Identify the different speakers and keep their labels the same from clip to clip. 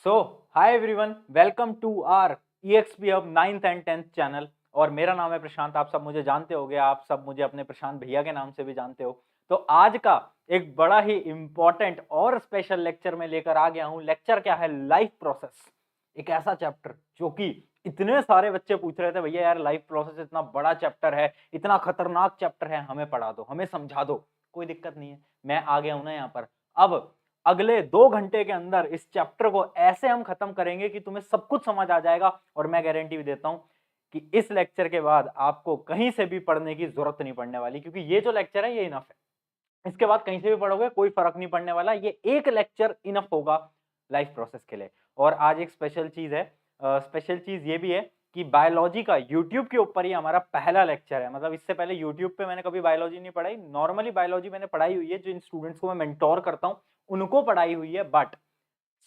Speaker 1: So hi everyone, welcome to our EXP hub 9th and 10th channel. और मेरा नाम है प्रशांत। आप सब मुझे जानते होंगे, आप सब मुझे अपने प्रशांत भैया के नाम से भी जानते हो। तो आज का एक बड़ा ही इम्पोर्टेंट और स्पेशल लेक्चर में लेकर आ गया हूँ। लेक्चर क्या है? Life process. एक ऐसा चैप्टर जो कि इतने सारे बच्चे पूछ रहे थे, भैया यार लाइफ प्रोसेस इतना बड़ा चैप्टर है, इतना खतरनाक चैप्टर है, हमें पढ़ा दो, हमें समझा दो। कोई दिक्कत नहीं है, मैं आ गया हूं ना यहाँ पर। अब अगले 2 घंटे के अंदर इस चैप्टर को ऐसे हम खत्म करेंगे कि तुम्हें सब कुछ समझ आ जाएगा। और मैं गारंटी भी देता हूं कि इस लेक्चर के बाद आपको कहीं से भी पढ़ने की जरूरत नहीं पड़ने वाली, क्योंकि ये जो लेक्चर है ये इनफ है। इसके बाद कहीं से भी पढ़ोगे कोई फर्क नहीं पड़ने वाला, ये एक लेक्चर इनफ होगा लाइफ प्रोसेस के लिए। और आज एक स्पेशल चीज है, स्पेशल चीज ये भी है कि बायोलॉजी का यूट्यूब के ऊपर ही हमारा पहला लेक्चर है। मतलब इससे पहले यूट्यूब पे मैंने कभी बायोलॉजी नहीं पढ़ाई। नॉर्मली बायोलॉजी मैंने पढ़ाई हुई है, जो इन स्टूडेंट्स को मैं मेंटोर करता हूँ उनको पढ़ाई हुई है, बट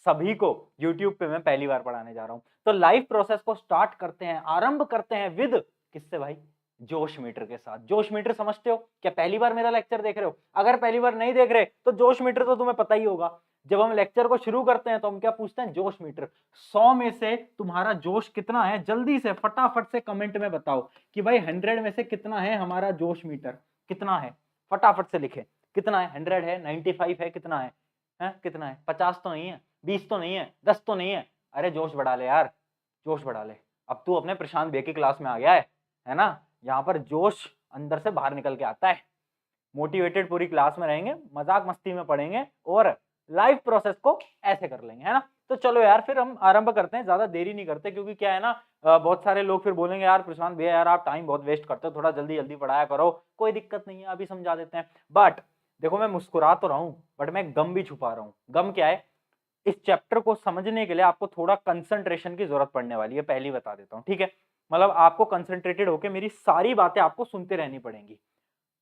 Speaker 1: सभी को यूट्यूब पे मैं पहली बार पढ़ाने जा रहा हूं। तो लाइफ प्रोसेस को स्टार्ट करते हैं, आरंभ करते हैं विद किससे भाई? जोश मीटर के साथ। जोश मीटर समझते हो क्या? पहली बार मेरा लेक्चर देख रहे हो? अगर पहली बार नहीं देख रहे तो जोश मीटर तो तुम्हें पता ही होगा। जब हम लेक्चर को शुरू करते हैं तो हम क्या पूछते हैं? जोश मीटर। 100 में से तुम्हारा जोश कितना है? जल्दी से फटाफट से कमेंट में बताओ कि भाई 100 में से कितना है हमारा जोश मीटर? कितना है? फटाफट से लिखे। कितना है? 100 है, 95 है, कितना है? कितना है? 50 तो नहीं है, 20 तो नहीं है, 10 तो नहीं है। अरे जोश बढ़ा ले यार, जोश बढ़ा ले। अब तू अपने प्रशांत बे की क्लास में आ गया है ना? यहाँ पर जोश अंदर से बाहर निकल के आता है। मोटिवेटेड पूरी क्लास में रहेंगे, मजाक मस्ती में पढ़ेंगे और लाइफ प्रोसेस को ऐसे कर लेंगे, है ना? तो चलो यार फिर हम आरंभ करते हैं, ज्यादा देरी नहीं करते, क्योंकि क्या है ना, बहुत सारे लोग फिर बोलेंगे यार प्रशांत भैया यार आप टाइम बहुत वेस्ट करते हो, थोड़ा जल्दी जल्दी पढ़ाया करो। कोई दिक्कत नहीं है, अभी समझा देते हैं। बट देखो, मैं मुस्कुरा तो रहा हूं बट मैं गम भी छुपा रहा हूं। गम क्या है? इस चैप्टर को समझने के लिए आपको थोड़ा कंसंट्रेशन की जरूरत पड़ने वाली है, पहली बता देता हूं, ठीक है? मतलब आपको कंसंट्रेटेड होकर मेरी सारी बातें आपको सुनते रहनी पड़ेंगी।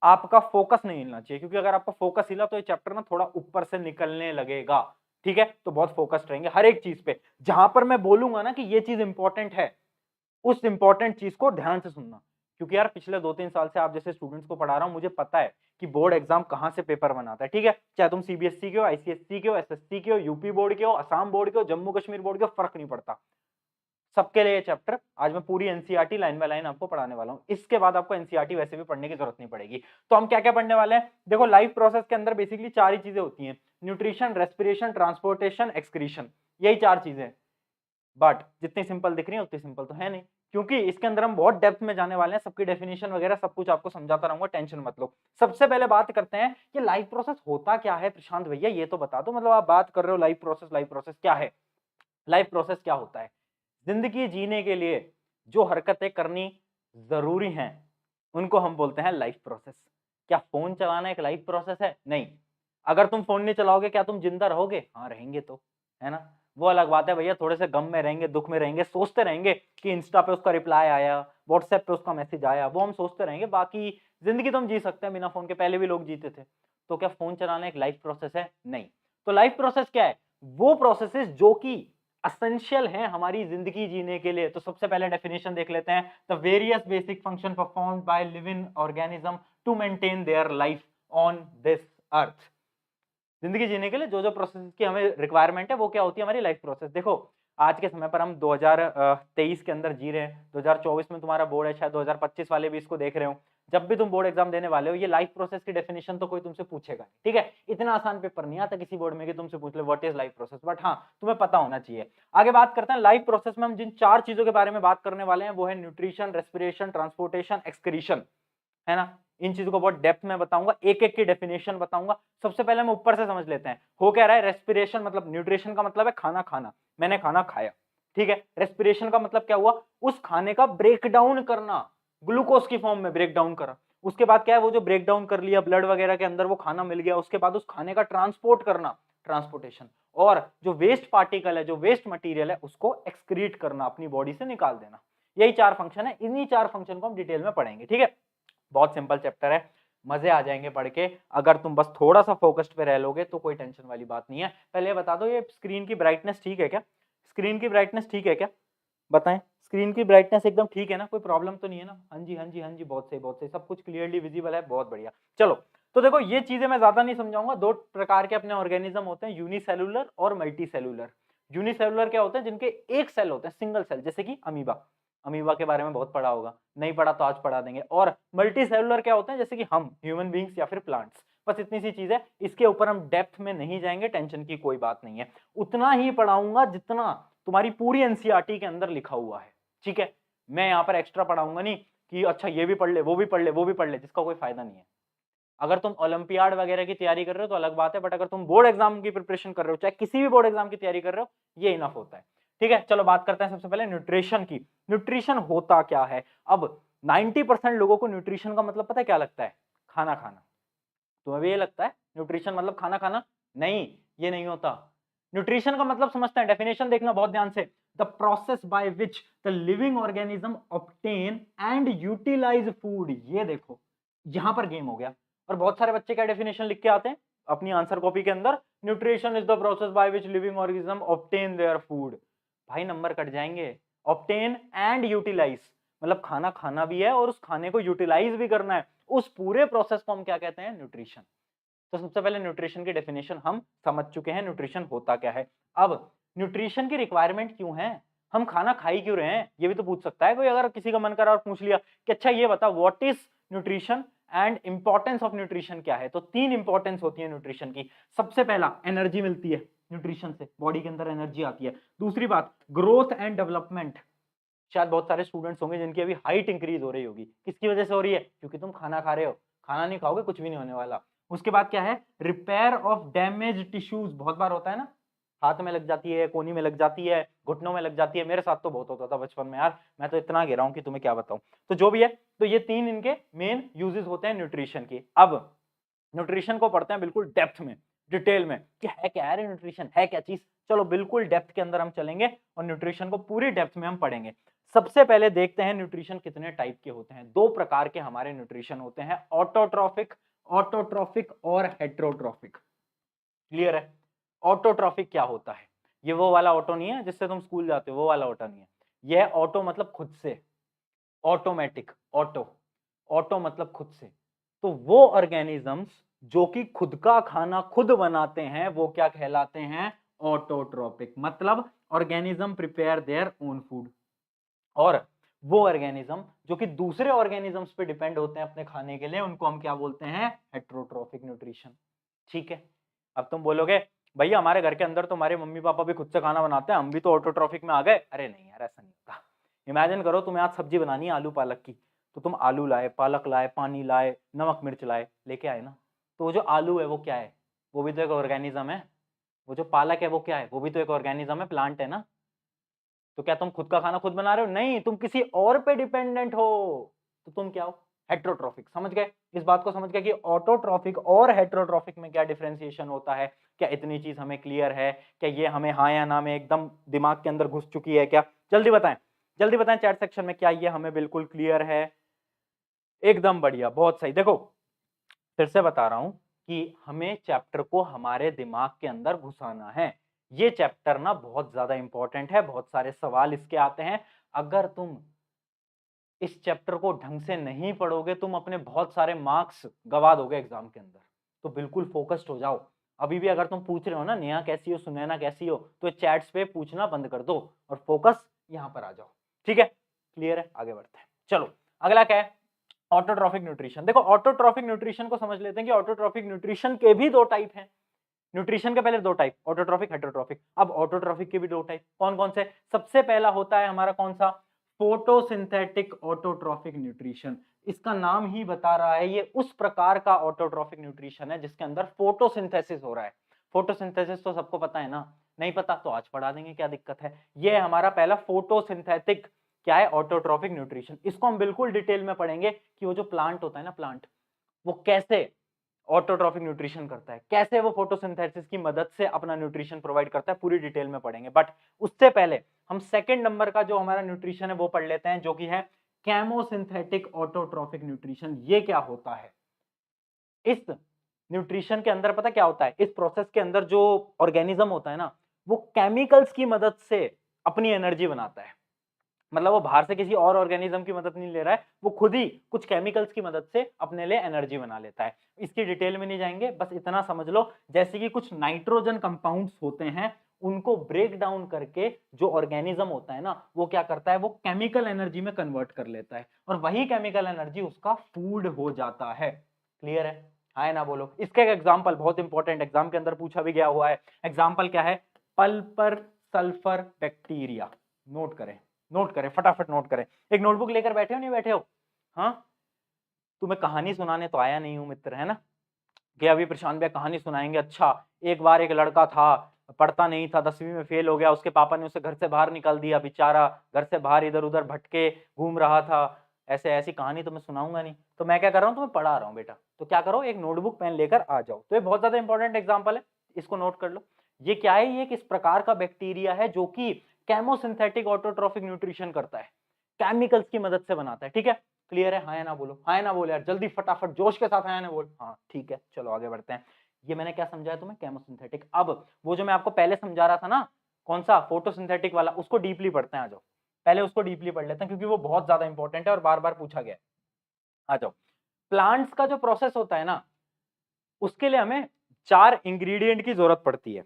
Speaker 1: आपका फोकस नहीं हिलना चाहिए, क्योंकि अगर आपका फोकस हिला तो ये चैप्टर ना थोड़ा ऊपर से निकलने लगेगा, ठीक है? तो बहुत फोकस्ड रहेंगे हर एक चीज पे। जहां पर मैं बोलूंगा ना कि ये चीज इंपॉर्टेंट है, उस इंपॉर्टेंट चीज को ध्यान से सुनना। क्योंकि यार पिछले 2-3 साल से आप जैसे स्टूडेंट्स को पढ़ा रहा हूं, मुझे पता है कि बोर्ड एग्जाम कहां से पेपर बनाता है, ठीक है? चाहे तुम सीबीएसई के हो, आईसीएसई के हो, एसएससी के हो, यूपी बोर्ड के हो, असम बोर्ड के हो, जम्मू कश्मीर बोर्ड के हो, फर्क नहीं पड़ता। सबके लिए ये चैप्टर आज मैं पूरी एनसीईआरटी लाइन बाय लाइन आपको पढ़ाने वाला हूं। इसके बाद आपको एनसीईआरटी वैसे भी पढ़ने की जरूरत नहीं पड़ेगी। तो हम क्या क्या पढ़ने वाले हैं? देखो, लाइफ प्रोसेस के अंदर बेसिकली 4 ही चीजें होती हैं: न्यूट्रिशन, रेस्पिरेशन, ट्रांसपोर्टेशन, एक्सक्रीशन। यही 4 चीजें। बट जितनी सिंपल दिख रही है उतनी सिंपल तो है नहीं, क्योंकि इसके अंदर हम बहुत डेप्थ में जाने वाले हैं। सबकी डेफिनेशन वगैरह सब कुछ आपको समझाता रहूंगा, टेंशन मत लो। सबसे पहले बात करते हैं कि लाइफ प्रोसेस होता क्या है। प्रशांत भैया ये तो बता दो, मतलब आप बात कर रहे हो लाइफ प्रोसेस, लाइफ प्रोसेस क्या है? लाइफ प्रोसेस क्या होता है? जिंदगी जीने के लिए जो हरकतें करनी जरूरी हैं उनको हम बोलते हैं लाइफ प्रोसेस। क्या फोन चलाना एक लाइफ प्रोसेस है? नहीं। अगर तुम फोन नहीं चलाओगे क्या तुम जिंदा रहोगे? हाँ रहेंगे तो, है ना? वो अलग बात है भैया, थोड़े से गम में रहेंगे, दुख में रहेंगे, सोचते रहेंगे कि इंस्टा पे उसका रिप्लाई आया, व्हाट्सएप पे उसका मैसेज आया, वो हम सोचते रहेंगे। बाकी जिंदगी तो हम जी सकते हैं बिना फोन के, पहले भी लोग जीते थे। तो क्या फोन चलाना एक लाइफ प्रोसेस है? नहीं। तो लाइफ प्रोसेस क्या है? वो प्रोसेसेस जो कि एसेंशियल हैं हमारी जिंदगी जीने के लिए। तो सबसे पहले डेफिनेशन देख लेते हैं। The various basic function performed by living organism to maintain their life on this earth. जिंदगी जीने के लिए जो जो प्रोसेस की हमें रिक्वायरमेंट है वो क्या होती है? हमारी लाइफ प्रोसेस। देखो, आज के समय पर हम 2023 के अंदर जी रहे हैं, 2024 में तुम्हारा बोर्ड है, शायद 2025 वाले भी इसको देख रहे हो। जब भी तुम बोर्ड एग्जाम देने वाले हो, ये लाइफ प्रोसेस की डेफिनेशन तो कोई तुमसे पूछेगा नहीं, ठीक है? इतना आसान पेपर नहीं आता किसी बोर्ड में कि तुमसे पूछ ले what is life process, but हाँ तुम्हें पता होना चाहिए। आगे बात करते हैं लाइफ प्रोसेस में हम जिन 4 चीजों के बारे में बात करने वाले हैं वो है न्यूट्रिशन, रेस्पिरेशन, ट्रांसपोर्टेशन, एक्सक्रीशन, है ना? इन चीजों को बहुत डेप्थ में बताऊंगा, एक एक की डेफिनेशन बताऊंगा। सबसे पहले हम ऊपर से समझ लेते हैं हो क्या रहा है। रेस्पिरेशन मतलब, न्यूट्रिशन का मतलब है खाना खाना, मैंने खाना खाया, ठीक है? रेस्पिरेशन का मतलब क्या हुआ? उस खाने का ब्रेक डाउन करना, ग्लूकोज की फॉर्म में ब्रेक डाउन करा। उसके बाद क्या है? वो जो ब्रेक डाउन कर लिया ब्लड वगैरह के अंदर, वो खाना मिल गया, उसके बाद उस खाने का ट्रांसपोर्ट करना, ट्रांसपोर्टेशन। और जो वेस्ट पार्टिकल है, जो वेस्ट मटेरियल है, उसको एक्सक्रीट करना, अपनी बॉडी से निकाल देना। यही 4 फंक्शन है। इन्हीं 4 फंक्शन को हम डिटेल में पढ़ेंगे, ठीक है? बहुत सिंपल चैप्टर है, मजे आ जाएंगे पढ़ के। अगर तुम बस थोड़ा सा फोकस्ड पे रह लोगे तो कोई टेंशन वाली बात नहीं है। पहले बता दो, ये स्क्रीन की ब्राइटनेस ठीक है क्या? स्क्रीन की ब्राइटनेस ठीक है क्या? बताएं, स्क्रीन की ब्राइटनेस एकदम ठीक है ना? कोई प्रॉब्लम तो नहीं है ना? हाँ जी, हाँ जी, हाँ जी, बहुत सही, बहुत सही, सब कुछ क्लियरली विजिबल है, बहुत बढ़िया। चलो, तो देखो ये चीजें मैं ज्यादा नहीं समझाऊंगा। 2 प्रकार के अपने ऑर्गेनिज्म होते हैं, यूनिसेलुलर और मल्टी सेलुलर। यूनिसेलुलर क्या होते हैं, जिनके एक सेल होते हैं, सिंगल सेल, जैसे कि अमीबा। अमीबा के बारे में बहुत पढ़ा होगा, नहीं पढ़ा तो आज पढ़ा देंगे। और मल्टी सेलुलर क्या होते हैं, जैसे कि हम ह्यूमन बींग्स या फिर प्लांट्स। बस इतनी सी चीज है, इसके ऊपर हम डेप्थ में नहीं जाएंगे, टेंशन की कोई बात नहीं है। उतना ही पढ़ाऊंगा जितना तुम्हारी पूरी एनसीईआरटी के अंदर लिखा हुआ है, ठीक है। मैं यहाँ पर एक्स्ट्रा पढ़ाऊंगा नहीं कि अच्छा ये भी पढ़ ले, वो भी पढ़ ले, वो भी पढ़ ले, जिसका कोई फायदा नहीं है। अगर तुम ओलंपियाड वगैरह की तैयारी कर रहे हो तो अलग बात है, बट अगर तुम बोर्ड एग्जाम की प्रिपरेशन कर रहे हो, चाहे किसी भी बोर्ड एग्जाम की तैयारी कर रहे हो, ये इनफ होता है, ठीक है। चलो बात करते हैं सबसे पहले न्यूट्रिशन की। न्यूट्रिशन होता क्या है? अब 90% लोगों को न्यूट्रिशन का मतलब पता है क्या लगता है? खाना खाना। तुम्हें भी ये लगता है न्यूट्रिशन मतलब खाना खाना? नहीं, ये नहीं होता। न्यूट्रिशन का मतलब समझते हैं, डेफिनेशन देखना बहुत ध्यान से। The process by which the living organism obtain and utilize food. ये देखो, यहां पर गेम हो गया। और बहुत सारे बच्चे क्या डेफिनेशन लिख के आते हैं अपनी आंसर कॉपी के अंदर? Nutrition is the process by which living organism obtain their food. भाई नंबर कट जाएंगे। ऑब्टेन एंड यूटिलाइज मतलब खाना खाना भी है और उस खाने को यूटिलाइज भी करना है। उस पूरे प्रोसेस को हम क्या कहते हैं? न्यूट्रिशन। तो सबसे पहले न्यूट्रिशन की डेफिनेशन हम समझ चुके हैं, न्यूट्रिशन होता क्या है। अब न्यूट्रिशन की रिक्वायरमेंट क्यों है? हम खाना खा ही क्यों रहे हैं? ये भी तो पूछ सकता है कोई, अगर किसी का मन करा और पूछ लिया कि अच्छा ये बता what is nutrition and importance of nutrition क्या है। तो 3 इंपॉर्टेंस होती है न्यूट्रिशन की। सबसे पहला, एनर्जी मिलती है न्यूट्रिशन से, बॉडी के अंदर एनर्जी आती है। दूसरी बात, ग्रोथ एंड डेवलपमेंट। शायद बहुत सारे स्टूडेंट्स होंगे जिनकी अभी हाइट इंक्रीज हो रही होगी, किसकी वजह से हो रही है? क्योंकि तुम खाना खा रहे हो। खाना नहीं खाओगे कुछ भी नहीं होने वाला। उसके बाद क्या है? Repair of damage tissues. बहुत बार होता है ना, हाथ में लग जाती है, कोहनी में लग जाती है, घुटनों में लग जाती है। मेरे साथ तो बहुत होता था बचपन में यार, मैं तो इतना गिरा हूं कि तुम्हें क्या बताऊं। तो जो भी है, तो ये 3 इनके मेन यूजेस होते हैं न्यूट्रिशन के। अब न्यूट्रिशन को पढ़ते हैं बिल्कुल डेप्थ में, डिटेल में, कि है क्या है न्यूट्रिशन, है क्या चीज। चलो बिल्कुल डेप्थ के अंदर हम चलेंगे और न्यूट्रिशन को पूरी डेप्थ में हम पढ़ेंगे। सबसे पहले देखते हैं न्यूट्रिशन कितने टाइप के होते हैं। 2 प्रकार के हमारे न्यूट्रिशन होते हैं, ऑटोट्रॉफिक ऑटोट्रॉफिक और हेट्रोट्रॉफिक। क्लियर है? ऑटोट्रॉफिक क्या होता है? ये वो वाला ऑटो नहीं है जिससे तुम स्कूल जाते हो, वो वाला ऑटो नहीं है। यह ऑटो मतलब खुद से, ऑटोमेटिक, ऑटो, ऑटो मतलब खुद से। तो वो ऑर्गेनिजम्स जो कि खुद का खाना खुद बनाते हैं, वो क्या कहलाते हैं? ऑटोट्रॉपिक। मतलब organism prepare their own food. और वो ऑर्गेनिज्म जो कि दूसरे ऑर्गेनिजम्स पे डिपेंड होते हैं अपने खाने के लिए, उनको हम क्या बोलते हैं? Heterotrophic nutrition. ठीक है। अब तुम बोलोगे भैया हमारे घर के अंदर तो हमारे मम्मी पापा भी खुद से खाना बनाते हैं, हम भी तो ऑटोट्रॉफिक में आ गए। अरे नहीं यार, ऐसा नहीं होता। इमेजिन करो तुम्हें आज सब्जी बनानी है आलू पालक की, तो तुम आलू लाए, पालक लाए, पानी लाए, नमक मिर्च लाए, लेके आए ना। तो वो जो आलू है वो क्या है? वो भी तो एक ऑर्गेनिज्म है। वो जो पालक है वो क्या है? वो भी तो एक ऑर्गेनिज्म है, प्लांट है ना। तो क्या तुम खुद का खाना खुद बना रहे हो? नहीं, तुम किसी और पे डिपेंडेंट हो। तो तुम क्या हो? हेट्रोट्रॉफिक। समझ गए? इस बात को समझ गए कि ऑटोट्रॉफिक और हेट्रोट्रॉफिक में क्या डिफरेंशिएशन होता है? क्या इतनी चीज हमें क्लियर है? क्या ये हमें हाँ या ना में एकदम दिमाग के अंदर घुस चुकी है क्या? जल्दी बताएं, जल्दी बताएं चैट सेक्शन में, क्या ये हमें बिल्कुल क्लियर है? एकदम बढ़िया, बहुत सही। देखो फिर से बता रहा हूं कि हमें चैप्टर को हमारे दिमाग के अंदर घुसाना है। ये चैप्टर ना बहुत ज्यादा इंपॉर्टेंट है, बहुत सारे सवाल इसके आते हैं। अगर तुम इस चैप्टर को ढंग से नहीं पढ़ोगे, तुम अपने बहुत सारे मार्क्स गवा दोगे एग्जाम के अंदर। तो बिल्कुल फोकस्ड हो जाओ। अभी भी अगर तुम पूछ रहे हो ना नेहा कैसी हो, सुनैना कैसी हो, तो चैट्स पे पूछना बंद कर दो और फोकस यहाँ पर आ जाओ। ठीक है, क्लियर है? आगे बढ़ते हैं। चलो अगला क्या है? Autotrophic nutrition. देखो ऑटोट्रॉफिक न्यूट्रिशन को समझ लेते हैं कि ऑटोट्रॉफिक न्यूट्रिशन के भी 2 टाइप हैं। न्यूट्रिशन के पहले 2 टाइप, ऑटोट्रॉफिक, हेट्रोट्रॉफिक। अब ऑटोट्रॉफिक के भी 2 टाइप, कौन कौन से? सबसे पहला होता है हमारा कौन सा? Photosynthetic autotrophic nutrition. इसका नाम ही बता रहा है, ये उस प्रकार का ऑटोट्रॉफिक न्यूट्रिशन है जिसके अंदर फोटोसिंथेसिस हो रहा है। फोटोसिंथेसिस तो सबको पता है ना, नहीं पता तो आज पढ़ा देंगे, क्या दिक्कत है। ये हमारा पहला फोटोसिंथेटिक क्या है? Autotrophic nutrition. इसको हम बिल्कुल डिटेल में पढ़ेंगे कि वो जो प्लांट होता है ना, प्लांट वो कैसे ऑटोट्रॉफिक न्यूट्रिशन करता है, कैसे वो फोटोसिंथेसिस की मदद से अपना न्यूट्रिशन प्रोवाइड करता है, पूरी डिटेल में पढ़ेंगे। बट उससे पहले हम सेकंड नंबर का जो हमारा न्यूट्रिशन है वो पढ़ लेते हैं, जो कि है केमोसिंथेटिक ऑटोट्रॉफिक न्यूट्रिशन। ये क्या होता है? इस न्यूट्रिशन के अंदर पता क्या होता है? इस प्रोसेस के अंदर जो ऑर्गेनिज्म होता है ना, वो केमिकल्स की मदद से अपनी एनर्जी बनाता है। मतलब वो बाहर से किसी और ऑर्गेनिज्म की मदद नहीं ले रहा है, वो खुद ही कुछ केमिकल्स की मदद से अपने लिए एनर्जी बना लेता है। इसकी डिटेल में नहीं जाएंगे, बस इतना समझ लो जैसे कि कुछ नाइट्रोजन कंपाउंड्स होते हैं, उनको ब्रेक डाउन करके जो ऑर्गेनिज्म होता है ना, वो क्या करता है, वो केमिकल एनर्जी में कन्वर्ट कर लेता है और वही केमिकल एनर्जी उसका फूड हो जाता है। क्लियर है? हाँ ना बोलो। इसका एक एग्जांपल बहुत इंपॉर्टेंट एग्जाम के अंदर पूछा भी गया हुआ है। एग्जांपल क्या है? पल्पर सल्फर बैक्टीरिया। नोट करें, नोट करें, फटाफट नोट करें। एक नोटबुक लेकर बैठे हो, नहीं बैठे हो? हाँ, तुम्हें कहानी सुनाने तो आया नहीं हूं मित्र, है ना, कि अभी प्रशांत भैया कहानी सुनाएंगे। अच्छा, एक बार एक लड़का था, पढ़ता नहीं था, 10वीं में फेल हो गया, उसके पापा ने उसे घर से बाहर निकाल दिया, बेचारा घर से बाहर इधर उधर भटके घूम रहा था। ऐसे ऐसी कहानी तो मैं सुनाऊंगा नहीं, तो मैं क्या कर रहा हूँ, तुम्हें पढ़ा रहा हूँ बेटा। तो क्या करो, एक नोटबुक पेन लेकर आ जाओ। तो ये बहुत ज्यादा इंपॉर्टेंट एग्जाम्पल है, इसको नोट कर लो। ये क्या है? ये किस प्रकार का बैक्टीरिया है जो कि केमोसिंथेटिक ऑटोट्रॉफिक न्यूट्रिशन करता है, केमिकल्स की मदद से बनाता है। ठीक है, क्लियर है? हाँ या ना बोलो, हाँ या ना बोलो यार, जल्दी फटाफट जोश के साथ हाँ या ना बोल। हाँ ठीक है, चलो आगे बढ़ते हैं। ये मैंने क्या समझाया तुम्हें? केमोसिंथेटिक। अब वो जो मैं आपको पहले समझा रहा था ना, कौन सा? फोटोसिंथेटिक वाला, उसको डीपली पढ़ते हैं। आ जाओ, पहले उसको डीपली पढ़ लेते हैं क्योंकि वो बहुत ज्यादा इंपॉर्टेंट है और बार बार पूछा गया है। आ जाओ। प्लांट्स का जो प्रोसेस होता है ना, उसके लिए हमें 4 इंग्रेडिएंट की जरूरत पड़ती है।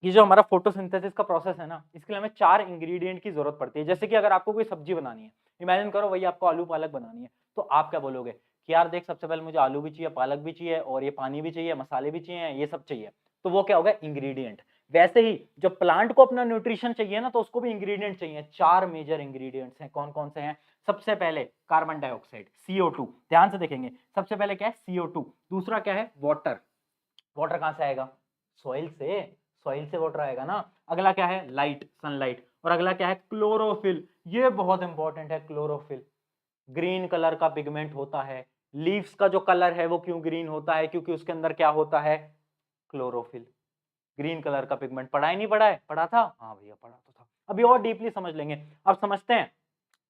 Speaker 1: ये जो हमारा फोटोसिंथेसिस का प्रोसेस है ना, इसके लिए हमें 4 इंग्रेडिएंट की जरूरत पड़ती है। जैसे कि अगर आपको कोई सब्जी बनानी है, इमेजिन करो वही आपको आलू पालक बनानी है, तो आप क्या बोलोगे कि यार देख, सबसे पहले मुझे आलू भी चाहिए, पालक भी चाहिए और ये पानी भी चाहिए, मसाले भी चाहिए, ये सब चाहिए। तो वो क्या होगा? इंग्रेडिएंट। वैसे ही जब प्लांट को अपना न्यूट्रिशन चाहिए ना, तो उसको भी इंग्रेडिएंट चाहिए। 4 मेजर इंग्रेडिएंट्स हैं। कौन कौन से हैं? सबसे पहले कार्बन डाइऑक्साइड, CO2। ध्यान से देखेंगे, सबसे पहले क्या है? CO2। दूसरा क्या है? वाटर। वाटर कहां से आएगा? सॉइल से। सॉइल से वाटर आएगा ना। अगला क्या है? Light, sunlight. और अगला क्या है? क्लोरोफिल। ये बहुत इंपॉर्टेंट है, क्लोरोफिल। ग्रीन कलर का पिगमेंट होता है। लीव्स का जो कलर है वो क्यों ग्रीन होता है? क्योंकि उसके अंदर क्या होता है? क्लोरोफिल। ग्रीन कलर का पिगमेंट। पढ़ा है नहीं पढ़ा है? पढ़ा था? हाँ भैया पढ़ा तो था। अभी और डीपली समझ लेंगे। अब समझते हैं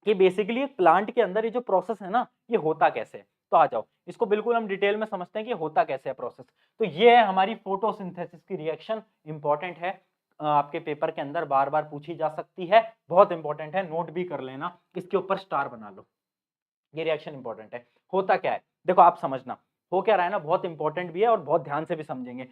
Speaker 1: कि बेसिकली एक प्लांट के अंदर ये जो प्रोसेस है ना, ये होता कैसे है। तो आ जाओ, इसको बिल्कुल हम डिटेल में समझते हैं कि होता कैसे है प्रोसेस। तो ये है हमारी फोटोसिंथेसिस की रिएक्शन। इंपॉर्टेंट है, आपके पेपर के अंदर बार बार पूछी जा सकती है, बहुत इंपॉर्टेंट है, नोट भी कर लेना, इसके ऊपर स्टार बना लो। ये रिएक्शन इंपॉर्टेंट है। होता क्या है देखो, आप समझना हो क्या रहा है ना, बहुत इंपॉर्टेंट भी है और बहुत ध्यान से भी समझेंगे।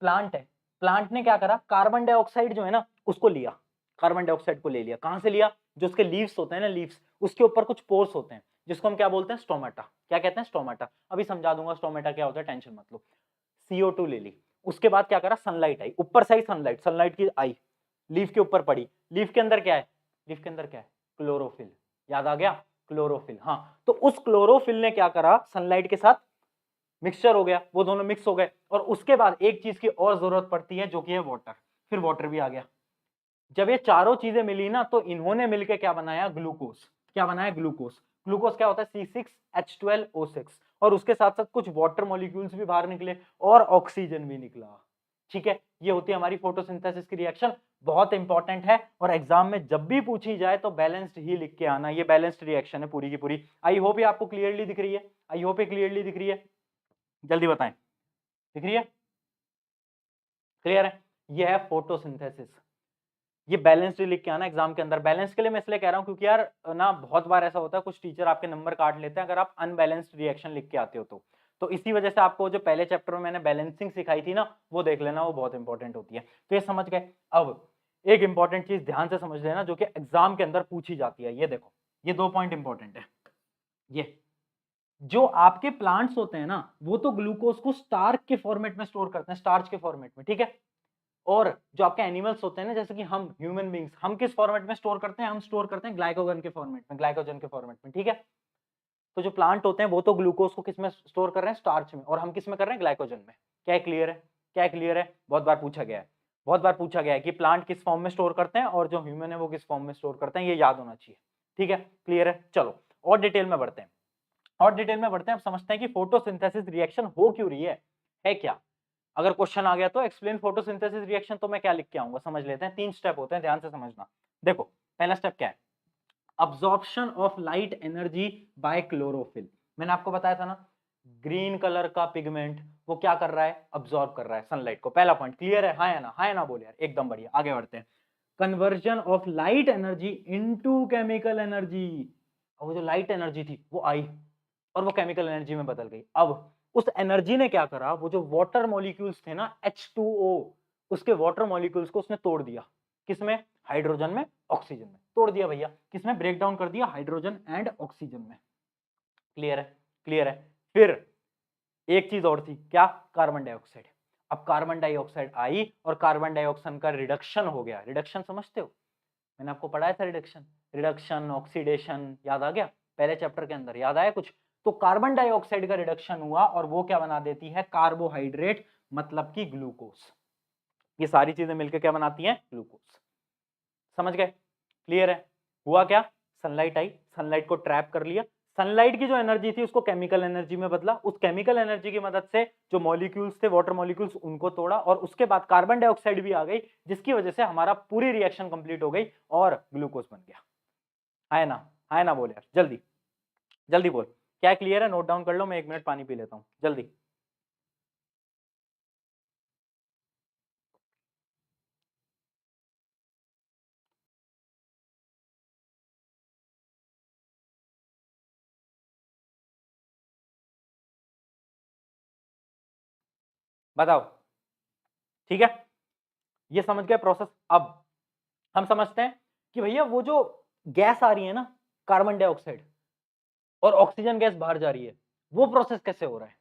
Speaker 1: प्लांट है, प्लांट ने क्या करा? कार्बन डाइऑक्साइड जो है ना, उसको लिया, कार्बन डाइऑक्साइड को ले लिया। कहां से लिया? जो उसके लीव्स होते हैं ना, लीव्स, उसके ऊपर कुछ पोर्स होते हैं, जिसको हम क्या बोलते हैं? स्टोमेटा। क्या कहते हैं? स्टोमेटा। अभी समझा दूंगा स्टोमेटा क्या होता है, टेंशन मत लो। CO2 ले ली। उसके बाद क्या करा? सनलाइट आई, ऊपर से आई सनलाइट, सनलाइट की आई, लीफ के ऊपर पड़ी। लीफ के अंदर क्या है? लीफ के अंदर क्या है? क्लोरोफिल। याद आ गया? क्लोरोफिल। हाँ, तो उस क्लोरोफिल ने क्या करा? सनलाइट के साथ मिक्सचर हो गया, वो दोनों मिक्स हो गए। और उसके बाद एक चीज की और जरूरत पड़ती है, जो कि है वाटर। फिर वाटर भी आ गया। जब ये चारों चीजें मिली ना, तो इन्होंने मिलकर क्या बनाया? ग्लूकोज। क्या बनाया? ग्लूकोज। ग्लूकोज क्या होता है? C6H12O6। और उसके साथ साथ कुछ वाटर मॉलिक्यूल्स भी बाहर निकले और ऑक्सीजन भी निकला। ठीक है, ये होती है हमारी फोटोसिंथेसिस की रिएक्शन। बहुत इंपॉर्टेंट है और एग्जाम में जब भी पूछी जाए तो बैलेंस्ड ही लिख के आना। ये बैलेंस्ड रिएक्शन है पूरी की पूरी। आई होप ये आपको क्लियरली दिख रही है। आई होप ये क्लियरली दिख रही है। जल्दी बताएं, दिख रही है? क्लियर है? ये है फोटोसिंथेसिस। ये बैलेंस्ड लिख के आना एग्जाम के अंदर। बैलेंस के लिए मैं इसलिए कह रहा हूं क्योंकि यार ना, बहुत बार ऐसा होता है कुछ टीचर आपके नंबर काट लेते हैं अगर आप अनबैलेंस्ड रिएक्शन लिख के आते हो तो इसी वजह से आपको जो पहले चैप्टर में मैंने बैलेंसिंग सिखाई थी ना, वो देख लेना, वो बहुत इंपॉर्टेंट होती है। तो ये समझ गए। अब एक इंपॉर्टेंट चीज ध्यान से समझ लेना जो कि एग्जाम के अंदर पूछी जाती है। ये देखो, ये 2 पॉइंट इंपॉर्टेंट है। ये जो आपके प्लांट्स होते हैं ना, वो तो ग्लूकोज को स्टार्च के फॉर्मेट में स्टोर करते हैं, स्टार्च के फॉर्मेट में, ठीक है। और जो आपके एनिमल्स होते हैं ना, जैसे कि हम ह्यूमन बींग्स, हम किस फॉर्मेट में स्टोर करते हैं? हम स्टोर करते हैं ग्लाइकोजन के फॉर्मेट में, ग्लाइकोजन के फॉर्मेट में, ठीक है। तो जो प्लांट होते हैं वो तो ग्लूकोज को किस में स्टोर कर रहे हैं? स्टार्च में। और हम किस में कर रहे हैं? ग्लाइकोजन में। क्या क्लियर है? क्या क्लियर है? बहुत बार पूछा गया है, बहुत बार पूछा गया है कि प्लांट किस फॉर्म में स्टोर करते हैं और जो ह्यूमन है वो किस फॉर्म में स्टोर करते हैं। ये याद होना चाहिए, ठीक है। क्लियर है? चलो और डिटेल में बढ़ते हैं, और डिटेल में बढ़ते हैं। अब समझते हैं कि फोटोसिंथेसिस रिएक्शन हो क्यों रही है क्या। अगर क्वेश्चन आ गया तो एक्सप्लेन फोटोसिंथेसिस रिएक्शन, तो मैं क्या लिख के आऊंगा? समझ लेते हैं। 3 स्टेप होते हैं, ध्यान से समझना। देखो, पहला स्टेप क्या है? Absorption of light energy by chlorophyll. मैंने आपको बताया था ना, ग्रीन कलर का पिगमेंट वो क्या कर रहा है? अब्सॉर्ब कर रहा है सनलाइट को। पहला पॉइंट क्लियर है? हाँ या ना? हाँ या ना बोल यार, एकदम बढ़िया। आगे बढ़ते हैं। Conversion of light energy into chemical energy. वो जो लाइट एनर्जी थी वो आई और वो केमिकल एनर्जी में बदल गई। अब उस एनर्जी ने क्या करा? वो जो वाटर मॉलिक्यूल्स थे ना, H2O, उसके वाटर मॉलिक्यूल्स को उसने तोड़ दिया, किसमें, हाइड्रोजन में, ऑक्सीजन में, तोड़ दिया भैया, किसमें, ब्रेक डाउन कर दिया, हाइड्रोजन एंड ऑक्सीजन में। क्लियर है, क्लियर है। फिर एक चीज और थी, क्या, कार्बन डाइऑक्साइड। अब कार्बन डाइऑक्साइड आई और कार्बन डाइऑक्साइड का रिडक्शन हो गया। रिडक्शन समझते हो, मैंने आपको पढ़ाया था रिडक्शन, रिडक्शन ऑक्सीडेशन, याद आ गया पहले चैप्टर के अंदर, याद आया कुछ। तो कार्बन डाइऑक्साइड का रिडक्शन हुआ और वो क्या बना देती है, कार्बोहाइड्रेट, मतलब कि ग्लूकोज। ये सारी चीजें मिलकर क्या बनाती हैं, ग्लूकोज। समझ गए, क्लियर है। हुआ क्या, सनलाइट आई, सनलाइट को ट्रैप कर लिया, सनलाइट की जो एनर्जी थी उसको केमिकल एनर्जी में बदला, उस केमिकल एनर्जी की मदद से जो मॉलिक्यूल्स थे, वाटर मॉलिक्यूल्स, उनको तोड़ा, और उसके बाद कार्बन डाइऑक्साइड भी आ गई, जिसकी वजह से हमारा पूरी रिएक्शन कंप्लीट हो गई और ग्लूकोज बन गया। है ना बोल यार, जल्दी जल्दी बोल, क्या क्लियर है, नोट डाउन कर लो, मैं 1 मिनट पानी पी लेता हूं, जल्दी। बताओ, ठीक है, ये समझ गए प्रोसेस। अब हम समझते हैं कि भैया वो जो गैस आ रही है ना, कार्बन डाइऑक्साइड, और ऑक्सीजन गैस बाहर जा रही है, वो प्रोसेस कैसे हो रहा है,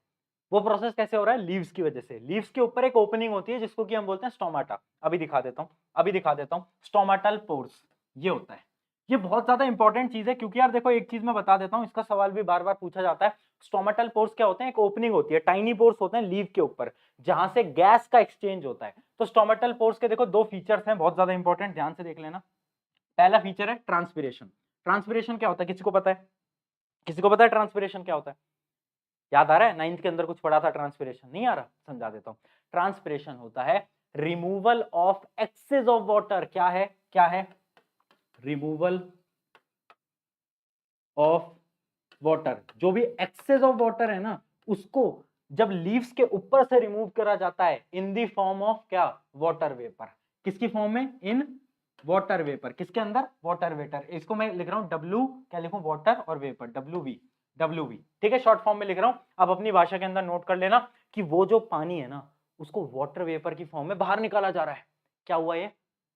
Speaker 1: वो प्रोसेस कैसे हो रहा है, लीव्स की वजह से। लीव्स के ऊपर एक ओपनिंग होती है जिसको कि हम बोलते हैं स्टोमाटा। अभी दिखा देता हूं, अभी दिखा देता हूं, स्टोमाटल पोर्स, ये होता है। ये बहुत ज्यादा इंपॉर्टेंट चीज है, क्योंकि यार देखो एक चीज मैं बता देता हूं, इसका सवाल भी बार बार पूछा जाता है। स्टोमाटल पोर्स क्या होते हैं, एक ओपनिंग होती है, टाइनी पोर्स होते हैं लीव के ऊपर, जहां से गैस का एक्सचेंज होता है। तो स्टोमाटल पोर्स के देखो 2 फीचर्स हैं बहुत ज्यादा इंपॉर्टेंट, ध्यान से देख लेना। पहला फीचर है ट्रांसपिरेशन। ट्रांसपिरेशन क्या होता है, किसी को पता है, किसी को पता है ट्रांसपिरेशन क्या होता है, याद आ रहा है, 9th के अंदर कुछ पढ़ा था ट्रांसपिरेशन, नहीं आ रहा, समझा देता हूं। ट्रांसपिरेशन होता है removal of excess of water. क्या है, क्या है, रिमूवल ऑफ वाटर। जो भी एक्सेस ऑफ वाटर है ना, उसको जब लीव्स के ऊपर से रिमूव करा जाता है इन दी फॉर्म ऑफ क्या, वाटर वेपर। किसकी फॉर्म में, इन वाटर वेपर, किसके अंदर, वाटर वेपर। इसको मैं लिख रहा हूं डब्ल्यू, क्या लिखूं, वाटर और vapour, W we, W we, ठीक है, शॉर्ट फॉर्म में लिख रहा हूं। अब अपनी भाषा के अंदर नोट कर लेना कि वो जो पानी है ना, उसको वाटर वेपर की फॉर्म में बाहर निकाला जा रहा है, क्या हुआ, ये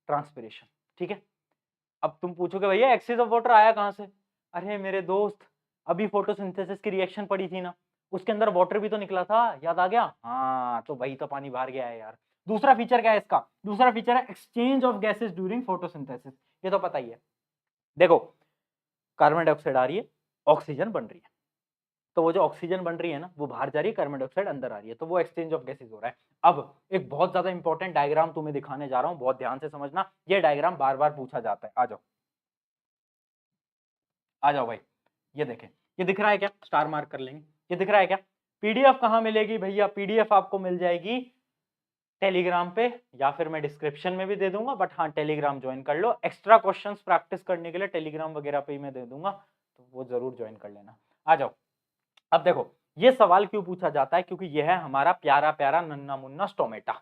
Speaker 1: ट्रांसपिरेशन, ठीक है। अब तुम पूछोगे भैया एक्सेस ऑफ वाटर आया कहां से, अरे मेरे दोस्त, अभी फोटोसिंथेसिस की रिएक्शन पड़ी थी ना, उसके अंदर वाटर भी तो निकला था, याद आ गया, हाँ, तो वही तो पानी बाहर गया है यार। दूसरा फीचर क्या है इसका, दूसरा फीचर है exchange of gases during photosynthesis. ये तो पता ही है, देखो कार्बन डाइऑक्साइड आ रही है, ऑक्सीजन बन रही है, तो वो जो ऑक्सीजन बन रही है ना, वो बाहर जा रही है, कार्बन डाइऑक्साइड अंदर आ रही है, तो वो एक्सचेंज ऑफ गैसेस हो रहा है। अब एक बहुत ज्यादा इंपॉर्टेंट डायग्राम तुम्हें दिखाने जा रहा हूं, बहुत ध्यान से समझना, ये डायग्राम बार बार पूछा जाता है। आ जाओ, आ जाओ भाई, ये देखें, ये दिख रहा है क्या, स्टार मार्क कर लेंगे, ये दिख रहा है क्या। पीडीएफ कहां मिलेगी भैया, पीडीएफ आपको मिल जाएगी टेलीग्राम पे, या फिर मैं डिस्क्रिप्शन में भी दे दूंगा, बट हाँ टेलीग्राम ज्वाइन कर लो, एक्स्ट्रा क्वेश्चंस प्रैक्टिस करने के लिए टेलीग्राम वगैरह पे ही मैं दे दूंगा, तो वो जरूर ज्वाइन कर लेना। आ जाओ, अब देखो ये सवाल क्यों पूछा जाता है, क्योंकि यह है हमारा प्यारा प्यारा नन्ना मुन्ना स्टोमेटा।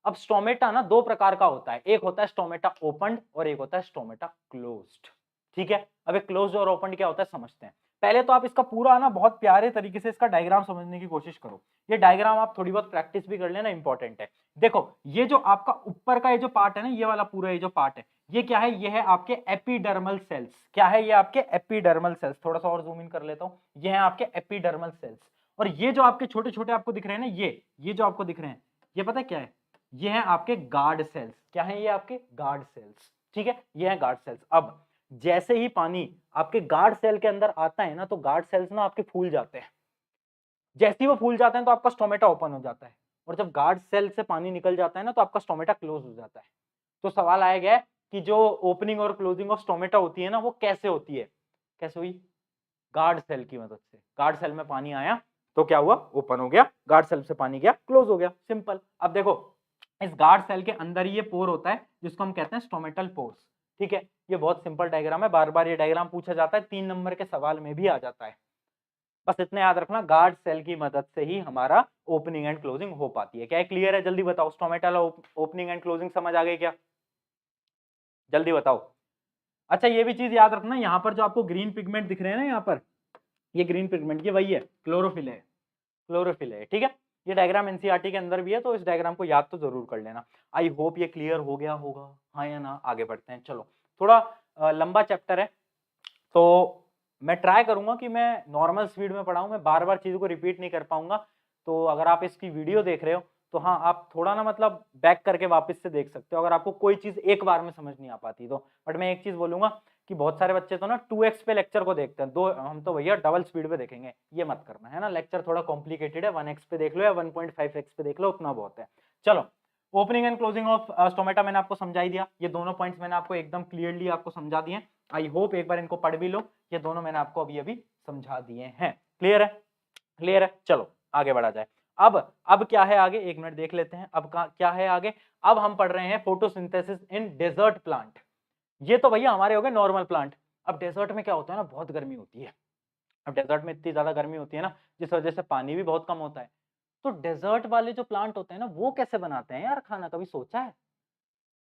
Speaker 1: अब स्टोमेटा ना 2 प्रकार का होता है, एक होता है स्टोमेटा ओपन्ड और एक होता है स्टोमेटा क्लोज्ड, ठीक है। अब एक क्लोज्ड और ओपन्ड क्या होता है समझते हैं। पहले तो आप इसका पूरा ना बहुत प्यारे तरीके से इसका डायग्राम समझने की कोशिश करो, ये डायग्राम आप थोड़ी बहुत प्रैक्टिस भी कर लेना, इंपॉर्टेंट है। देखो ये जो आपका ऊपर का ये जो पार्ट है ना, ये वाला पूरा ये जो पार्ट है, ये क्या है, ये है आपके एपिडर्मल सेल्स। क्या है, ये आपके एपिडर्मल सेल्स, थोड़ा सा और जूम इन कर लेता हूं, ये है आपके एपिडर्मल सेल्स। और ये जो आपके छोटे छोटे आपको दिख रहे हैं ना, ये जो आपको दिख रहे हैं, ये पता है क्या है, ये हैं आपके गार्ड सेल्स। क्या है, ये आपके गार्ड सेल्स, ठीक है, ये हैं गार्ड सेल्स। अब जैसे ही पानी आपके गार्ड सेल के अंदर आता है ना, तो गार्ड सेल्स ना आपके फूल जाते हैं, जैसे ही वो फूल जाते हैं तो आपका स्टोमेटा ओपन हो जाता है, और जब गार्ड सेल से पानी निकल जाता है ना, तो आपका स्टोमेटा क्लोज हो जाता है। तो सवाल आया गया है कि जो ओपनिंग और क्लोजिंग ऑफ स्टोमेटा होती है ना, वो कैसे होती है, कैसे हुई, गार्ड सेल की मदद से। गार्ड सेल में पानी आया तो क्या हुआ, ओपन हो गया, गार्ड सेल से पानी गया, क्लोज हो गया, सिंपल। अब देखो इस गार्ड सेल के अंदर ये पोर होता है जिसको हम कहते हैं स्टोमेटल पोर्स, ठीक है। ये बहुत सिंपल डायग्राम है, बार बार ये डायग्राम पूछा जाता है, 3 नंबर के सवाल में भी आ जाता है। बस इतना याद रखना, गार्ड सेल की मदद से ही हमारा ओपनिंग एंड क्लोजिंग हो पाती है। क्या क्लियर है, जल्दी बताओ, स्टोमेटल ओपनिंग एंड क्लोजिंग समझ आ गई क्या, जल्दी बताओ। अच्छा ये भी चीज याद रखना, यहाँ पर जो आपको ग्रीन पिगमेंट दिख रहे हैं ना, यहाँ पर ये ग्रीन पिगमेंट, ये वही है, क्लोरोफिल है, क्लोरोफिल है, ठीक है। ये डायग्राम एनसीईआरटी के अंदर भी है, तो इस डायग्राम को याद तो जरूर कर लेना। आई होप ये क्लियर हो गया होगा, हाँ या ना। आगे बढ़ते हैं, चलो। थोड़ा लंबा चैप्टर है, तो मैं ट्राई करूंगा कि मैं नॉर्मल स्पीड में पढ़ाऊं, मैं बार बार चीजों को रिपीट नहीं कर पाऊंगा। तो अगर आप इसकी वीडियो देख रहे हो तो हाँ, आप थोड़ा ना मतलब बैक करके वापस से देख सकते हो अगर आपको कोई चीज एक बार में समझ नहीं आ पाती तो। बट मैं एक चीज बोलूंगा कि बहुत सारे बच्चे तो ना 2x पे लेक्चर को देखते हैं, दो हम तो भैया डबल स्पीड पे देखेंगे, ये मत करना है ना। लेक्चर थोड़ा कॉम्प्लिकेटेड है, 1x पे देख लो या 1.5x पे देख लो, उतना बहुत है। चलो, opening and closing of stomata मैंने आपको समझा ही दिया, ये दोनों पॉइंट्स मैंने आपको एकदम क्लियरली आपको समझा दिए। आई होप एक बार इनको पढ़ भी लो, ये दोनों मैंने आपको अभी अभी समझा दिए हैं। क्लियर है? क्लियर है, चलो आगे बढ़ा जाए। अब क्या है आगे, एक मिनट देख लेते हैं अब क्या है आगे। अब हम पढ़ रहे हैं फोटोसिंथेसिस इन डेजर्ट प्लांट। ये तो भैया हमारे हो गए नॉर्मल प्लांट। अब डेजर्ट में क्या होता है ना, बहुत गर्मी होती है। अब डेजर्ट में इतनी ज्यादा गर्मी होती है ना, जिस वजह से पानी भी बहुत कम होता है। तो डेजर्ट वाले जो प्लांट होते हैं ना, वो कैसे बनाते हैं यार खाना, कभी सोचा है?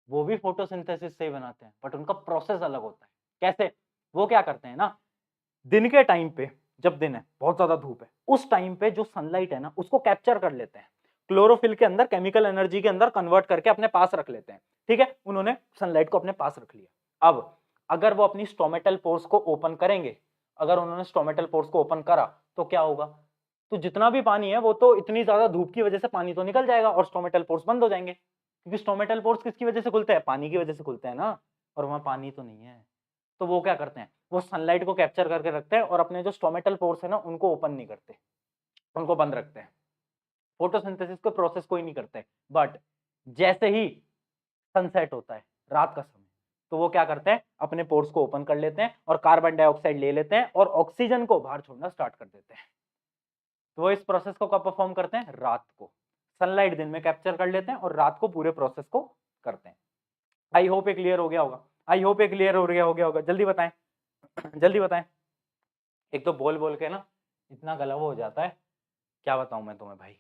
Speaker 1: वो भी फोटोसिंथेसिस से ही बनाते हैं, बट उनका प्रोसेस अलग होता है। कैसे? वो क्या करते हैं ना, दिन के टाइम पे, जब दिन है बहुत ज्यादा धूप है, उस टाइम पे जो सनलाइट है ना उसको कैप्चर कर लेते हैं, क्लोरोफिल के अंदर केमिकल एनर्जी के अंदर कन्वर्ट करके अपने पास रख लेते हैं। ठीक है, उन्होंने सनलाइट को अपने पास रख लिया। अब अगर वो अपनी स्टोमेटल पोर्स को ओपन करेंगे, अगर उन्होंने स्टोमेटल पोर्स को ओपन करा तो क्या होगा, तो जितना भी पानी है वो तो इतनी ज्यादा धूप की वजह से पानी तो निकल जाएगा और स्टोमेटल पोर्स बंद हो जाएंगे, क्योंकि स्टोमेटल पोर्स किसकी वजह से खुलते हैं, पानी की वजह से खुलते हैं ना, और वहां पानी तो नहीं है। तो वो क्या करते हैं, वो सनलाइट को कैप्चर करके रखते हैं और अपने जो स्टोमेटल पोर्स है ना उनको ओपन नहीं करते, उनको बंद रखते हैं। फोटोसिंथेसिस को प्रोसेस कोई नहीं करते। बट जैसे ही सनसेट होता है रात का समय, तो वो क्या करते हैं, अपने पोर्स को ओपन कर लेते हैं और कार्बन डाइऑक्साइड ले लेते हैं और ऑक्सीजन को बाहर छोड़ना स्टार्ट कर देते हैं। तो वो इस प्रोसेस को कब परफॉर्म करते हैं, रात को। सनलाइट दिन में कैप्चर कर लेते हैं और रात को पूरे प्रोसेस को करते हैं। आई होप ये क्लियर हो गया होगा, आई होप ये क्लियर हो गया होगा। जल्दी बताएं जल्दी बताएं। एक तो बोल बोल के ना इतना गला वो हो जाता है, क्या बताऊं मैं तुम्हें भाई,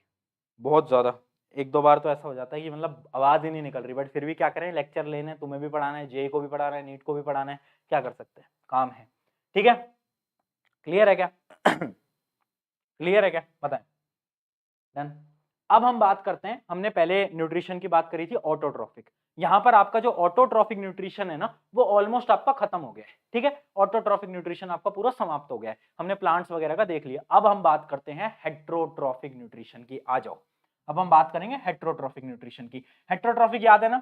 Speaker 1: बहुत ज्यादा। एक दो बार तो ऐसा हो जाता है कि मतलब आवाज ही नहीं निकल रही, बट फिर भी क्या करें, लेक्चर लेने, तुम्हें भी पढ़ाना है, जेई को भी पढ़ाना है, नीट को भी पढ़ाना है, क्या कर सकते हैं, काम है। ठीक है, क्लियर है क्या क्लियर है क्या, बताएं। डन। अब हम बात करते हैं, हमने पहले न्यूट्रिशन की बात करी थी, ऑटोट्रॉफिक। यहां पर आपका जो ऑटोट्रॉफिक न्यूट्रिशन है ना, वो ऑलमोस्ट आपका खत्म हो गया है। ठीक है, ऑटोट्रॉफिक न्यूट्रिशन आपका पूरा समाप्त हो गया है, हमने प्लांट्स वगैरह का देख लिया। अब हम बात करते हैं हेट्रोट्रॉफिक न्यूट्रिशन की, आ जाओ। अब हम बात करेंगे हेट्रोट्रॉफिक न्यूट्रिशन की। हेट्रोट्रॉफिक याद है ना,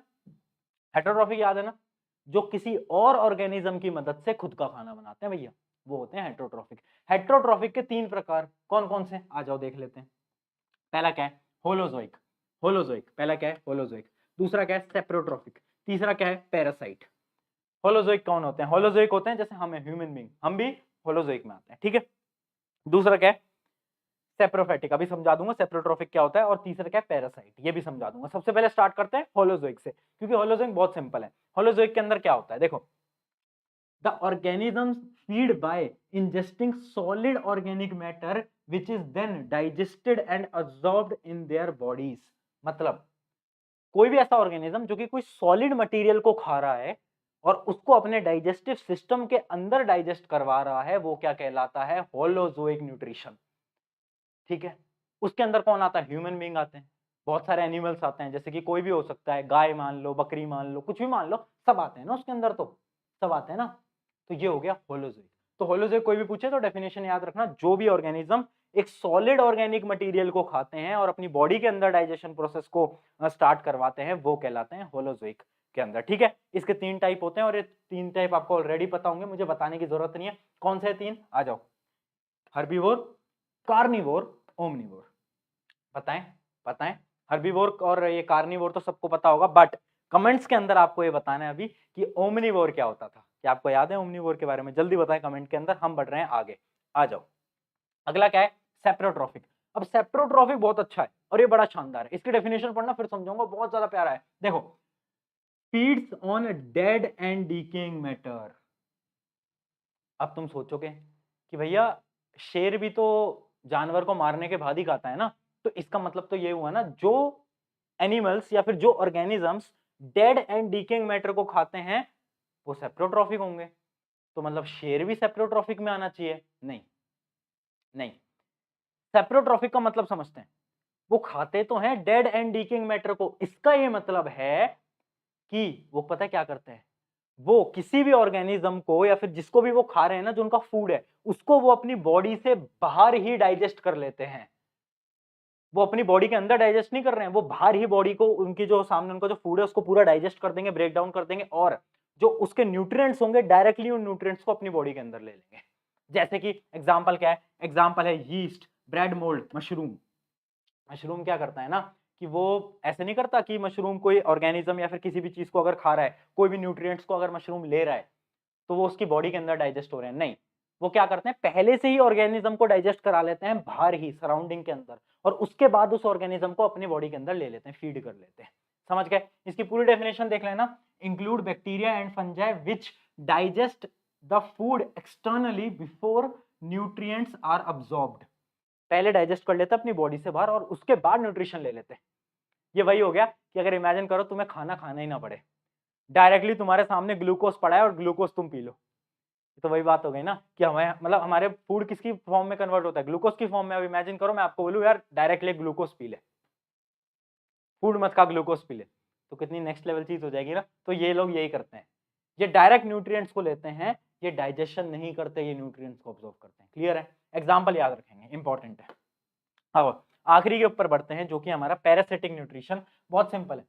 Speaker 1: हेट्रोट्रॉफिक याद है ना, जो किसी और ऑर्गेनिज्म की मदद से खुद का खाना बनाते हैं भैया, वो होते हैं हेट्रोट्रॉफिक। हेट्रोट्रॉफिक के 3 प्रकार कौन कौन से, आ जाओ देख लेते हैं। पहला क्या है, होलोजोइक। होलोजोइक पहला क्या है, होलोजोइक। दूसरा क्या है, सेप्रोट्रॉफिक। तीसरा क्या है, पैरासाइट। होलोजोइक कौन होते हैं, होलोजोइक होते हैं जैसे हम ह्यूमन बीइंग, हम भी होलोजोइक में आते हैं। ठीक है, दूसरा क्या है, सेप्रोफाइटिक, अभी समझा दूंगा सेप्रोट्रॉफिक क्या होता है, और तीसरा क्या है, पैरासाइट, ये भी समझा दूंगा। सबसे पहले स्टार्ट करते हैं होलोजोइक से, क्योंकि होलोजोइक बहुत सिंपल है। होलोजोइक के अंदर क्या होता है, देखो, the organisms feed by ingesting solid organic matter which is then digested and absorbed in their bodies। मतलब कोई भी ऐसा ऑर्गेनिज्म जो कि कोई सॉलिड मटेरियल को खा रहा है और उसको अपने डाइजेस्टिव सिस्टम के अंदर डाइजेस्ट करवा रहा है, वो क्या कहलाता है, होलोजोइक न्यूट्रिशन। ठीक है, उसके अंदर कौन आता है, ह्यूमन बीइंग आते हैं, बहुत सारे एनिमल्स आते हैं, जैसे कि कोई भी हो सकता है, गाय मान लो, बकरी मान लो, कुछ भी मान लो, सब आते हैं ना उसके अंदर, तो सब आते हैं ना। तो ये हो गया होलोजोइक। तो होलोजोइक कोई भी पूछे तो डेफिनेशन याद रखना, जो भी ऑर्गेनिज्म एक सॉलिड ऑर्गेनिक मटेरियल को खाते हैं और अपनी बॉडी के अंदर डाइजेशन प्रोसेस को स्टार्ट करवाते हैं, वो कहलाते हैं होलोजोइक के अंदर। ठीक है, इसके 3 टाइप होते हैं और ये 3 टाइप आपको ऑलरेडी पता होंगे, मुझे बताने की जरूरत नहीं है। कौन से 3, आ जाओ, हर्बीवोर, कार्निवोर, ओमनिवोर। बताएं बताएं, हर्बीवोर और ये कार्निवोर तो सबको पता होगा, बट कमेंट्स के अंदर आपको ये बताना है अभी कि ओमनिवोर क्या होता था। क्या आपको याद है ओमनिवोर के बारे में, जल्दी बताएं कमेंट के अंदर, हम बढ़ रहे हैं आगे। आ जाओ, अगला क्या है, सेप्रोट्रॉफिक। अब सेप्रोट्रॉफिक बहुत अच्छा है और ये बड़ा शानदार है, इसकी डेफिनेशन पढ़ना फिर समझाऊंगा, बहुत ज्यादा प्यारा है। देखो, feeds on dead and decaying matter. अब तुम सोचोगे कि भैया शेर भी तो जानवर को मारने के बाद ही खाता है ना, तो इसका मतलब तो ये हुआ ना, जो एनिमल्स या फिर जो organisms dead and decaying matter को खाते हैं वो सेप्रोट्रॉफिक होंगे। तो मतलब शेर भी सेप्रोट्रॉफिक में आना चाहिए, नहीं नहीं। सेप्रोट्रॉफिक का मतलब समझते हैं, वो खाते तो हैं डेड एंड डीकिंग मैटर को। इसका ये मतलब है कि वो पता है क्या करते हैं, वो किसी भी ऑर्गेनिज्म को या फिर जिसको भी वो खा रहे हैं ना, जो उनका फूड है, उसको वो अपनी बॉडी से बाहर ही डाइजेस्ट कर लेते हैं। वो अपनी बॉडी के अंदर डाइजेस्ट नहीं कर रहे हैं, वो बाहर ही बॉडी को, उनकी जो सामने उनका जो फूड है उसको पूरा डाइजेस्ट कर देंगे, ब्रेक डाउन कर देंगे, और जो उसके न्यूट्रिएंट्स होंगे डायरेक्टली उन न्यूट्रिएंट्स को अपनी बॉडी के अंदर ले लेंगे। जैसे कि एग्जांपल क्या है, एग्जांपल है yeast, bread mould, mushroom. Mushroom क्या करता है ना कि वो ऐसे नहीं करता कि मशरूम कोई ऑर्गेनिज्म या फिर किसी भी चीज को अगर खा रहा है, कोई भी न्यूट्रिएंट्स को अगर मशरूम ले रहा है तो वो उसकी बॉडी के अंदर डाइजेस्ट हो रहे हैं, नहीं। वो क्या करते हैं, पहले से ही ऑर्गेनिज्म को डाइजेस्ट करा लेते हैं बाहर ही सराउंडिंग के अंदर, और उसके बाद उस ऑर्गेनिज्म को अपनी बॉडी के अंदर ले लेते हैं, फीड कर लेते हैं। समझ गए? इसकी पूरी डेफिनेशन देख लेना, include bacteria and fungi which digest the food externally before nutrients are absorbed. पहले डाइजेस्ट कर लेते हैं अपनी बॉडी से बाहर और उसके बाद न्यूट्रिशन ले लेते हैं। ये वही हो गया कि अगर इमेजिन करो तुम्हें खाना खाना ही ना पड़े, डायरेक्टली तुम्हारे सामने ग्लूकोज पड़ा है और ग्लूकोज तुम पी लो, तो वही बात हो गई ना कि हमें मतलब हमारे फूड किसकी फॉर्म में कन्वर्ट होता है, ग्लूकोज की फॉर्म में। अब इमेजिन करो मैं आपको बोलूं यार डायरेक्टली ग्लूकोज पी ले, फूड मत खा, ग्लूकोज पी ले, तो कितनी नेक्स्ट लेवल चीज हो जाएगी ना। तो ये लोग यही करते हैं, ये डायरेक्ट न्यूट्रिएंट्स को लेते हैं, ये डाइजेशन नहीं करते, ये न्यूट्रिएंट्स को ऑब्जॉर्व करते हैं। क्लियर है? एग्जांपल याद रखेंगे, इंपॉर्टेंट है। अब आखिरी के ऊपर बढ़ते हैं जो कि हमारा पैरासिटिक न्यूट्रिशन। बहुत सिंपल है,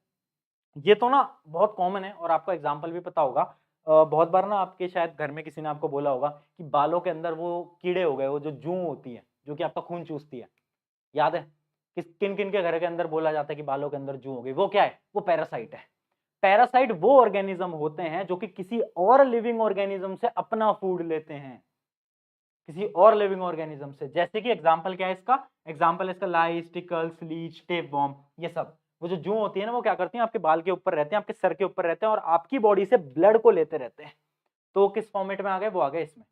Speaker 1: ये तो ना बहुत कॉमन है और आपको एग्जाम्पल भी पता होगा। बहुत बार ना आपके शायद घर में किसी ने आपको बोला होगा कि बालों के अंदर वो कीड़े हो गए, वो जो जूं होती है जो कि आपका खून चूसती है, याद है? किन किन के घर के अंदर बोला जाता है कि बालों के अंदर जूं हो गई? वो क्या है? वो पैरासाइट है। पैरासाइट वो ऑर्गेनिज्म होते हैं जो कि किसी और लिविंग ऑर्गेनिज्म से अपना फूड लेते हैं, किसी और लिविंग ऑर्गेनिज्म से। जैसे कि एग्जांपल क्या है इसका? एग्जांपल इसका लाइस, टिकल्स, लीच, टेपवर्म, ये सब। वो जो जूं होती है ना, वो क्या करती हैं, आपके बाल के ऊपर रहते हैं, आपके सर के ऊपर रहते हैं और आपकी बॉडी से ब्लड को लेते रहते हैं। तो किस फॉर्मेट में आ गए? वो आ गए इसमें।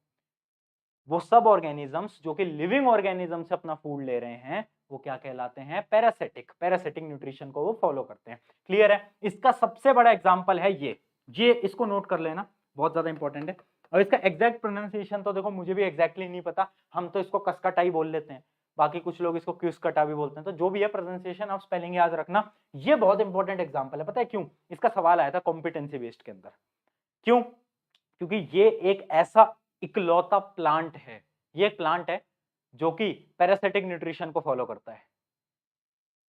Speaker 1: वो सब ऑर्गेनिजम्स जो कि लिविंग ऑर्गेनिज्म से अपना फूड ले रहे हैं, वो क्या कहलाते हैं? पैरासिटिक। पैरासिटिक न्यूट्रिशन को वो फॉलो करते हैं। क्लियर है? इसका सबसे बड़ा एग्जांपल है ये इसको नोट कर लेना, बहुत ज्यादा इंपॉर्टेंट है। और इसका एग्जैक्ट प्रोनाउंसिएशन तो देखो मुझे भी एग्जैक्टली नहीं पता, हम तो इसको कसकटा ही बोल लेते हैं, बाकी कुछ लोग इसको क्यूसकटा भी बोलते हैं। तो जो भी है प्रोनाउंसिएशन आप स्पेलिंग याद रखना। ये बहुत इंपॉर्टेंट एग्जांपल है, पता है क्यों? इसका सवाल आया था कॉम्पिटेंसी बेस्ड के अंदर। क्यों? क्योंकि ये एक ऐसा इकलौता प्लांट है, ये एक प्लांट है जो कि पैरासिटिक न्यूट्रिशन को फॉलो करता है।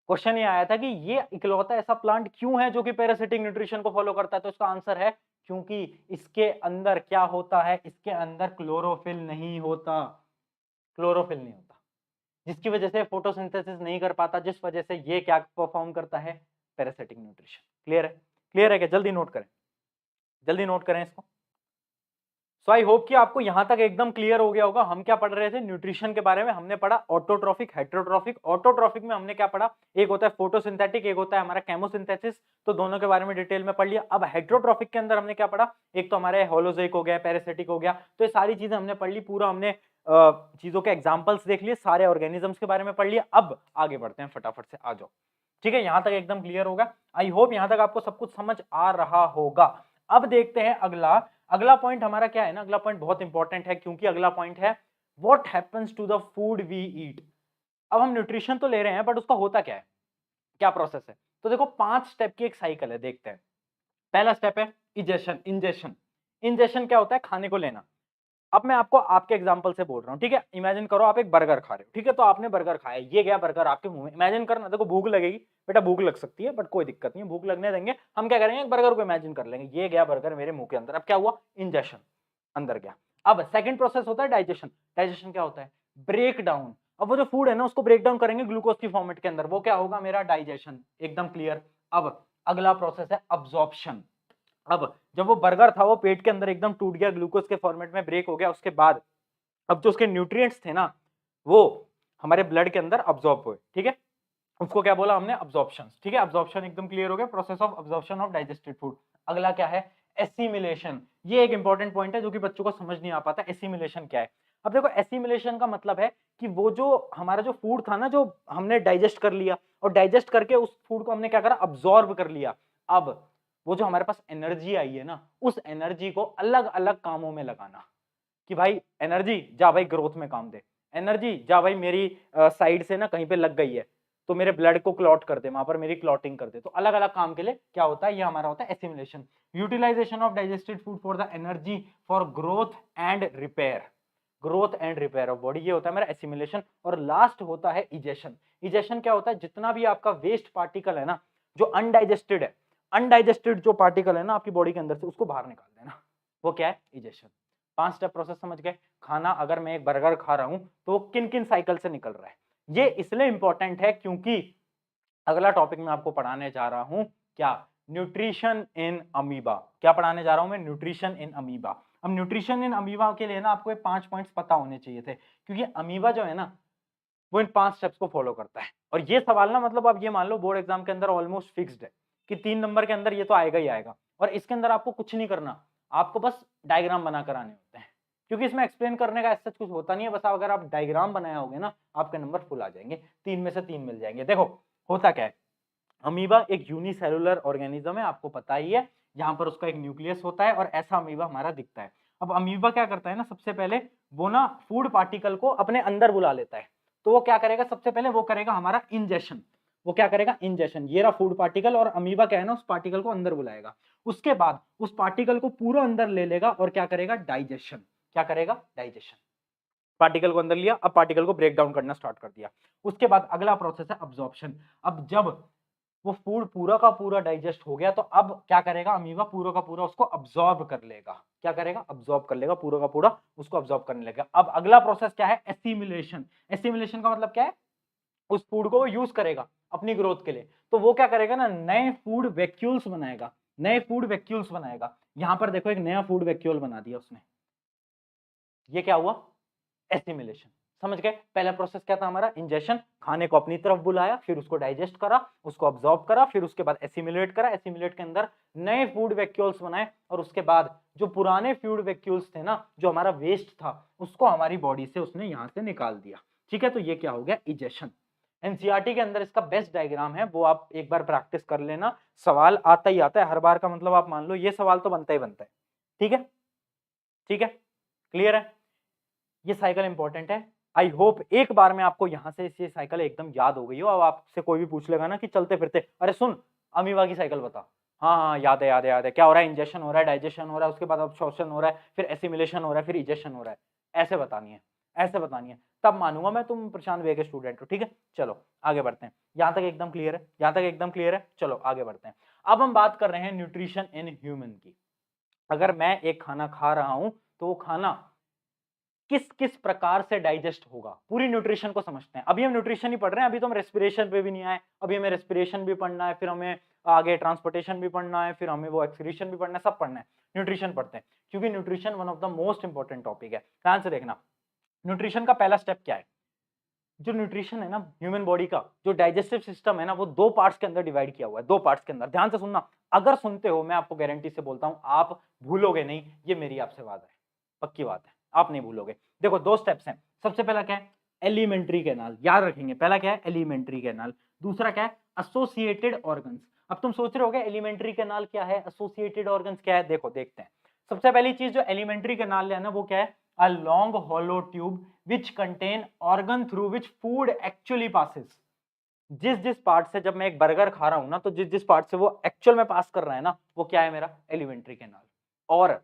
Speaker 1: क्वेश्चन ये आया था कि ये इकलौता ऐसा प्लांट क्यों है जो कि पैरासिटिक न्यूट्रिशन को फॉलो करता है, तो इसका आंसर है क्योंकि इसके अंदर क्या होता है? इसके अंदर क्लोरोफिल नहीं होता, क्लोरोफिल नहीं होता, जिसकी वजह से फोटोसिंथेसिस नहीं कर पाता, जिस वजह से ये क्या परफॉर्म करता है? Parasitic nutrition. क्लियर है? क्लियर है क्या? जल्दी नोट करें, जल्दी नोट करें इसको। सो आई होप कि आपको यहां तक एकदम क्लियर हो गया होगा। हम क्या पढ़ रहे थे? न्यूट्रिशन के बारे में। हमने पढ़ा ऑटोट्रॉफिक, हेटेरोट्रॉफिक। ऑटोट्रॉफिक में हमने क्या पढ़ा? एक होता है फोटोसिंथेटिक, एक होता है हमारा केमोसिंथेसिस, तो दोनों के बारे में डिटेल में पढ़ लिया। अब हेटेरोट्रॉफिक के अंदर हमने क्या पढ़ा? एक तो हमारे होलोजोइक हो गया, पैरासिटिक हो गया, तो ये सारी चीजें हमने पढ़ ली, पूरा हमने चीजों के एग्जाम्पल्स देख लिए, सारे ऑर्गेनिजम्स के बारे में पढ़ लिया। अब आगे बढ़ते हैं, फटाफट से आ जाओ। ठीक है, यहां तक एकदम क्लियर होगा। आई होप यहां तक आपको सब कुछ समझ आ रहा होगा। अब देखते हैं अगला पॉइंट हमारा क्या है ना, अगला पॉइंट बहुत इंपॉर्टेंट है, क्योंकि अगला पॉइंट है what happens to the food we eat. अब हम न्यूट्रिशन तो ले रहे हैं, बट उसका होता क्या है, क्या प्रोसेस है? तो देखो 5 स्टेप की एक साइकिल है, देखते हैं। पहला स्टेप है इंजेशन। इंजेशन क्या होता है? खाने को लेना। अब मैं आपको आपके एग्जांपल से बोल रहा हूं, ठीक है? इमेजिन करो आप एक बर्गर खा रहे हो, ठीक है? तो आपने बर्गर खाया, ये गया बर्गर आपके मुंह में। इमेजिन करना, देखो भूख लगेगी बेटा, भूख लग सकती है, बट कोई दिक्कत नहीं है, भूख लगने देंगे। हम क्या करेंगे, एक बर्गर को इमेजिन कर लेंगे, ये गया बर्गर मेरे मुंह के अंदर। अब क्या हुआ? इंजेशन, अंदर गया। अब सेकंड प्रोसेस होता है डाइजेशन। डाइजेशन क्या होता है? Break down. अब वो जो फूड है ना, उसको ब्रेक डाउन करेंगे ग्लूकोज की फॉर्मेट के अंदर, वो क्या होगा? मेरा डाइजेशन। एकदम क्लियर। अब अगला प्रोसेस है अब्जॉर्प्शन। अब जब वो बर्गर था वो पेट के अंदर एकदम टूट गया, ग्लूकोज के फॉर्मेट में ब्रेक हो गया, उसके बाद अब जो उसके न्यूट्रिएंट्स थे ना, वो हमारे ब्लड के अंदर अब्सॉर्ब हुए, ठीक है? उसको क्या बोला हमने? अब्जॉर्प्शन। ठीक है, अब्जॉर्प्शन एकदम क्लियर हो गया, process of absorption of digested food. अगला क्या है? एसिमिलेशन। ये एक इंपॉर्टेंट पॉइंट है जो कि बच्चों को समझ नहीं आ पाता। एसिमिलेशन क्या है? अब देखो, एसिमिलेशन का मतलब है कि वो जो हमारा जो फूड था ना, जो हमने डाइजेस्ट कर लिया, और डाइजेस्ट करके उस फूड को हमने क्या करा? अब्सॉर्ब कर लिया। अब वो जो हमारे पास एनर्जी आई है ना, उस एनर्जी को अलग अलग कामों में लगाना, कि भाई एनर्जी जा भाई ग्रोथ में काम दे, एनर्जी जा भाई मेरी साइड से ना कहीं पे लग गई है, तो मेरे ब्लड को क्लॉट कर दे, वहां पर मेरी क्लॉटिंग कर दे। तो अलग अलग काम के लिए क्या होता है, ये हमारा होता है assimilation. Utilization of digested food for the energy for growth and repair, growth and repair of body, ये होता है मेरा एसिमिलेशन। और लास्ट होता है इजेशन। इजेशन क्या होता है, जितना भी आपका वेस्ट पार्टिकल है ना, जो अनडाइजेस्टेड है, अनडाइजेस्टेड जो पार्टिकल है ना आपकी बॉडी के अंदर से, उसको बाहर निकाल देना, वो क्या है, इजेशन। 5 स्टेप प्रोसेस समझ गए। खाना अगर मैं एक बर्गर खा रहा हूं तो वो किन किन साइकिल से निकल रहा है, ये इसलिए इंपॉर्टेंट है क्योंकि अगला टॉपिक मैं आपको पढ़ाने जा रहा हूं, क्या, न्यूट्रिशन इन अमीबा। क्या पढ़ाने जा रहा हूं मैं, न्यूट्रिशन इन अमीबा। अब न्यूट्रिशन इन अमीबा के लिए ना आपको ये 5 पॉइंट्स पता होने चाहिए थे, क्योंकि अमीबा जो है ना वो इन 5 स्टेप्स को फॉलो करता है। और ये सवाल ना, मतलब आप ये मान लो बोर्ड एग्जाम के अंदर ऑलमोस्ट फिक्स्ड है कि 3 नंबर के अंदर ये तो आएगा ही आएगा। और इसके अंदर आपको कुछ नहीं करना, आपको बस डायग्राम बनाकर आने होते हैं, क्योंकि इसमें एक्सप्लेन करने का ऐसा कुछ होता नहीं है। बस अगर आप डायग्राम बनाए होगे ना, आपके नंबर फुल आ जाएंगे, 3 में से 3 मिल जाएंगे। देखो होता क्या है, अमीबा एक यूनिसेलुलर ऑर्गेनिज्म है, आपको पता ही है। यहाँ पर उसका एक न्यूक्लियस होता है और ऐसा अमीबा हमारा दिखता है। अब अमीबा क्या करता है ना, सबसे पहले वो ना फूड पार्टिकल को अपने अंदर बुला लेता है। तो वो क्या करेगा, सबसे पहले वो करेगा हमारा इंजेशन। वो क्या करेगा, इंजेशन। ये रहा फूड पार्टिकल और अमीबा क्या है ना, उस पार्टिकल को अंदर बुलाएगा। उसके बाद उस पार्टिकल को पूरा अंदर ले लेगा और क्या करेगा, डाइजेशन। क्या करेगा, डाइजेशन। पार्टिकल को अंदर लिया, अब पार्टिकल को ब्रेक डाउन करना स्टार्ट कर दिया। उसके बाद अगला प्रोसेस है अब्जॉर्प्शन। अब जब वो फूड पूरा का पूरा डाइजेस्ट हो गया तो अब क्या करेगा, अमीबा पूरा का पूरा उसको अब्सॉर्ब कर लेगा। क्या करेगा, अब्सॉर्ब कर लेगा, पूरा का पूरा उसको अब्सॉर्ब करने लगेगा। अब अगला प्रोसेस क्या है, एसिमिलेशन। एसिमिलेशन का मतलब क्या है, उस फूड को वो यूज करेगा अपनी ग्रोथ के लिए। तो वो क्या करेगा ना, नए फूड वैक्यूल्स बनाएगा, नए फूड वैक्यूल्स बनाएगा। यहां पर देखो एक नया फूड वैक्यूल बना दिया उसने, ये क्या हुआ, एसिमिलेशन। समझ गए, पहला प्रोसेस क्या था हमारा, इंजेशन, खाने को अपनी तरफ बुलाया, फिर उसको डाइजेस्ट करा, उसको अब्सॉर्ब करा, फिर उसके बाद एसिमिलेट करा, एसिमिलेट के अंदर नए फूड वैक्यूल्स बनाए, और उसके बाद जो पुराने फूड वैक्यूल्स थे ना, जो हमारा वेस्ट था, उसको हमारी बॉडी से उसने यहां से निकाल दिया। ठीक है, तो ये क्या हो गया, इजेशन। एनसीईआरटी के अंदर इसका बेस्ट डायग्राम है, वो आप एक बार प्रैक्टिस कर लेना। सवाल आता ही आता है हर बार का, मतलब आप मान लो ये सवाल तो बनता ही बनता है। ठीक है, ठीक है, क्लियर है, ये साइकिल इंपॉर्टेंट है। आई होप एक बार में आपको यहां से ये साइकिल एकदम याद हो गई हो। अब आपसे कोई भी पूछ लेगा ना कि चलते फिरते, अरे सुन अमीबा की साइकिल बता, हाँ हाँ याद है याद है याद है, क्या हो रहा है, इंजेक्शन हो रहा है, डाइजेशन हो रहा है, उसके बाद अब्सॉर्प्शन हो रहा है, फिर एसिमिलेशन हो रहा है, फिर इजेक्शन हो रहा है। ऐसे बतानी है, ऐसे बतानी है, तब मानूंगा मैं तुम प्रशांत भैया के स्टूडेंट हो। ठीक है, चलो आगे बढ़ते हैं। यहां तक एकदम क्लियर है, यहां तक एकदम क्लियर है, चलो आगे बढ़ते हैं। अब हम बात कर रहे हैं न्यूट्रिशन इन ह्यूमन की। अगर मैं एक खाना खा रहा हूं तो वो खाना किस किस प्रकार से डाइजेस्ट होगा, पूरी न्यूट्रिशन को समझते हैं। अभी हम न्यूट्रिशन ही पढ़ रहे हैं, अभी तो हम रेस्पिरेशन पे भी नहीं आए। अभी हमें रेस्पिरेशन भी पढ़ना है, फिर हमें आगे ट्रांसपोर्टेशन भी पढ़ना है, फिर हमें वो एक्सक्रीशन भी पढ़ना है, सब पढ़ना है। न्यूट्रिशन पढ़ते हैं क्योंकि nutrition one of the most important topic है। ध्यान से देखना, न्यूट्रिशन का पहला स्टेप क्या है, जो न्यूट्रिशन है ना ह्यूमन बॉडी का, जो डाइजेस्टिव सिस्टम है ना, वो 2 पार्ट्स के अंदर डिवाइड किया हुआ है, 2 पार्ट्स के अंदर। ध्यान से सुनना, अगर सुनते हो मैं आपको गारंटी से बोलता हूं आप भूलोगे नहीं, ये मेरी आपसे बात है, पक्की बात है, आप नहीं भूलोगे। देखो 2 स्टेप्स हैं। सबसे पहला क्या है, एलिमेंट्री कैनाल, याद रखेंगे, पहला क्या है, एलिमेंट्री कैनाल। दूसरा क्या है, एसोसिएटेड ऑर्गन्स। अब तुम सोच रहे होगे एलिमेंट्री कैनाल क्या है, एसोसिएटेड ऑर्गन्स क्या है, देखो देखते हैं। सबसे पहली चीज जो एलिमेंट्री कैनाल है ना, वो क्या है, a long hollow tube which contain organ through which food actually passes। जिस जिस पार्ट से, जब मैं एक बर्गर खा रहा हूं ना, तो जिस जिस पार्ट से वो एक्चुअल में पास कर रहा है ना, वो क्या है, मेरा एलिमेंट्री कैनाल। और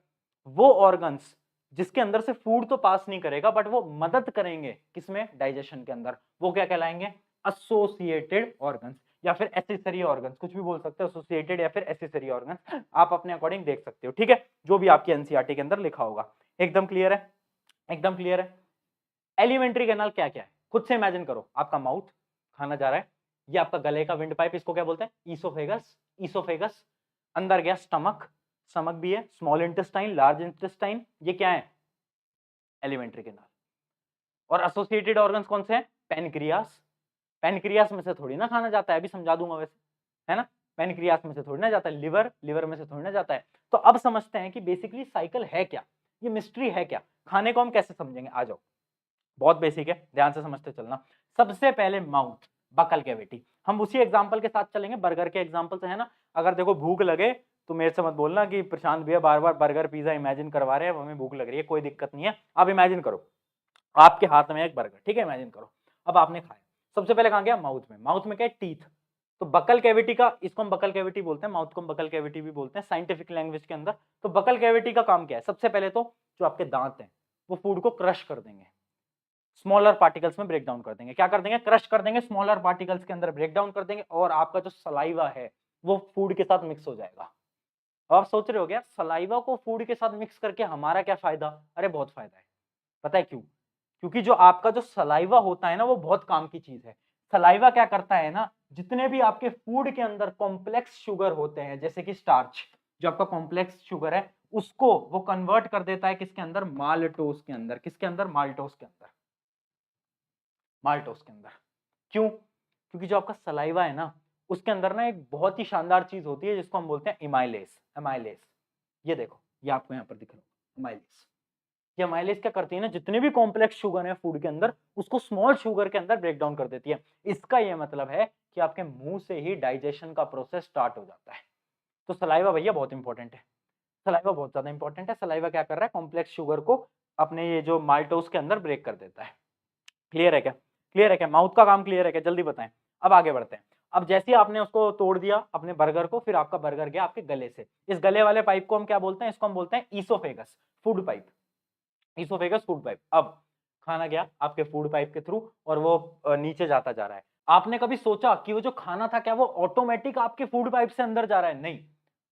Speaker 1: वो ऑर्गन्स जिसके अंदर से फूड तो पास नहीं करेगा, बट वो मदद करेंगे किसमें, डाइजेशन के अंदर, वो क्या कहलाएंगे, एसोसिएटेड ऑर्गन्स या फिर एसेसरी ऑर्गन्स, कुछ भी बोल सकते हो, एसोसिएटेड या फिर एसेसरी ऑर्गन्स, आप अपने अकॉर्डिंग देख सकते हो। ठीक है, जो भी आपकी एनसीईआरटी के अंदर लिखा होगा। एकदम क्लियर है, एकदम क्लियर है। एलिमेंट्री कैनाल क्या क्या है, खुद से इमेजिन करो, आपका माउथ, खाना जा रहा है, ये आपका गले का विंड पाइप, इसको क्या बोलते हैं, ईसोफेगस। ईसोफेगस, अंदर गया स्टमक, स्टमक भी है, स्मॉल इंटेस्टाइन, लार्ज इंटेस्टाइन, ये क्या है, एलिमेंट्री कैनाल। और एसोसिएटेड ऑर्गन्स कौन से हैं, पेनक्रियास। पेनक्रियास में से थोड़ी ना खाना जाता है, अभी समझा दूंगा वैसे, है ना, पेनक्रियास में से थोड़ी ना जाता है, लिवर, लिवर में से थोड़ी ना जाता है। तो अब समझते हैं कि बेसिकली साइकिल है क्या, ये मिस्ट्री है क्या, खाने को हम कैसे समझेंगे, आ जाओ, बहुत बेसिक है, ध्यान से समझते चलना। सबसे पहले माउथ, बकल कैविटी, हम उसी एग्जांपल के साथ चलेंगे, बर्गर के एग्जांपल से, है ना। अगर देखो भूख लगे तो मेरे से मत बोलना कि प्रशांत भैया बार बार बर्गर पिज्जा इमेजिन करवा रहे हैं, हमें भूख लग रही है, कोई दिक्कत नहीं है, आप इमेजिन करो आपके हाथ में एक बर्गर, ठीक है, इमेजिन करो, अब आपने खाया, सबसे पहले कहाँ गया, माउथ में। माउथ में क्या है, टीथ। तो बकल कैविटी का, इसको हम बकल कैविटी बोलते हैं, माउथ को हम बकल कैविटी भी बोलते हैं साइंटिफिक लैंग्वेज के अंदर। तो बकल कैविटी का काम क्या है, सबसे पहले तो जो आपके दांत हैं वो फूड को क्रश कर देंगे, स्मॉलर पार्टिकल्स में ब्रेक डाउन कर देंगे। क्या कर देंगे, क्रश कर देंगे, स्मॉलर पार्टिकल्स के अंदर ब्रेक डाउन कर देंगे, और आपका जो सलाइवा है वो फूड के साथ मिक्स हो जाएगा। आप सोच रहे हो क्या सलाइवा को फूड के साथ मिक्स करके हमारा क्या फायदा, अरे बहुत फायदा है। पता है क्यों, क्योंकि जो आपका जो सलाइवा होता है ना वो बहुत काम की चीज है। सलाइवा क्या करता है ना, जितने भी आपके फूड के अंदर कॉम्प्लेक्स शुगर होते हैं, जैसे कि स्टार्च, जो आपका कॉम्प्लेक्स शुगर है उसको वो कन्वर्ट कर देता है किसके अंदर, माल्टोस के अंदर। किसके अंदर, माल्टोस के अंदर। माल्टोस के अंदर। क्यों, क्योंकि जो आपका सलाइवा है ना उसके अंदर ना एक बहुत ही शानदार चीज होती है जिसको हम बोलते हैं एमाइलेस। एमाइलेस, ये देखो, ये आपको यहाँ पर दिख रहा है एमाइलेस। ये एमाइलेस क्या करती है ना, जितने भी कॉम्प्लेक्स शुगर है फूड के अंदर उसको स्मॉल शुगर के अंदर ब्रेक डाउन कर देती है। इसका ये मतलब है कि आपके मुंह से ही डाइजेशन का प्रोसेस स्टार्ट हो जाता है। तो सलाइवा भैया बहुत इंपॉर्टेंट है, सलाइवा बहुत ज्यादा इंपॉर्टेंट है। सलाइवा क्या कर रहा है, कॉम्प्लेक्स शुगर को अपने ये जो माल्टोस के अंदर ब्रेक कर देता है। क्लियर है क्या, क्लियर है क्या, माउथ का काम क्लियर है क्या, जल्दी बताएं। अब आगे बढ़ते हैं। अब जैसे ही आपने उसको तोड़ दिया अपने बर्गर को, फिर आपका बर्गर गया आपके गले से। इस गले वाले पाइप को हम क्या बोलते हैं, इसको हम बोलते हैं oesophagus, food pipe. Oesophagus food pipe. अब खाना गया आपके फूड पाइप के थ्रू और वो नीचे जाता जा रहा है। आपने कभी सोचा कि वो जो खाना था क्या वो ऑटोमेटिक आपके फूड पाइप से अंदर जा रहा है, नहीं।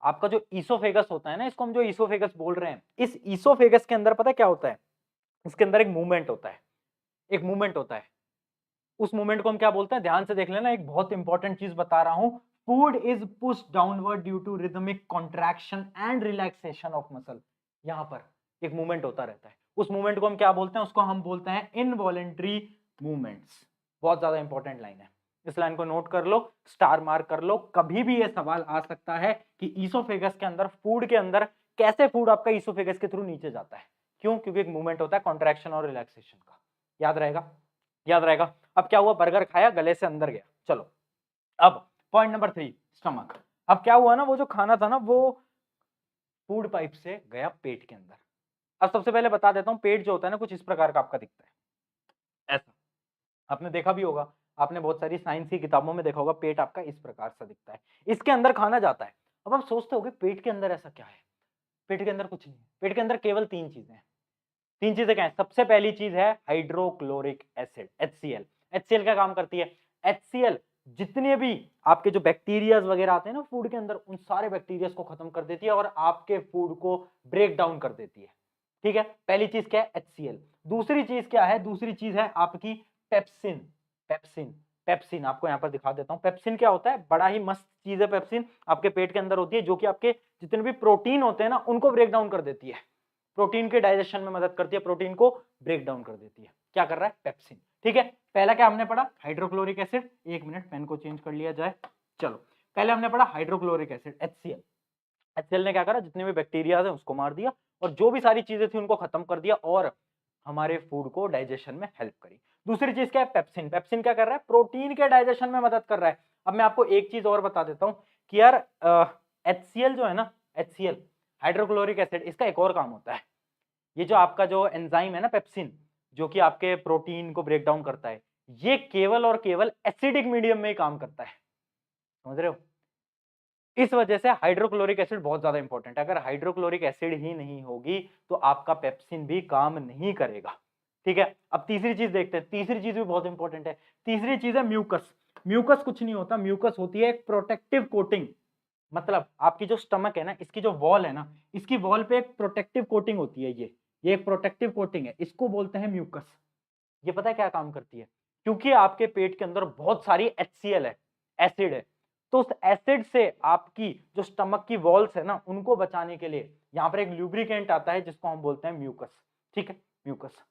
Speaker 1: आपका जो ईसोफेगस होता है ना, इसको हम जो ईसोफेगस बोल रहे हैं, इस ईसोफेगस के अंदर पता है क्या होता है, इसके अंदर एक मूवमेंट होता है, एक मूवमेंट होता है। उस मूवमेंट को हम क्या बोलते हैं, ध्यान से देख लेना, एक बहुत इंपॉर्टेंट चीज बता रहा हूं। Food is push downward due to rhythmic contraction and relaxation of muscle. यहां पर एक मूवमेंट होता रहता है, उस मूवमेंट को हम क्या बोलते हैं, उसको हम बोलते हैं इनवॉलेंट्री मूवमेंट्स। बहुत ज्यादा इंपॉर्टेंट लाइन है, इस लाइन को नोट कर लो, स्टार मार्क कर लो। कभी भी ये सवाल आ सकता है कि ईसोफेगस के अंदर, फूड के अंदर कैसे फूड आपका ईसोफेगस के थ्रू नीचे जाता है। क्यों, क्योंकि एक मूवमेंट होता है कॉन्ट्रैक्शन और रिलैक्सेशन का। याद रहेगा, याद रहेगा। अब क्या हुआ, बर्गर खाया, गले से अंदर गया। चलो अब पॉइंट नंबर 3, स्टमक। अब क्या हुआ ना, वो जो खाना था ना वो फूड पाइप से गया पेट के अंदर। अब सबसे पहले बता देता हूं, पेट जो होता है ना कुछ इस प्रकार का आपका दिखता है, ऐसा। आपने देखा भी होगा, आपने बहुत सारी साइंस की किताबों में देखा होगा, पेट आपका इस प्रकार से दिखता है, इसके अंदर खाना जाता है। अब आप सोचते होगे पेट के अंदर ऐसा क्या है, पेट के अंदर कुछ नहीं है, पेट के अंदर केवल 3 चीजें हैं। 3 चीजें क्या है, सबसे पहली चीज है हाइड्रोक्लोरिक एसिड, HCl। HCl क्या काम करती है, HCl जितने भी आपके जो बैक्टीरियाज वगैरह आते हैं ना फूड के अंदर, उन सारे बैक्टीरियाज को खत्म कर देती है और आपके फूड को ब्रेक डाउन कर देती है। ठीक है, पहली चीज क्या है, HCl। दूसरी चीज क्या है, दूसरी चीज है आपकी पेप्सिन। पेप्सिन, पेप्सिन आपको यहां पर दिखा देता हूं। पेप्सिन क्या होता है, बड़ा ही मस्त चीज है पेप्सिन, आपके पेट के अंदर होती है, जो कि आपके जितने भी प्रोटीन होते हैं ना उनको ब्रेक डाउन कर देती है, प्रोटीन के डाइजेशन में मदद करती है, प्रोटीन को ब्रेक डाउन कर देती है। क्या कर रहा है, पेप्सिन। ठीक है, पहला क्या हमने पढ़ा, हाइड्रोक्लोरिक एसिड। एक मिनट, पेन को चेंज कर लिया जाए। चलो, पहले हमने पढ़ा हाइड्रोक्लोरिक एसिड, HCl। HCl ने क्या करा, जितने भी बैक्टीरिया है उसको मार दिया और जो भी सारी चीजें थी उनको खत्म कर दिया और हमारे फूड को डाइजेशन में हेल्प करी। दूसरी चीज क्या है, पेप्सिन। पेप्सिन क्या कर रहा है, प्रोटीन के डाइजेशन में मदद कर रहा है। अब मैं आपको एक चीज और बता देता हूं कि यार HCl जो है ना, HCl हाइड्रोक्लोरिक एसिड, इसका एक और काम होता है। ये जो आपका जो एंजाइम है ना पेप्सिन, जो कि आपके प्रोटीन को ब्रेक डाउन करता है, ये केवल और केवल एसिडिक मीडियम में ही काम करता है, समझ रहे हो। इस वजह से हाइड्रोक्लोरिक एसिड बहुत ज्यादा इंपॉर्टेंट है। अगर हाइड्रोक्लोरिक एसिड ही नहीं होगी तो आपका पेप्सिन भी काम नहीं करेगा। ठीक है, अब तीसरी चीज देखते हैं, तीसरी चीज भी बहुत इंपॉर्टेंट है। तीसरी चीज है म्यूकस। म्यूकस कुछ नहीं होता, म्यूकस होती है एक प्रोटेक्टिव कोटिंग। मतलब आपकी जो स्टमक है ना, इसकी जो वॉल है ना, इसकी वॉल पे एक प्रोटेक्टिव कोटिंग होती है, ये एक प्रोटेक्टिव कोटिंग है, इसको बोलते हैं म्यूकस। ये पता है क्या काम करती है, क्योंकि आपके पेट के अंदर बहुत सारी HCl है, एसिड है, तो उस एसिड से आपकी जो स्टमक की वॉल्स है ना उनको बचाने के लिए यहाँ पर एक ल्यूब्रिकेंट आता है जिसको हम बोलते हैं म्यूकस। ठीक है, म्यूकस।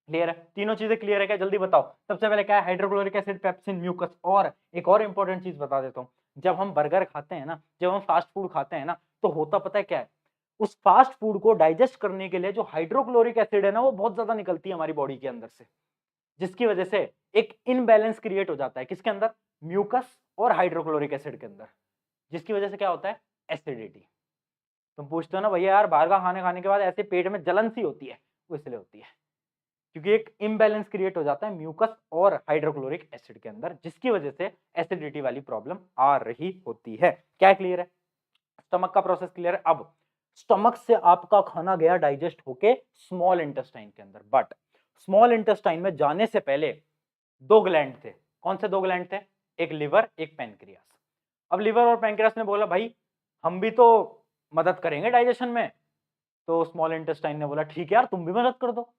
Speaker 1: क्लियर है, तीनों चीजें क्लियर है क्या, जल्दी बताओ। सबसे पहले क्या है, हाइड्रोक्लोरिक एसिड, पेप्सिन, म्यूकस। और एक और इंपॉर्टेंट चीज बता देता हूं, जब हम बर्गर खाते हैं ना, जब हम फास्ट फूड खाते हैं ना, तो होता पता है क्या है, उस फास्ट फूड को डाइजेस्ट करने के लिए जो हाइड्रोक्लोरिक एसिड है ना वो बहुत ज्यादा निकलती है हमारी बॉडी के अंदर से, जिसकी वजह से एक इनबैलेंस क्रिएट हो जाता है, किसके अंदर, म्यूकस और हाइड्रोक्लोरिक एसिड के अंदर, जिसकी वजह से क्या होता है, एसिडिटी। तुम पूछते हो ना भैया यार बाहर का खाने खाने के बाद ऐसे पेट में जलन सी होती है, वो इसलिए होती है। क्योंकि एक इम्बैलेंस क्रिएट हो जाता है म्यूकस और हाइड्रोक्लोरिक एसिड के अंदर, जिसकी वजह से एसिडिटी वाली प्रॉब्लम आ रही होती है। क्या क्लियर है? स्टमक का प्रोसेस क्लियर है। अब स्टमक से आपका खाना गया डाइजेस्ट होके स्मॉल इंटेस्टाइन के अंदर, बट स्मॉल इंटेस्टाइन में जाने से पहले दो ग्लैंड थे। कौन से दो ग्लैंड थे? एक लिवर, एक पैनक्रियास। अब लिवर और पैनक्रियास ने बोला भाई हम भी तो मदद करेंगे डाइजेशन में, तो स्मॉल इंटेस्टाइन ने बोला ठीक है यार तुम भी मदद कर दो।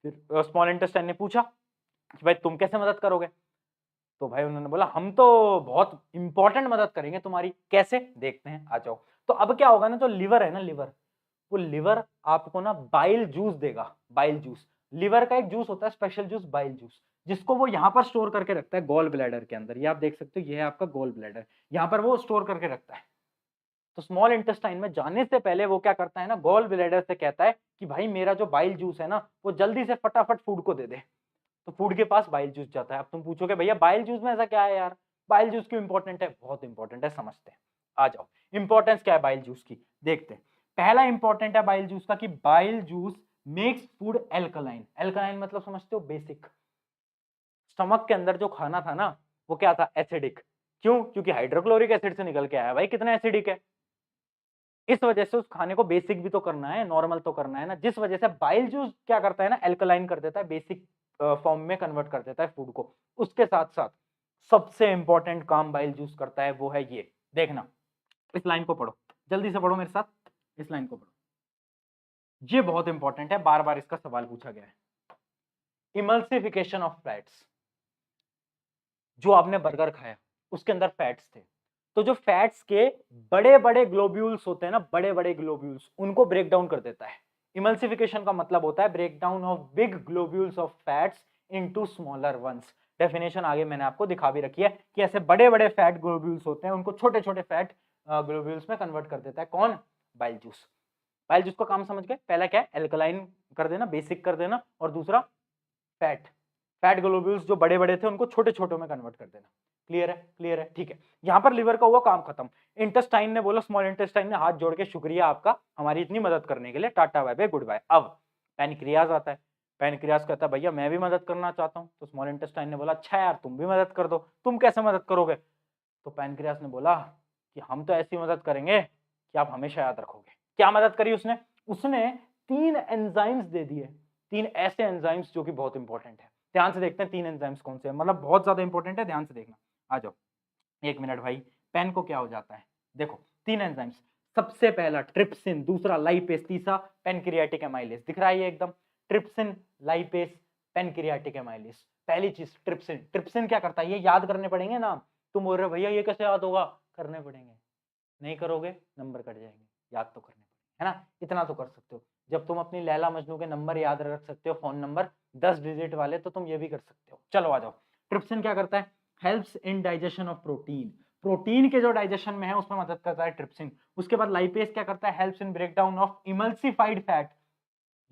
Speaker 1: फिर स्मॉल इंटेस्टाइन ने पूछा कि भाई तुम कैसे मदद करोगे? तो भाई उन्होंने बोला हम तो बहुत इंपॉर्टेंट मदद करेंगे तुम्हारी। कैसे? देखते हैं, आ जाओ। तो अब क्या होगा ना, जो लिवर है ना, लिवर, वो लिवर आपको ना बाइल जूस देगा। बाइल जूस, लिवर का एक जूस होता है स्पेशल जूस, बाइल जूस, जिसको वो यहाँ पर स्टोर करके रखता है गॉल ब्लैडर के अंदर। ये आप देख सकते हो, ये है आपका गॉल ब्लैडर, यहाँ पर वो स्टोर करके रखता है। तो स्मॉल इंटेस्टाइन में जाने से पहले वो क्या करता है ना, गॉल ब्लैडर से कहता है कि भाई मेरा जो बाइल जूस है ना, वो जल्दी से फटाफट फूड को दे दे। तो फूड के पास बाइल जूस जाता है। अब तुम पूछोगे भैया बाइल जूस में ऐसा क्या है यार, बाइल जूस क्यों इंपॉर्टेंट है? बहुत इंपॉर्टेंट है, समझते हैं, आ जाओ। इंपॉर्टेंस क्या है बाइल जूस की, देखते हैं। पहला इंपॉर्टेंट है बाइल जूस का कि bile juice makes food alkaline. Alkaline मतलब समझते हो, बेसिक। स्टमक के अंदर जो खाना था ना, वो क्या था? एसिडिक। क्यों? क्योंकि हाइड्रोक्लोरिक एसिड से निकल के आया। भाई कितना एसिडिक है, इस वजह से उस खाने को बेसिक भी तो करना है, नॉर्मल तो करना है ना, जिस वजह से बाइल जूस क्या करता है ना, एल्कलाइन कर देता है, बेसिक फॉर्म में कन्वर्ट कर देता है फूड को। उसके साथ साथ सबसे इंपॉर्टेंट काम बाइल जूस करता है वो है ये, देखना, इस लाइन को पढ़ो, जल्दी से पढ़ो मेरे साथ, इस लाइन को पढ़ो, ये बहुत इंपॉर्टेंट है, बार बार इसका सवाल पूछा गया है। Emulsification of fats. जो आपने बर्गर खाया उसके अंदर फैट्स थे, तो जो फैट्स के बड़े बड़े ग्लोब्यूल्स होते हैं ना, बड़े बड़े ग्लोब्यूल्स, उनको ब्रेक डाउन कर देता है। इमल्सिफिकेशन का मतलब होता है break down of big globules of fats into smaller ones. Definition आगे मैंने आपको दिखा भी रखी है कि ऐसे बड़े बड़े फैट ग्लोब्यूल्स होते हैं, उनको छोटे छोटे फैट ग्लोब्यूल्स में कन्वर्ट कर देता है कौन? Bile juice. बाइल जूस का काम समझ गए? पहला क्या है? एल्कलाइन कर देना, बेसिक कर देना, और दूसरा फैट, फैट ग्लोब्यूल्स जो बड़े बड़े थे उनको छोटे छोटों में कन्वर्ट कर देना। क्लियर है? क्लियर है, ठीक है। यहां पर लिवर का हुआ काम खत्म। इंटेस्टाइन ने बोला, स्मॉल इंटेस्टाइन ने हाथ जोड़ के शुक्रिया आपका हमारी इतनी मदद करने के लिए, tata bye bye goodbye. अब पैनक्रियाज आता है। पैनक्रियाज कहता है भैया मैं भी मदद करना चाहता हूं। तो स्मॉल इंटेस्टाइन ने बोला अच्छा यार तुम भी मदद कर दो। तुम कैसे मदद करोगे? तो पैनक्रियाज ने बोला कि हम तो ऐसी मदद करेंगे कि आप हमेशा याद रखोगे। क्या मदद करी उसने? उसने 3 एंजाइम्स दे दिए, 3 ऐसे एंजाइम्स जो कि बहुत इंपॉर्टेंट है। ध्यान से देखते हैं 3 एंजाइम्स कौन से हैं, मतलब बहुत ज्यादा इंपॉर्टेंट है, ध्यान से देखना। आ जाओ, एक मिनट भाई, पेन को क्या हो जाता है, देखो 3 एंजाइम्स। सबसे पहला ट्रिप्सिन, दूसरा लाइपेस, तीसरा पेनक्रियाटिक एमाइलेज। दिख रहा है ये एकदम, ट्रिप्सिन, लाइपेस, पेनक्रियाटिक एमाइलेज। पहली चीज ट्रिप्सिन। ट्रिप्सिन क्या करता है? ये याद करने पड़ेंगे ना। तुम बोल रहे हो भैया ये कैसे याद होगा? करने पड़ेंगे, नहीं करोगे नंबर कट जाएंगे, याद तो करने पड़ेंगे, है ना। इतना तो कर सकते हो, जब तुम अपनी लैला मजनू के नंबर याद रख सकते हो, फोन नंबर 10 डिजिट वाले, तो तुम ये भी कर सकते हो। चलो आ जाओ, ट्रिप्सिन क्या करता है? Helps in digestion of protein. Protein के जो डाइजेशन में है उसमें मदद करता है ट्रिप्सिन। उसके बाद लाइपेस क्या करता है? Helps in break down of emulsified fat.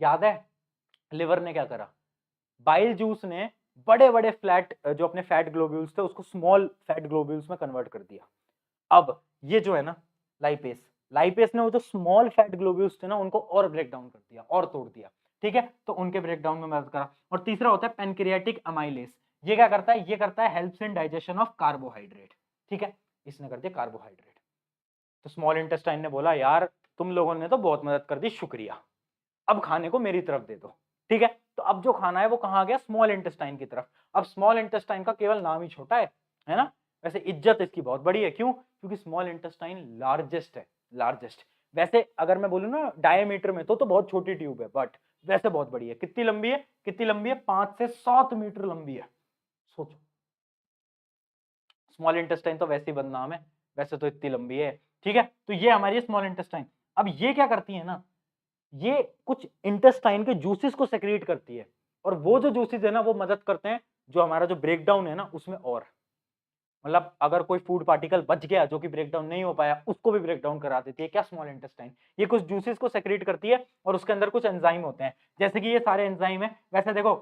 Speaker 1: याद है लिवर ने क्या करा? बाइल जूस ने बड़े बड़े फ्लैट जो अपने फैट ग्लोब्यूल्स थे उसको स्मॉल फैट ग्लोब्यूल्स में कन्वर्ट कर दिया। अब ये जो है ना लाइपेस, लाइपेस ने वो जो स्मॉल फैट ग्लोब्यूल्स थे ना उनको और ब्रेक डाउन कर दिया और तोड़ दिया, ठीक है, तो उनके ब्रेक डाउन में मदद करा। और तीसरा होता है पेनक्रियाटिक अमाइलेस। ये क्या करता है? ये करता है helps in digestion of carbohydrate, ठीक है, इसने कर दिया कार्बोहाइड्रेट। तो स्मॉल इंटेस्टाइन ने बोला यार तुम लोगों ने तो बहुत मदद कर दी, शुक्रिया, अब खाने को मेरी तरफ दे दो, ठीक है। तो अब जो खाना है वो कहाँ गया? स्मॉल इंटेस्टाइन की तरफ। अब स्मॉल इंटेस्टाइन का केवल नाम ही छोटा है ना, वैसे इज्जत इसकी बहुत बड़ी है। क्यों? क्योंकि स्मॉल इंटेस्टाइन लार्जेस्ट है, लार्जेस्ट। वैसे अगर मैं बोलूँ ना डायमीटर में तो बहुत छोटी ट्यूब है, बट वैसे बहुत बड़ी है। कितनी लंबी है? कितनी लंबी है? 5 से 7 मीटर लंबी है। सोचो, स्मॉल इंटेस्टाइन तो वैसे ही बदनाम है, वैसे तो इतनी लंबी है, ठीक है। तो ये हमारी स्मॉल इंटेस्टाइन। अब ये क्या करती है ना, ये कुछ इंटेस्टाइन के जूसेस को सेक्रेट करती है, और वो जो जूसेस है ना वो मदद करते हैं जो हमारा जो ब्रेक डाउन है ना उसमें, और मतलब अगर कोई फूड पार्टिकल बच गया जो कि ब्रेक डाउन नहीं हो पाया उसको भी ब्रेक डाउन करा देती है। क्या? Small intestine. ये कुछ जूसेस को सेक्रेट करती है और उसके अंदर कुछ एंजाइम होते हैं, जैसे कि ये सारे एंजाइम है। वैसे देखो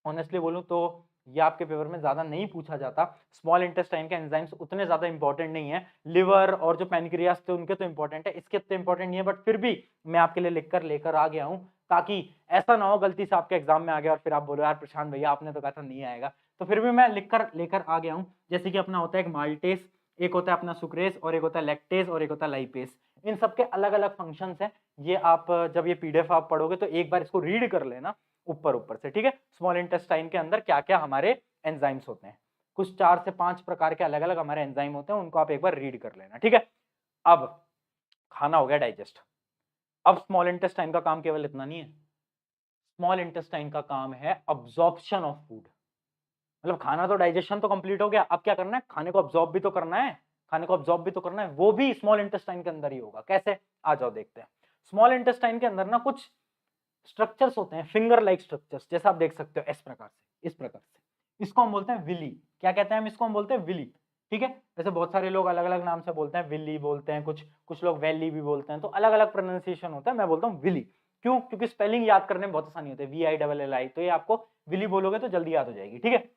Speaker 1: ऑनेस्टली बोलूं तो ये आपके पेपर में ज्यादा नहीं पूछा जाता। स्मॉल इंटेस्टाइन के एंजाइम्स उतने ज्यादा इंपॉर्टेंट नहीं है। लिवर और जो पैनक्रियास थे उनके तो इंपॉर्टेंट है, इसके तो इंपॉर्टेंट नहीं है, बट फिर भी मैं आपके लिए लिखकर लेकर आ गया हूं ताकि ऐसा ना हो गलती से आपके एग्जाम में आ गया और फिर आप बोलो यार प्रशांत भैया आपने तो कहा था नहीं आएगा, तो फिर भी मैं लिखकर लेकर आ गया हूँ। जैसे कि अपना होता है एक माल्टेस, एक होता है अपना सुक्रेस, और एक होता है लैक्टेस, और एक होता है लाइपेस। इन सबके अलग अलग फंक्शंस हैं। ये आप जब ये पीडीएफ आप पढ़ोगे तो एक बार इसको रीड कर लेना ऊपर ऊपर से, ठीक है। स्मॉल इंटेस्टाइन के अंदर क्या क्या हमारे एंजाइम्स होते हैं, कुछ 4 से 5 प्रकार के अलग अलग हमारे एंजाइम होते हैं, उनको आप एक बार रीड कर लेना, ठीक है। अब खाना हो गया डाइजेस्ट। अब स्मॉल इंटेस्टाइन का काम केवल इतना नहीं है, स्मॉल इंटेस्टाइन का काम है अब्जॉर्प्शन ऑफ फूड। मतलब खाना तो डाइजेशन तो कंप्लीट हो गया, अब क्या करना है, खाने को अब्जॉर्ब भी तो करना है, खाने को अब्जॉर्ब भी तो करना है, वो भी स्मॉल इंटेस्टाइन के अंदर ही होगा। कैसे, आ जाओ देखते हैं। स्मॉल इंटेस्टाइन के अंदर ना कुछ स्ट्रक्चर्स होते हैं, फिंगर लाइक स्ट्रक्चर्स, जैसा आप देख सकते हो इस प्रकार से, इस प्रकार से। इसको हम बोलते हैं विली। क्या कहते हैं हम इसको, हम बोलते हैं विली, ठीक है। वैसे बहुत सारे लोग अलग अलग नाम से बोलते हैं, विली बोलते हैं, कुछ कुछ लोग वैली भी बोलते हैं, तो अलग अलग प्रोनाउंसिएशन होता है। मैं बोलता हूँ विली। क्यों, क्योंकि स्पेलिंग याद करने में बहुत आसानी होती है, VILLI, तो ये आपको विली बोलोगे तो जल्दी याद हो जाएगी, ठीक है।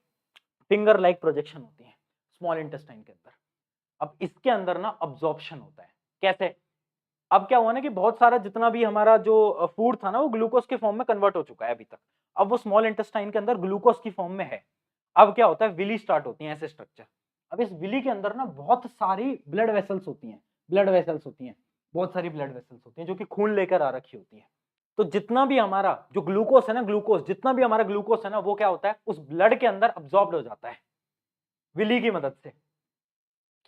Speaker 1: फिंगर लाइक प्रोजेक्शन होती है स्मॉल इंटेस्टाइन के अंदर। अब इसके अंदर ना अब्जॉर्प्शन होता है। कैसे, अब क्या हुआ ना कि बहुत सारा जितना भी हमारा जो फूड था ना वो ग्लूकोज के फॉर्म में कन्वर्ट हो चुका है अभी तक। अब वो स्मॉल इंटेस्टाइन के अंदर ग्लूकोज की फॉर्म में है। अब क्या होता है, विली स्टार्ट होती है, ऐसे स्ट्रक्चर। अब इस विली के अंदर ना बहुत सारी ब्लड वेसल्स होती हैं, ब्लड वेसल्स होती हैं, बहुत सारी ब्लड वेसल्स होती हैं जो कि खून लेकर आ रखी होती है। तो जितना भी हमारा जो ग्लूकोज है ना, ग्लूकोज जितना भी हमारा ग्लूकोज है ना, वो क्या होता है, उस ब्लड के अंदर अब्सॉर्ब हो जाता है विली की मदद से।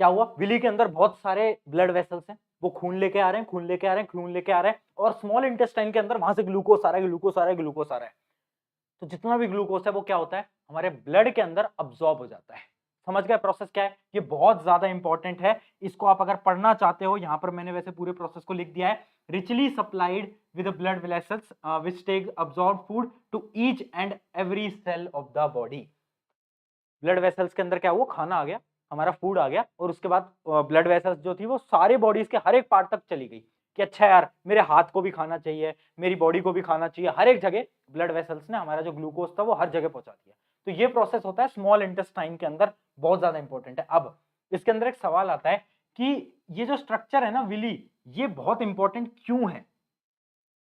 Speaker 1: क्या हुआ, विली के अंदर बहुत सारे ब्लड वेसल्स हैं, वो खून लेके आ रहे हैं, खून लेके आ रहे हैं, खून लेके आ रहे हैं, और स्मॉल इंटेस्टाइन के अंदर वहां से ग्लूकोज आ रहा है, ग्लूकोज आ रहा है, ग्लूकोज आ रहा है। तो जितना भी ग्लूकोज है वो क्या होता है, हमारे ब्लड के अंदर अब्सॉर्ब हो जाता है। समझ गए प्रोसेस क्या है, ये बहुत ज्यादा इंपॉर्टेंट है। इसको आप अगर पढ़ना चाहते हो, यहां पर मैंने वैसे पूरे प्रोसेस को लिख दिया है। Richly supplied with blood vessels which take absorb food to each and every cell of the body. Blood vessels के अंदर क्या हुआ, खाना आ गया, हमारा फूड आ गया, और उसके बाद ब्लड वेसल्स जो थी वो सारे बॉडीज के हर एक पार्ट तक चली गई कि अच्छा यार मेरे हाथ को भी खाना चाहिए, मेरी बॉडी को भी खाना चाहिए। हर एक जगह ब्लड वेसल्स ने हमारा जो ग्लूकोज था वो हर जगह पहुंचा दिया। तो ये प्रोसेस होता है स्मॉल इंटेस्टाइन के अंदर, बहुत ज्यादा इंपॉर्टेंट है। अब इसके अंदर एक सवाल आता है कि ये जो स्ट्रक्चर है ना विली, ये बहुत इंपॉर्टेंट क्यों है,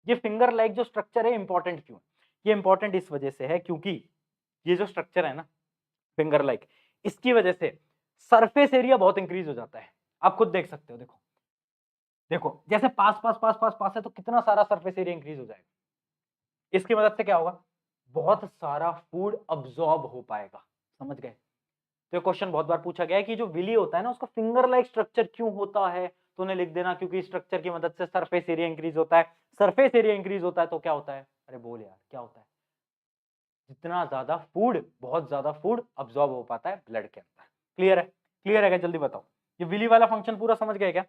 Speaker 1: ये फिंगर लाइक जो स्ट्रक्चर है इंपॉर्टेंट क्यों है? ये इंपॉर्टेंट इस वजह से है क्योंकि ये जो स्ट्रक्चर है ना फिंगर लाइक, इसकी वजह से सरफेस एरिया बहुत इंक्रीज हो जाता है। आप खुद देख सकते हो, देखो देखो जैसे पास पास पास पास पास है तो कितना सारा सरफेस एरिया इंक्रीज हो जाएगा। इसकी मदद से क्या होगा, बहुत सारा फूड अब्सॉर्ब हो पाएगा। समझ गए। तो ये क्वेश्चन बहुत बार पूछा गया है कि जो विली होता है ना उसका फिंगर लाइक स्ट्रक्चर क्यों होता है, तो उन्हें लिख देना क्योंकि स्ट्रक्चर की मदद से सरफेस एरिया इंक्रीज होता है। सरफेस एरिया इंक्रीज होता है तो क्या होता है, अरे बोल यार क्या होता है, जितना ज्यादा फूड, बहुत ज्यादा फूड अब्सॉर्ब हो पाता है ब्लड के अंदर। क्लियर है, क्लियर है क्या, जल्दी बताओ। ये विली वाला फंक्शन पूरा समझ गए क्या,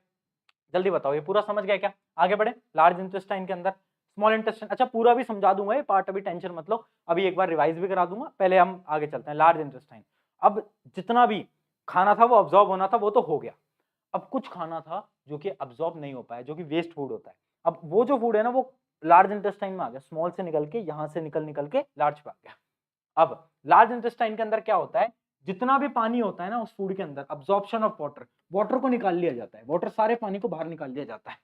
Speaker 1: जल्दी बताओ, ये पूरा समझ गए क्या। आगे बढ़े, लार्ज इंटेस्टाइन के अंदर स्मॉल इंटेस्टाइन, अच्छा पूरा भी समझा दूंगा ये पार्ट, अभी टेंशन मत लो, अभी एक बार रिवाइज भी करा दूंगा, पहले हम आगे चलते हैं। लार्ज इंटेस्टाइन, अब जितना भी खाना था वो अब्सॉर्ब होना था वो तो हो गया। अब कुछ खाना था जो कि अब्सॉर्ब नहीं हो पाया, जो कि वेस्ट फूड होता है। अब वो जो फूड है ना वो लार्ज इंटेस्टाइन में आ गया, स्मॉल से निकल के यहां से निकल निकल के लार्ज पे आ गया। अब लार्ज इंटेस्टाइन के अंदर क्या होता है, जितना भी पानी होता है ना उस फूड के अंदर, अब्सॉर्प्शन ऑफ वाटर, वाटर को निकाल लिया जाता है, वाटर सारे पानी को बाहर निकाल लिया जाता है।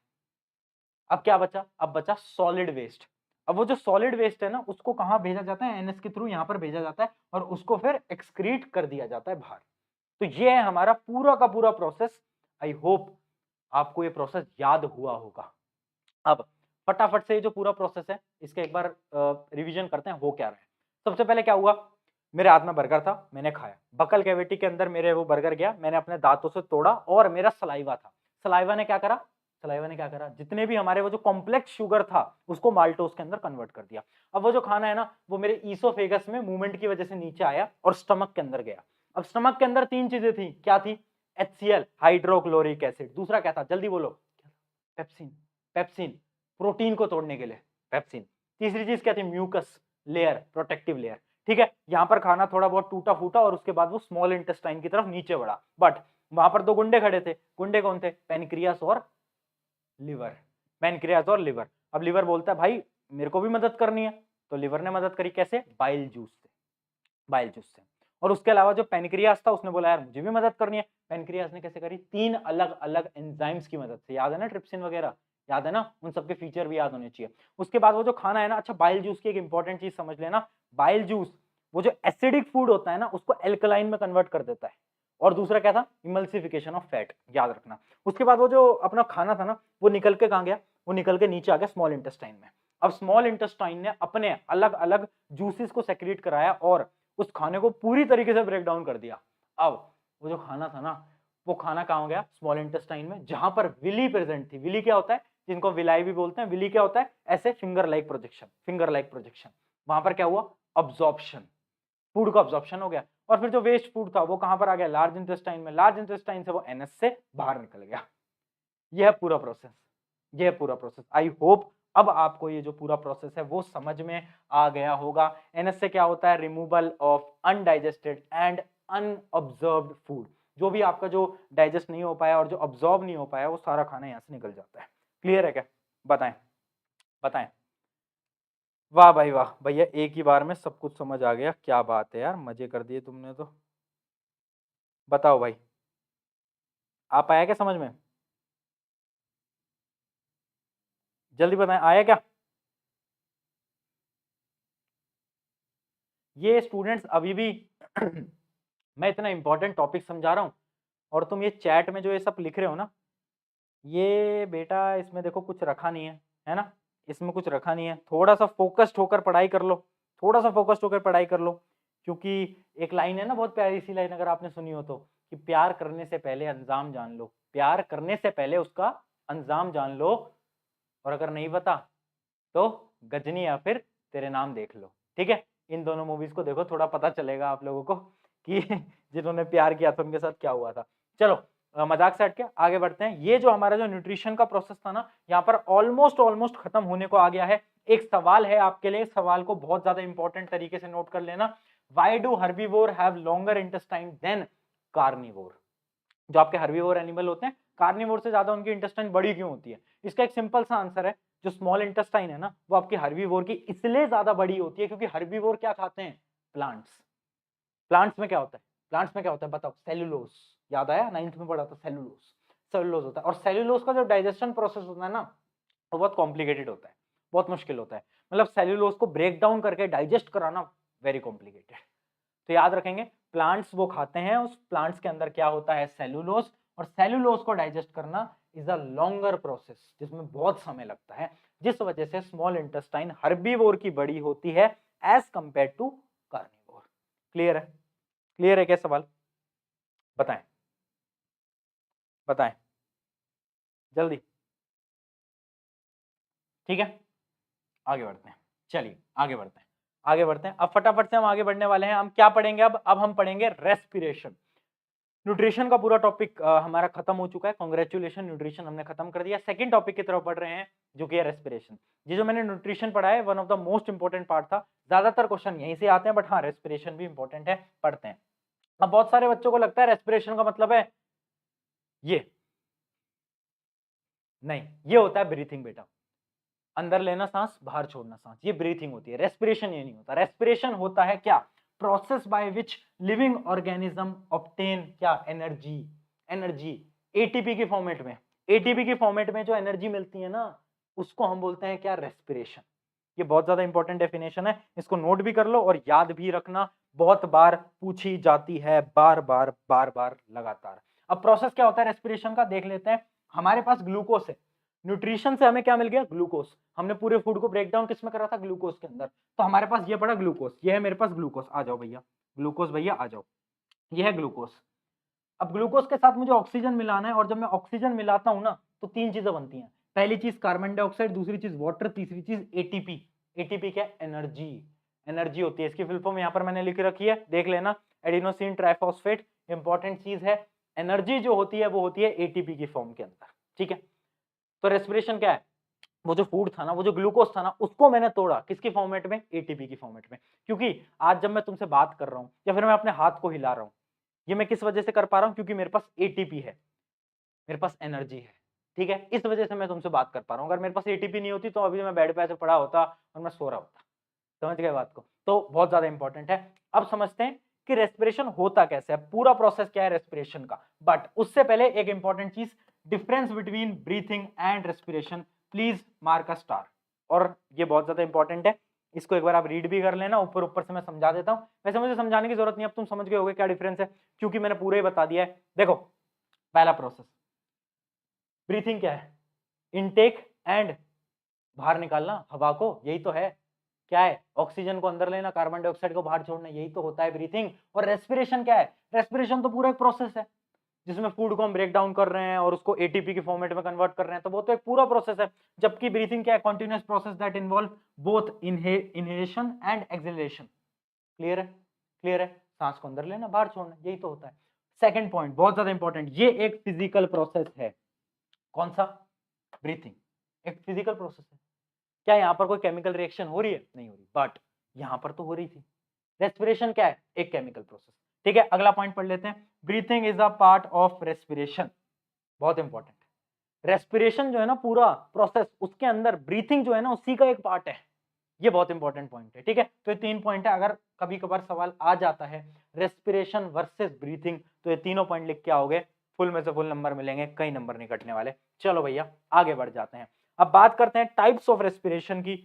Speaker 1: अब क्या बचा, अब बचा सॉलिड वेस्ट। अब वो जो सॉलिड वेस्ट है ना उसको कहां भेजा जाता है, एनएस के थ्रू यहां पर भेजा जाता है, और उसको फिर एक्सक्रीट कर दिया जाता है बाहर। तो ये है हमारा पूरा का पूरा प्रोसेस। आई होप आपको ये प्रोसेस याद हुआ होगा। अब फटाफट से ये जो पूरा प्रोसेस है इसका एक बार रिवीजन करते हैं, हो क्या रहा है। सबसे पहले क्या हुआ, मेरे हाथ में बर्गर था, मैंने खाया, बकल कैविटी के अंदर मेरे वो बर्गर गया, मैंने अपने दांतों से तोड़ा, और मेरा सलाइवा था, सलाइवा ने क्या करा, सलाइवा ने क्या करा, जितने भी हमारे वो जो कॉम्प्लेक्स शुगर था उसको माल्टोस के अंदर कन्वर्ट कर दिया। अब वो जो खाना है ना वो मेरे ईसोफेगस में मूवमेंट की वजह से नीचे आया और स्टमक के अंदर गया। अब स्टमक के अंदर तीन चीजें थी, क्या थी, HCl हाइड्रोक्लोरिक एसिड, दूसरा क्या था, जल्दी बोलो, पेप्सिन, पेप्सिन प्रोटीन को तोड़ने के लिए, पेप्सिन। तीसरी चीज क्या थी, म्यूकस लेयर, प्रोटेक्टिव लेयर। ठीक है, यहां पर खाना थोड़ा बहुत टूटा फूटा और उसके बाद वो स्मॉल इंटेस्टाइन की तरफ नीचे बढ़ा, बट वहां पर दो गुंडे खड़े थे, गुंडे कौन थे, पेनक्रियास और लिवर, पेनक्रियास और लिवर। अब लिवर बोलता है भाई मेरे को भी मदद करनी है, तो लिवर ने मदद करी, कैसे, बाइल जूस से, बाइल जूस से। और उसके अलावा जो पेनक्रियास था उसने बोला यार मुझे भी मदद करनी है, पेनक्रियास ने कैसे करी, तीन अलग अलग एंजाइम्स की मदद से, याद है ना ट्रिप्सिन वगैरह, याद है ना, उन सबके फीचर भी याद होने चाहिए। उसके बाद वो जो खाना है ना, अच्छा बाइल जूस की एक इंपॉर्टेंट चीज समझ लेना, बाइल जूस वो जो एसिडिक फूड होता है ना उसको एल्कलाइन में कन्वर्ट कर देता है। और दूसरा क्या था, इमल्सिफिकेशन ऑफ फैट, याद रखना। उसके बाद वो जो अपना खाना था ना वो निकल के कहाँ गया, वो निकल के नीचे आ गया स्मॉल इंटेस्टाइन में। अब स्मॉल इंटेस्टाइन ने अपने अलग अलग जूसेस को सेक्रेट कराया और उस खाने को पूरी तरीके से ब्रेक डाउन कर दिया। अब वो जो खाना था ना, वो खाना कहाँ हो गया, स्मॉल इंटेस्टाइन में, जहां पर विली प्रेजेंट थी। विली क्या होता है, जिनको विलाई भी बोलते हैं। विली क्या होता है, ऐसे finger like projection, finger like projection. वहां पर क्या हुआ, अब्जॉर्प्शन, फूड का अब्जॉर्प्शन हो गया। और फिर जो वेस्ट फूड था वो कहां पर आ गया, लार्ज इंटेस्टाइन में। लार्ज इंटेस्टाइन से वो एनएस से बाहर निकल गया। यह पूरा प्रोसेस, यह पूरा प्रोसेस। आई होप अब आपको ये जो पूरा प्रोसेस है वो समझ में आ गया होगा। एनएस से क्या होता है, removal of undigested and unobserved food. जो भी आपका जो डाइजेस्ट नहीं हो पाया और जो ऑब्जॉर्व नहीं हो पाया वो सारा खाना यहाँ से निकल जाता है। क्लियर है क्या, बताएं बताएं। वाह भाई वाह, भैया एक ही बार में सब कुछ समझ आ गया, क्या बात है यार, मजे कर दिए तुमने तो। बताओ भाई, आप आया क्या समझ में, जल्दी बताएं, आया क्या। ये स्टूडेंट्स अभी भी मैं इतना इंपॉर्टेंट टॉपिक समझा रहा हूं और तुम ये चैट में जो ये सब लिख रहे हो ना, ये बेटा इसमें देखो कुछ रखा नहीं है ना, इसमें कुछ रखा नहीं है। थोड़ा सा फोकस्ड होकर पढ़ाई कर लो, थोड़ा सा फोकस्ड होकर पढ़ाई कर लो। क्योंकि एक लाइन है ना, बहुत प्यारी सी लाइन, अगर आपने सुनी हो तो, कि प्यार करने से पहले अंजाम जान लो, प्यार करने से पहले उसका अंजाम जान लो। और अगर नहीं पता तो गजनी या फिर तेरे नाम देख लो, ठीक है। इन दोनों मूवीज को देखो, थोड़ा पता चलेगा आप लोगों को कि जिन्होंने प्यार किया था उनके साथ क्या हुआ था। चलो मजाक से हट के आगे बढ़ते हैं। ये जो हमारा जो न्यूट्रिशन का प्रोसेस था ना, यहाँ पर ऑलमोस्ट ऑलमोस्ट खत्म होने को आ गया है। एक सवाल है आपके लिए, सवाल को बहुत ज्यादा इंपॉर्टेंट तरीके से नोट कर लेना। Why do herbivore have longer intestine than carnivore. जो आपके हर्बीवोर एनिमल होते हैं, कार्निवोर से ज्यादा उनकी इंटेस्टाइन बड़ी क्यों होती है। इसका एक सिंपल सा आंसर है, जो स्मॉल इंटेस्टाइन है ना वो आपकी हर्बीवोर की इसलिए ज्यादा बड़ी होती है क्योंकि हर्बीवोर क्या खाते हैं, प्लांट्स। प्लांट्स में क्या होता है, प्लांट्स में क्या होता है बताओ, सेलुलोज। याद आया, 9th में पढ़ा था, सेलुलोज। सेलुलोज होता है, और सेलुलोज का जो डाइजेशन प्रोसेस होता है ना वो बहुत कॉम्प्लिकेटेड होता है, बहुत मुश्किल होता है। मतलब सेलुलोज को ब्रेक डाउन करके डाइजेस्ट कराना वेरी कॉम्प्लिकेटेड। तो याद रखेंगे, प्लांट्स वो खाते हैं, उस प्लांट्स के अंदर क्या होता है, सेलुलोज। और सेलुलोज को डाइजेस्ट करना इज अ लॉन्गर प्रोसेस, जिसमें बहुत समय लगता है, जिस वजह से स्मॉल इंटेस्टाइन हर्बीवोर की बड़ी होती है as compare to carnivore. Clear है, क्लियर है क्या सवाल, बताएं बताएं जल्दी, ठीक है। आगे बढ़ते हैं, चलिए आगे बढ़ते हैं, आगे बढ़ते हैं। अब फटाफट से हम आगे बढ़ने वाले हैं। हम क्या पढ़ेंगे अब हम पढ़ेंगे रेस्पिरेशन। न्यूट्रिशन का पूरा टॉपिक हमारा खत्म हो चुका है, कांग्रेचुलेशन, न्यूट्रिशन हमने खत्म कर दिया। सेकंड टॉपिक की तरफ बढ़ रहे हैं जो कि है रेस्पिरेशन। ये जो मैंने न्यूट्रिशन पढ़ा है one of the most important part था, ज्यादातर क्वेश्चन यहीं से आते हैं, बट हाँ रेस्पिरेशन भी इंपॉर्टेंट है, पढ़ते हैं। अब बहुत सारे बच्चों को लगता है रेस्पिरेशन का मतलब है ये, नहीं, ये होता है ब्रीथिंग बेटा, अंदर लेना सांस, बाहर छोड़ना सांस, ये ब्रीथिंग होती है। रेस्पिरेशन ये नहीं होता। रेस्पिरेशन होता है क्या, process by which living organism obtain क्या, एनर्जी, एनर्जी एटीपी की फॉर्मेट में। एटीपी की फॉर्मेट में जो एनर्जी मिलती है ना उसको हम बोलते हैं क्या, रेस्पिरेशन। ये बहुत ज्यादा इंपॉर्टेंट डेफिनेशन है, इसको नोट भी कर लो और याद भी रखना, बहुत बार पूछी जाती है, बार बार बार बार लगातार। अब प्रोसेस क्या होता है रेस्पिरेशन का देख लेते हैं। हमारे पास ग्लूकोज है, न्यूट्रिशन से हमें क्या मिल गया, ग्लूकोज। हमने पूरे फूड को ब्रेक डाउन किसमें करा था, ग्लूकोज के अंदर। तो हमारे पास ये पड़ा ग्लूकोज, ये है मेरे पास ग्लूकोज, आ जाओ भैया ग्लूकोज, भैया आ जाओ, ये है ग्लूकोज। अब ग्लूकोज के साथ मुझे ऑक्सीजन मिलाना है, और जब मैं ऑक्सीजन मिलाता हूं ना तो तीन चीजें बनती हैं। पहली चीज कार्बन डाइऑक्साइड, दूसरी चीज वाटर, तीसरी चीज एटीपी। एटीपी क्या, एनर्जी, एनर्जी होती है। इसकी फुल फॉर्म यहां पर मैंने लिख रखी है, देख लेना, एडिनोसिन ट्राइफॉस्फेट। इंपॉर्टेंट चीज है, एनर्जी जो होती है वो होती है एटीपी की फॉर्म के अंदर, ठीक है। तो रेस्पिरेशन क्या है, वो जो फूड था ना, वो जो ग्लूकोज था ना, उसको मैंने तोड़ा किसकी फॉर्मेट में, एटीपी की फॉर्मेट में। क्योंकि आज जब मैं तुमसे बात कर रहा हूं या फिर मैं अपने हाथ को हिला रहा हूं, ये मैं किस वजह से कर पा रहा हूं, क्योंकि मेरे पास एटीपी है, मेरे पास एनर्जी है, ठीक है। इस वजह से मैं तुमसे बात कर पा रहा हूं। अगर मेरे पास एटीपी नहीं होती तो अभी मैं बेड पे ऐसे पड़ा होता और मैं सो रहा होता। समझ गए बात को, तो बहुत ज्यादा इंपॉर्टेंट है। अब समझते हैं कि रेस्पिरेशन होता कैसे है, पूरा प्रोसेस क्या है रेस्पिरेशन का। बट उससे पहले एक इंपॉर्टेंट चीज, difference between breathing and respiration please mark a star. और ये बहुत ज्यादा इंपॉर्टेंट है, इसको एक बार आप रीड भी कर लेना, ऊपर ऊपर से मैं समझा देता हूं। वैसे मुझे समझाने की जरूरत नहीं, अब तुम समझ गए होगे क्या डिफरेंस है, क्योंकि मैंने पूरे ही बता दिया है। देखो पहला प्रोसेस ब्रीथिंग क्या है, इनटेक एंड बाहर निकालना हवा को, यही तो है। क्या है, ऑक्सीजन को अंदर लेना, कार्बन डाइऑक्साइड को बाहर छोड़ना, यही तो होता है ब्रीथिंग। और रेस्पिरेशन क्या है, रेस्पिरेशन तो पूरा एक प्रोसेस है जिसमें फूड को हम ब्रेक डाउन कर रहे हैं और उसको एटीपी के फॉर्मेट में कन्वर्ट कर रहे हैं, तो वो तो एक पूरा प्रोसेस है। जबकि ब्रीथिंग क्या है, continuous process that involve both inhalation and exhalation. Clear है, क्लियर है, सांस को अंदर लेना बाहर छोड़ना, यही तो होता है। सेकंड पॉइंट बहुत ज्यादा इंपॉर्टेंट, ये एक फिजिकल प्रोसेस है। कौन सा, ब्रीथिंग एक फिजिकल प्रोसेस है। क्या यहाँ पर कोई केमिकल रिएक्शन हो रही है, नहीं हो रही, बट यहाँ पर तो हो रही थी। रेस्पिरेशन क्या है, एक केमिकल प्रोसेस। ठीक है, अगला पॉइंट पढ़ लेते हैं, breathing is a part of respiration. बहुत इंपॉर्टेंट, रेस्पिरेशन जो है ना पूरा प्रोसेस, उसके अंदर ब्रीथिंग जो है ना उसी का एक पार्ट है। ये बहुत इंपॉर्टेंट पॉइंट है। ठीक है, तो ये 3 पॉइंट है, अगर कभी कभार सवाल आ जाता है रेस्पिरेशन वर्सेस ब्रीथिंग, तो ये तीनों पॉइंट लिख के आओगे, फुल में से फुल नंबर मिलेंगे, कई नंबर नहीं कटने वाले। चलो भैया आगे बढ़ जाते हैं, अब बात करते हैं टाइप्स ऑफ रेस्पिरेशन की।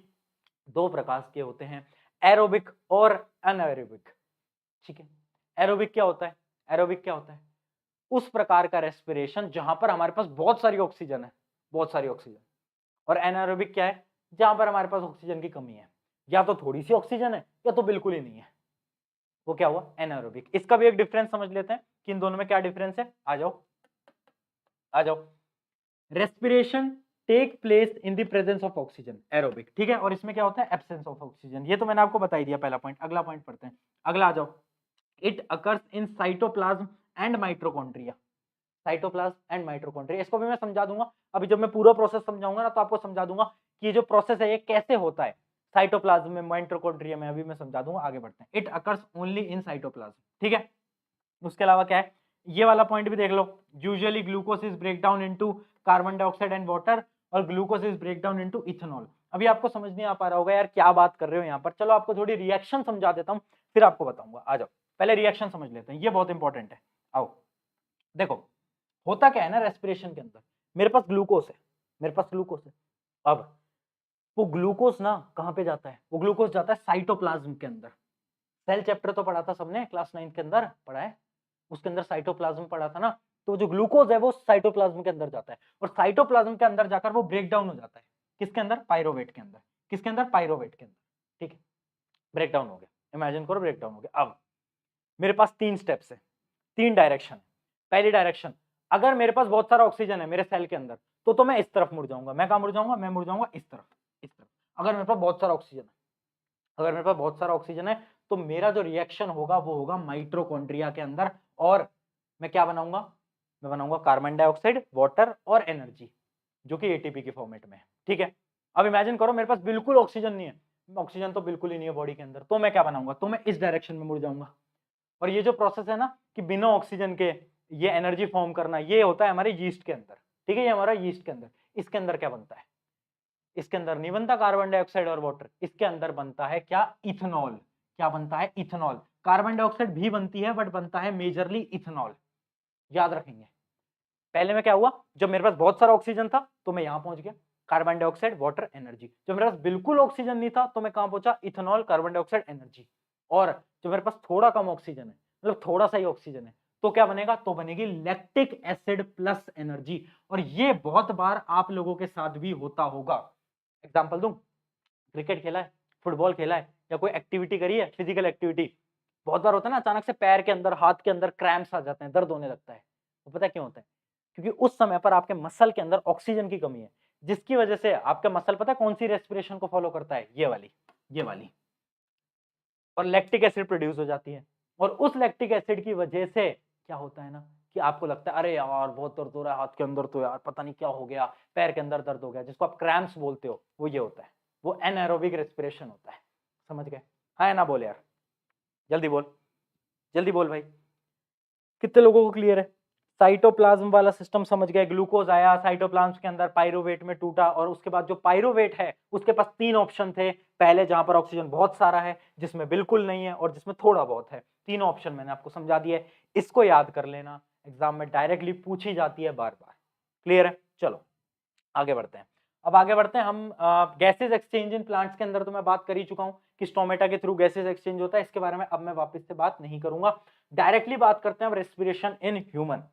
Speaker 1: 2 प्रकार के होते हैं, एरोबिक और अनएरोबिक। ठीक है, एरोबिक क्या होता है, एरोबिक क्या होता है, उस प्रकार का रेस्पिरेशन जहां पर हमारे पास बहुत सारी ऑक्सीजन है, बहुत सारी ऑक्सीजन। और एनारोबिक क्या है, जहां पर हमारे पास ऑक्सीजन की कमी है, या तो थोड़ी सी ऑक्सीजन है या तो बिल्कुल ही नहीं है, वो क्या हुआ, एनारोबिक। इसका भी एक डिफरेंस समझ लेते हैं कि इन दोनों में क्या डिफरेंस है। आ जाओ आ जाओ, respiration take place in the presence of oxygen, aerobic. ठीक है, और इसमें क्या होता है, एब्सेंस ऑफ ऑक्सीजन। ये तो मैंने आपको बता ही दिया पहला पॉइंट। अगला पॉइंट पढ़ते हैं, अगला आ जाओ, it occurs in cytoplasm and mitochondria. Cytoplasm and mitochondria, इसको भी मैं समझा दूंगा। अभी जब मैं पूरा प्रोसेस समझाऊंगा ना तो आपको समझा दूंगा कि ये जो प्रोसेस है ये कैसे होता है साइटोप्लाज्म में, माइटोकॉन्ड्रिया में, अभी मैं समझा दूंगा। आगे बढ़ते हैं, it occurs only in cytoplasm. ठीक है, उसके अलावा क्या है, ये वाला पॉइंट भी देख लो, usually glucose is break down into carbon dioxide and water, और glucose is break down into ethanol. अभी आपको समझ नहीं आ पा रहा होगा यार क्या बात कर रहे हो यहाँ पर, चलो आपको थोड़ी रिएक्शन समझा देता हूँ फिर आपको बताऊंगा। आ जाओ पहले रिएक्शन समझ लेते हैं, ये बहुत इंपॉर्टेंट है। आओ देखो, होता क्या है ना रेस्पिरेशन के अंदर, मेरे पास ग्लूकोज है, मेरे पास ग्लूकोज है। अब वो ग्लूकोज ना कहाँ पे जाता है, वो ग्लूकोज जाता है साइटोप्लाज्म के अंदर। सेल चैप्टर तो पढ़ा था सबने, क्लास 9 के अंदर पढ़ा है, उसके अंदर साइटोप्लाज्म पढ़ा था ना। तो जो ग्लूकोज है वो साइटोप्लाज्म के अंदर जाता है, और साइटोप्लाज्म के अंदर जाकर वो ब्रेक डाउन हो जाता है। किसके अंदर, पायरोवेट के अंदर। किसके अंदर, पायरोवेट के अंदर। ठीक है, ब्रेक डाउन हो गया, इमेजिन करो ब्रेक डाउन हो गया। अब मेरे पास 3 स्टेप्स है, 3 डायरेक्शन। पहली डायरेक्शन, अगर मेरे पास बहुत सारा ऑक्सीजन है मेरे सेल के अंदर, तो मैं इस तरफ मुड़ जाऊंगा। मैं कहां मुड़ जाऊंगा, मैं मुड़ जाऊंगा इस तरफ, इस तरफ। अगर मेरे पास बहुत सारा ऑक्सीजन है, अगर मेरे पास बहुत सारा ऑक्सीजन है, तो मेरा जो रिएक्शन होगा वो होगा माइटोकॉन्ड्रिया के अंदर, और मैं क्या बनाऊंगा, मैं बनाऊंगा कार्बन डाइऑक्साइड, वाटर और एनर्जी, जो कि एटीपी के फॉर्मेट में है। ठीक है, अब इमेजिन करो मेरे पास बिल्कुल ऑक्सीजन नहीं है, ऑक्सीजन तो बिल्कुल ही नहीं है बॉडी के अंदर, तो मैं क्या बनाऊंगा, तो मैं इस डायरेक्शन में मुड़ जाऊंगा। और ये जो प्रोसेस है ना कि बिना ऑक्सीजन के ये एनर्जी फॉर्म करना, ये होता है हमारे यीस्ट के अंदर। ठीक है, ये हमारा यीस्ट के अंदर, इसके अंदर क्या बनता है, इसके अंदर नहीं बनता कार्बन डाइऑक्साइड और वाटर, इसके अंदर बनता है क्या, इथेनॉल। क्या बनता है, इथेनॉल। कार्बन डाइऑक्साइड भी बनती है बट बनता है मेजरली इथेनॉल, याद रखेंगे। पहले में क्या हुआ, जब मेरे पास बहुत सारा ऑक्सीजन था तो मैं यहां पहुंच गया, कार्बन डाइऑक्साइड, वाटर, एनर्जी। जब मेरे पास बिल्कुल ऑक्सीजन नहीं था तो मैं कहां पहुंचा, इथेनॉल, कार्बन डाइऑक्साइड, एनर्जी। और जब मेरे पास थोड़ा कम ऑक्सीजन है, मतलब थोड़ा सा ही ऑक्सीजन है, तो क्या बनेगा, तो बनेगी लैक्टिक एसिड प्लस एनर्जी। और ये बहुत बार आप लोगों के साथ भी होता होगा। एग्जाम्पल दूं, क्रिकेट खेला है, फुटबॉल खेला है, या कोई एक्टिविटी करी है, फिजिकल एक्टिविटी, बहुत बार होता है ना अचानक से पैर के अंदर, हाथ के अंदर क्रैम्प्स आ जाते हैं, दर्द होने लगता है। तो पता है क्यों होता है, क्योंकि उस समय पर आपके मसल के अंदर ऑक्सीजन की कमी है, जिसकी वजह से आपका मसल पता है कौन सी रेस्पिरेशन को फॉलो करता है, ये वाली, ये वाली। और लैक्टिक एसिड प्रोड्यूस हो जाती है, और उस लैक्टिक एसिड की वजह से क्या होता है ना कि आपको लगता है अरे यार बहुत दर्द हो रहा है हाथ के अंदर, तो यार पता नहीं क्या हो गया, पैर के अंदर दर्द हो गया, जिसको आप क्रैम्प्स बोलते हो, वो ये होता है, वो एनारोबिक रेस्पिरेशन होता है। समझ गए, हाँ या ना बोले यार, जल्दी बोल, जल्दी बोल भाई, कितने लोगों को क्लियर है। साइटोप्लाज्म वाला सिस्टम समझ गए, ग्लूकोज आया साइटोप्लाज्म के अंदर, पायरोवेट में टूटा, और उसके बाद जो पायरोवेट है उसके पास 3 ऑप्शन थे। पहले जहां पर ऑक्सीजन बहुत सारा है, जिसमें बिल्कुल नहीं है, और जिसमें थोड़ा बहुत है। तीनों ऑप्शन मैंने आपको समझा दिया है, इसको याद कर लेना, एग्जाम में डायरेक्टली पूछी जाती है बार बार। क्लियर है, चलो आगे बढ़ते हैं। अब आगे बढ़ते हैं हम। गैसेज एक्सचेंज इन प्लांट्स के अंदर तो मैं बात कर ही चुका हूं कि स्टोमेटा के थ्रू गैसेज एक्सचेंज होता है, इसके बारे में अब मैं वापस से बात नहीं करूंगा। डायरेक्टली बात करते हैं अब रेस्पिरेशन इन ह्यूमन।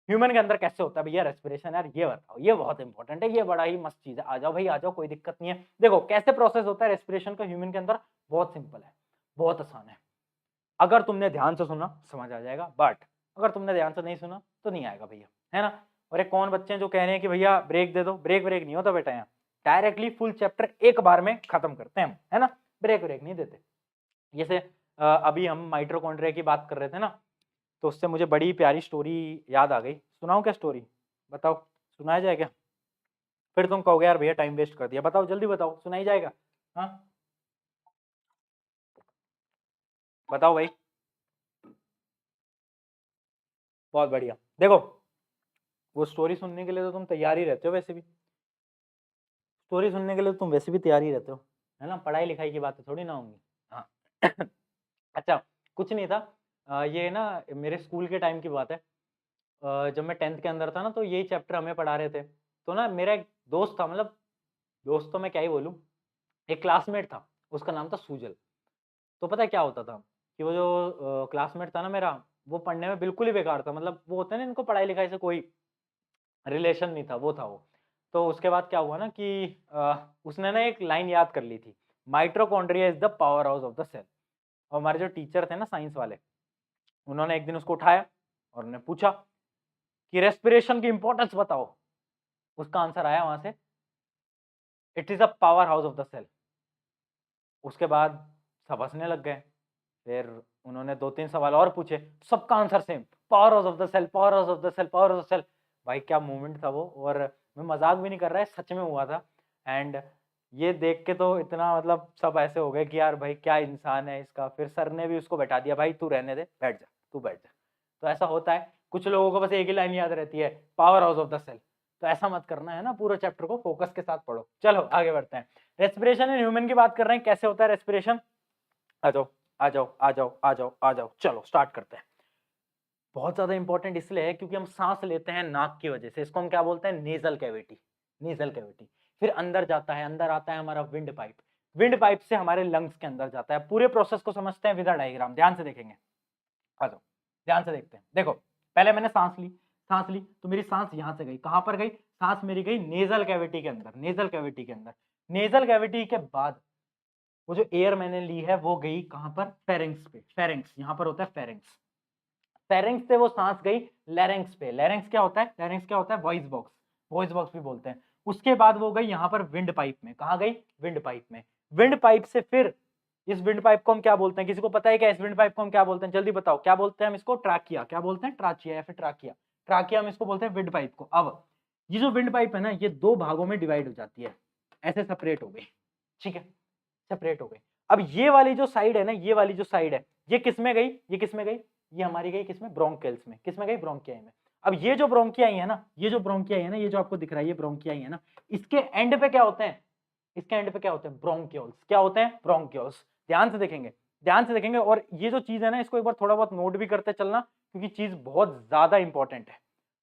Speaker 1: ह्यूमन के अंदर कैसे होता है भैया रेस्पिरेशन, यार ये बताओ, ये बहुत इंपॉर्टेंट है, ये बड़ा ही मस्त चीज है। आ जाओ भाई आ जाओ, कोई दिक्कत नहीं है। देखो कैसे प्रोसेस होता है रेस्पिरेशन का ह्यूमन के अंदर, बहुत सिंपल है, बहुत आसान है। अगर तुमने ध्यान से सुना समझ आ जाएगा, बट अगर तुमने ध्यान से नहीं सुना तो नहीं आएगा भैया, है ना। और एक कौन बच्चे हैं जो कह रहे हैं कि भैया ब्रेक दे दो, ब्रेक ब्रेक नहीं होता बेटा, यहाँ डायरेक्टली फुल चैप्टर एक बार में खत्म करते हैं हम, है ना, ब्रेक ब्रेक नहीं देते। जैसे अभी हम माइटोकॉन्ड्रिया की बात कर रहे थे ना, तो उससे मुझे बड़ी प्यारी स्टोरी याद आ गई। सुनाऊं क्या स्टोरी, बताओ सुनाया जाए क्या? फिर तुम कहोगे यार भैया टाइम वेस्ट कर दिया, बताओ जल्दी बताओ, सुनाई जाएगा? हाँ बताओ भाई। बहुत बढ़िया। देखो वो स्टोरी सुनने के लिए तो तुम तैयार ही रहते हो, वैसे भी स्टोरी सुनने के लिए तो तुम वैसे भी तैयार ही रहते हो, है ना, पढ़ाई लिखाई की बातें थोड़ी ना होंगी। हाँ अच्छा, कुछ नहीं था। ये ना मेरे स्कूल के टाइम की बात है। जब मैं 10th के अंदर था ना, तो यही चैप्टर हमें पढ़ा रहे थे। तो ना मेरा एक दोस्त था, मतलब दोस्त तो मैं क्या ही बोलूँ, एक क्लासमेट था, उसका नाम था सूजल। तो पता है क्या होता था कि वो जो क्लासमेट था ना मेरा, वो पढ़ने में बिल्कुल ही बेकार था। मतलब वो होते हैं ना, इनको पढ़ाई लिखाई से कोई रिलेशन नहीं था, वो था वो। तो उसके बाद क्या हुआ ना कि उसने ना एक लाइन याद कर ली थी, mitochondria is the power house of the cell. और हमारे जो टीचर थे ना साइंस वाले, उन्होंने एक दिन उसको उठाया और उन्होंने पूछा कि रेस्पिरेशन की इंपॉर्टेंस बताओ। उसका आंसर आया वहां से, it is a power house of the cell. उसके बाद सब हंसने लग गए। फिर उन्होंने 2-3 सवाल और पूछे, सबका answer same, power house of the cell, power house of the cell, power house of the cell. भाई क्या मूवमेंट था वो, और मैं मजाक भी नहीं कर रहा है, सच में हुआ था। एंड ये देख के तो इतना मतलब सब ऐसे हो गए कि यार भाई क्या इंसान है इसका। फिर सर ने भी उसको बैठा दिया, भाई तू रहने दे, बैठ जा, तू बैठ जा। तो ऐसा होता है, कुछ लोगों को बस एक ही लाइन याद रहती है, power house of the cell. तो ऐसा मत करना, है ना, पूरा चैप्टर को फोकस के साथ पढ़ो। चलो आगे बढ़ते हैं। रेस्पिरेशन इन ह्यूमन की बात कर रहे हैं, कैसे होता है रेस्पिरेशन। आ जाओ आ जाओ आ जाओ आ जाओ आ जाओ, चलो स्टार्ट करते हैं। बहुत ज्यादा इंपॉर्टेंट इसलिए है क्योंकि हम सांस लेते हैं नाक की वजह से, इसको हम क्या बोलते हैं, नेजल कैविटी। नेजल कैविटी फिर अंदर जाता है, अंदर आता है हमारा विंड पाइप, विंड पाइप से हमारे लंग्स के अंदर जाता है। पूरे प्रोसेस को समझते हैं विद डायग्राम, ध्यान से देखेंगे। आ जाओ ध्यान से देखते हैं। देखो पहले मैंने सांस ली, सांस ली तो मेरी सांस यहां से गई, कहां पर गई, सांस मेरी गई नेजल कैविटी के अंदर, नेजल कैविटी के अंदर। नेजल कैविटी के बाद वो जो एयर मैंने ली है वो गई कहां पर, फेरिंग्स पे। फेरिंग्स यहाँ पर होता है फेरिंग्स। फेरिंग्स से वो सांस गई लैरिंग्स पे। लैरिंग्स क्या होता है, लैरिंग्स क्या होता है, वॉइस बॉक्स, वॉइस बॉक्स भी बोलते हैं। उसके बाद वो गई यहाँ पर विंड पाइप में, कहाँ गई, विंड पाइप में। विंड पाइप से फिर इस विंड पाइप को हम क्या बोलते हैं, किसी को पता है क्या इस विंड पाइप को हम क्या बोलते हैं, जल्दी बताओ क्या बोलते हैं हम इसको, ट्राकिया। क्या बोलते हैं, ट्राचिया या फिर ट्राकिया। ट्राकिया हम इसको बोलते हैं विंड पाइप को। अब ये जो विंड पाइप है ना, ये 2 भागों में डिवाइड हो जाती है, ऐसे सेपरेट हो गई, ठीक है, सेपरेट हो गई। अब ये वाली जो साइड है ना, ये वाली जो साइड है, ये किस में गई, ये किस में गई, ये हमारी गई किसमें, ब्रोंकियल्स में। किस में गई, ब्रोंकियाई में। अब ये जो ब्रोंकियाई है ना, ये जो ब्रोंकियाई है ना, ये जो आपको दिख रहा है ये ब्रोंकियाई है ना, इसके एंड पे क्या होते हैं, इसके एंड पे क्या होते हैं, ब्रोंकियोल्स। क्या होते हैं, ब्रोंकियोल्स। ध्यान से देखेंगे, ध्यान से देखेंगे। और ये जो चीज है ना, इसको एक बार थोड़ा बहुत नोट भी करते चलना, क्योंकि चीज बहुत ज्यादा इंपॉर्टेंट है,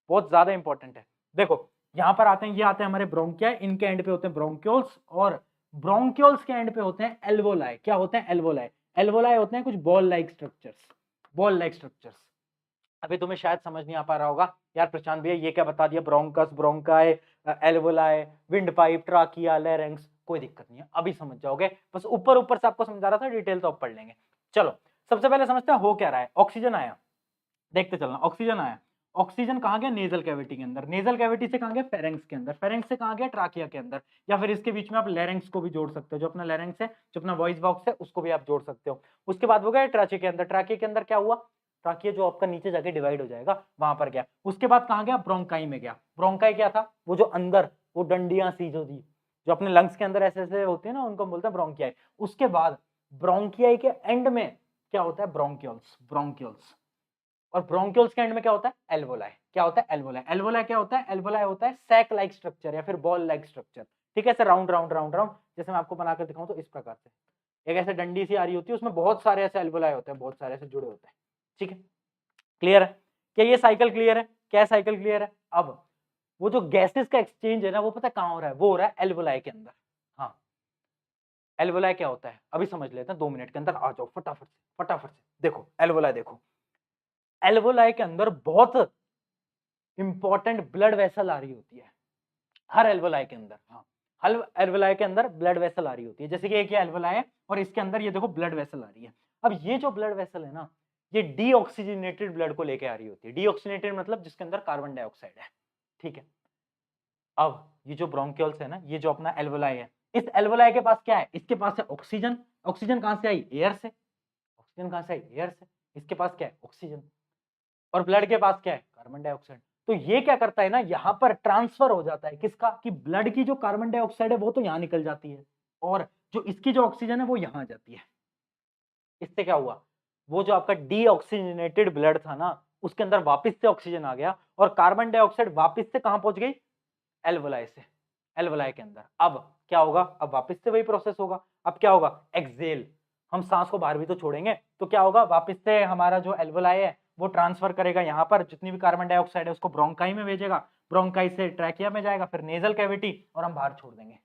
Speaker 1: बहुत ज्यादा इंपॉर्टेंट है। देखो यहां पर आते हैं, ये आते हैं हमारे ब्रोंकिया, इनके एंड पे होते हैं ब्रोंकियोल्स, और ब्रोंकियोल्स के एंड पे होते हैं एल्वोलाई। क्या होते हैं, एल्वोलाई। एल्वोलाई होते हैं कुछ ball like structures, ball like structures. अभी तुम्हें शायद समझ नहीं आ पा रहा होगा, यार प्रशांत भैया ये क्या बता दिया, bronchus, bronchi, alveoli, wind pipe, trachea, larynx. कोई दिक्कत नहीं है, अभी समझ जाओगे, बस ऊपर ऊपर से आपको समझा रहा था, डिटेल तो अब पढ़ लेंगे। चलो सबसे पहले समझते हैं हो क्या रहा है। ऑक्सीजन आया, देखते चलना, ऑक्सीजन आया। ऑक्सीजन कहाँ गया, नेजल कैविटी के अंदर। नेजल कैविटी से कहाँ गया, फेरेंक्स के अंदर। फेरेंक्स से कहाँ गया, ट्राकिया के अंदर। या फिर इसके बीच में आप लैरिंक्स को भी जोड़ सकते हो, जो अपना लैरिंक्स है, जो अपना वॉइस बॉक्स है, उसको भी आप जोड़ सकते हो। उसके बाद वो गया ट्राकिया के अंदर। ट्राकिया के अंदर क्या हुआ, ट्राकिया जो आपका नीचे जाके डिवाइड हो जाएगा, वहां पर गया। उसके बाद कहाँ गया, ब्रोंकाई में गया। ब्रोंकाई क्या था, वो जो अंदर वो डंडियां सी जो थी, जो अपने लंग्स के अंदर ऐसे ऐसे होती है ना, उनको हम बोलते हैं ब्रोंकियाई। उसके बाद ब्रोंकियाई के एंड में क्या होता है, ब्रोंकियोल्स, ब्रोंकियोल्स। और ब्रोंकियोल्स के एंड में क्या होता है, एल्वोलाई। क्या होता है, एल्वोलाई। एल्वोलाई क्या होता है, एल्वोलाई होता है सैक लाइक स्ट्रक्चर या फिर बॉल लाइक स्ट्रक्चर, ठीक है, ऐसे राउंड राउंड राउंड राउंड। जैसे मैं आपको बनाकर दिखाऊं तो इस प्रकार से एक ऐसे डंडी सी आ रही होती है, उसमें बहुत सारे ऐसे एल्वोलाई होते हैं, बहुत सारे ऐसे जुड़े होते हैं, ठीक है, क्लियर है। क्या ये साइकिल क्लियर है, क्या साइकिल क्लियर है। अब वो जो गैसेस का एक्सचेंज है ना, वो पता है कहाँ हो रहा है? वो हो रहा है एल्वोलाई के अंदर। हाँ, एल्वोलाई क्या होता है अभी समझ लेते हैं, 2 मिनट के अंदर आ जाओ फटाफट से, फटाफट से। देखो एल्वोलाई देखो, एल्वोलाई के अंदर बहुत इंपॉर्टेंट ब्लड वेसल आ रही होती है हर एल्वोलाई के अंदर। हाँ, हर एल्वोलाई के अंदर ब्लड वेसल आ रही होती है। जैसे कि एक ये एल्वोलाई है और इसके अंदर ये देखो ब्लड वेसल आ रही है। अब ये जो ब्लड वेसल है ना, ये डीऑक्सीजनेटेड ब्लड को लेके आ रही होती है। डीऑक्सीजनेटेड मतलब जिसके अंदर कार्बन डाइऑक्साइड है, ठीक है। अब ये जो ब्रोंकियल्स है ना, ये जो अपना एल्वोलाई है, इस एल्वोलाई के पास क्या है? इसके पास है ऑक्सीजन। ऑक्सीजन कहां से आई? एयर से। ऑक्सीजन कहां से आई? एयर से। इसके पास क्या है? ऑक्सीजन। और ब्लड के पास क्या है? Carbon dioxide. तो ये क्या करता है ना, यहां पर ट्रांसफर हो जाता है किसका? कि ब्लड की जो कार्बन डाइऑक्साइड है वो तो यहां निकल जाती है, और जो इसकी जो ऑक्सीजन है वो यहां आ जाती है। इससे क्या हुआ? वो जो आपका डीऑक्सीजनेटेड ब्लड था ना, उसके अंदर वापस से ऑक्सीजन आ गया, और कार्बन डाइऑक्साइड वापस से कहां पहुंच गई? एल्वोलाई से, एल्वोलाई के अंदर। अब क्या होगा? अब वापस से वही प्रोसेस होगा। अब क्या होगा? एक्सेल। हम सांस को बाहर भी तो छोड़ेंगे, तो क्या होगा? वापस से हमारा जो एल्वोलाई है वो ट्रांसफर करेगा यहाँ पर जितनी भी कार्बन डाइऑक्साइड है उसको ब्रोंकाई में भेजेगा, ब्रोंकाई से ट्रैकिया में जाएगा, फिर नेजल कैविटी, और हम बाहर छोड़ देंगे।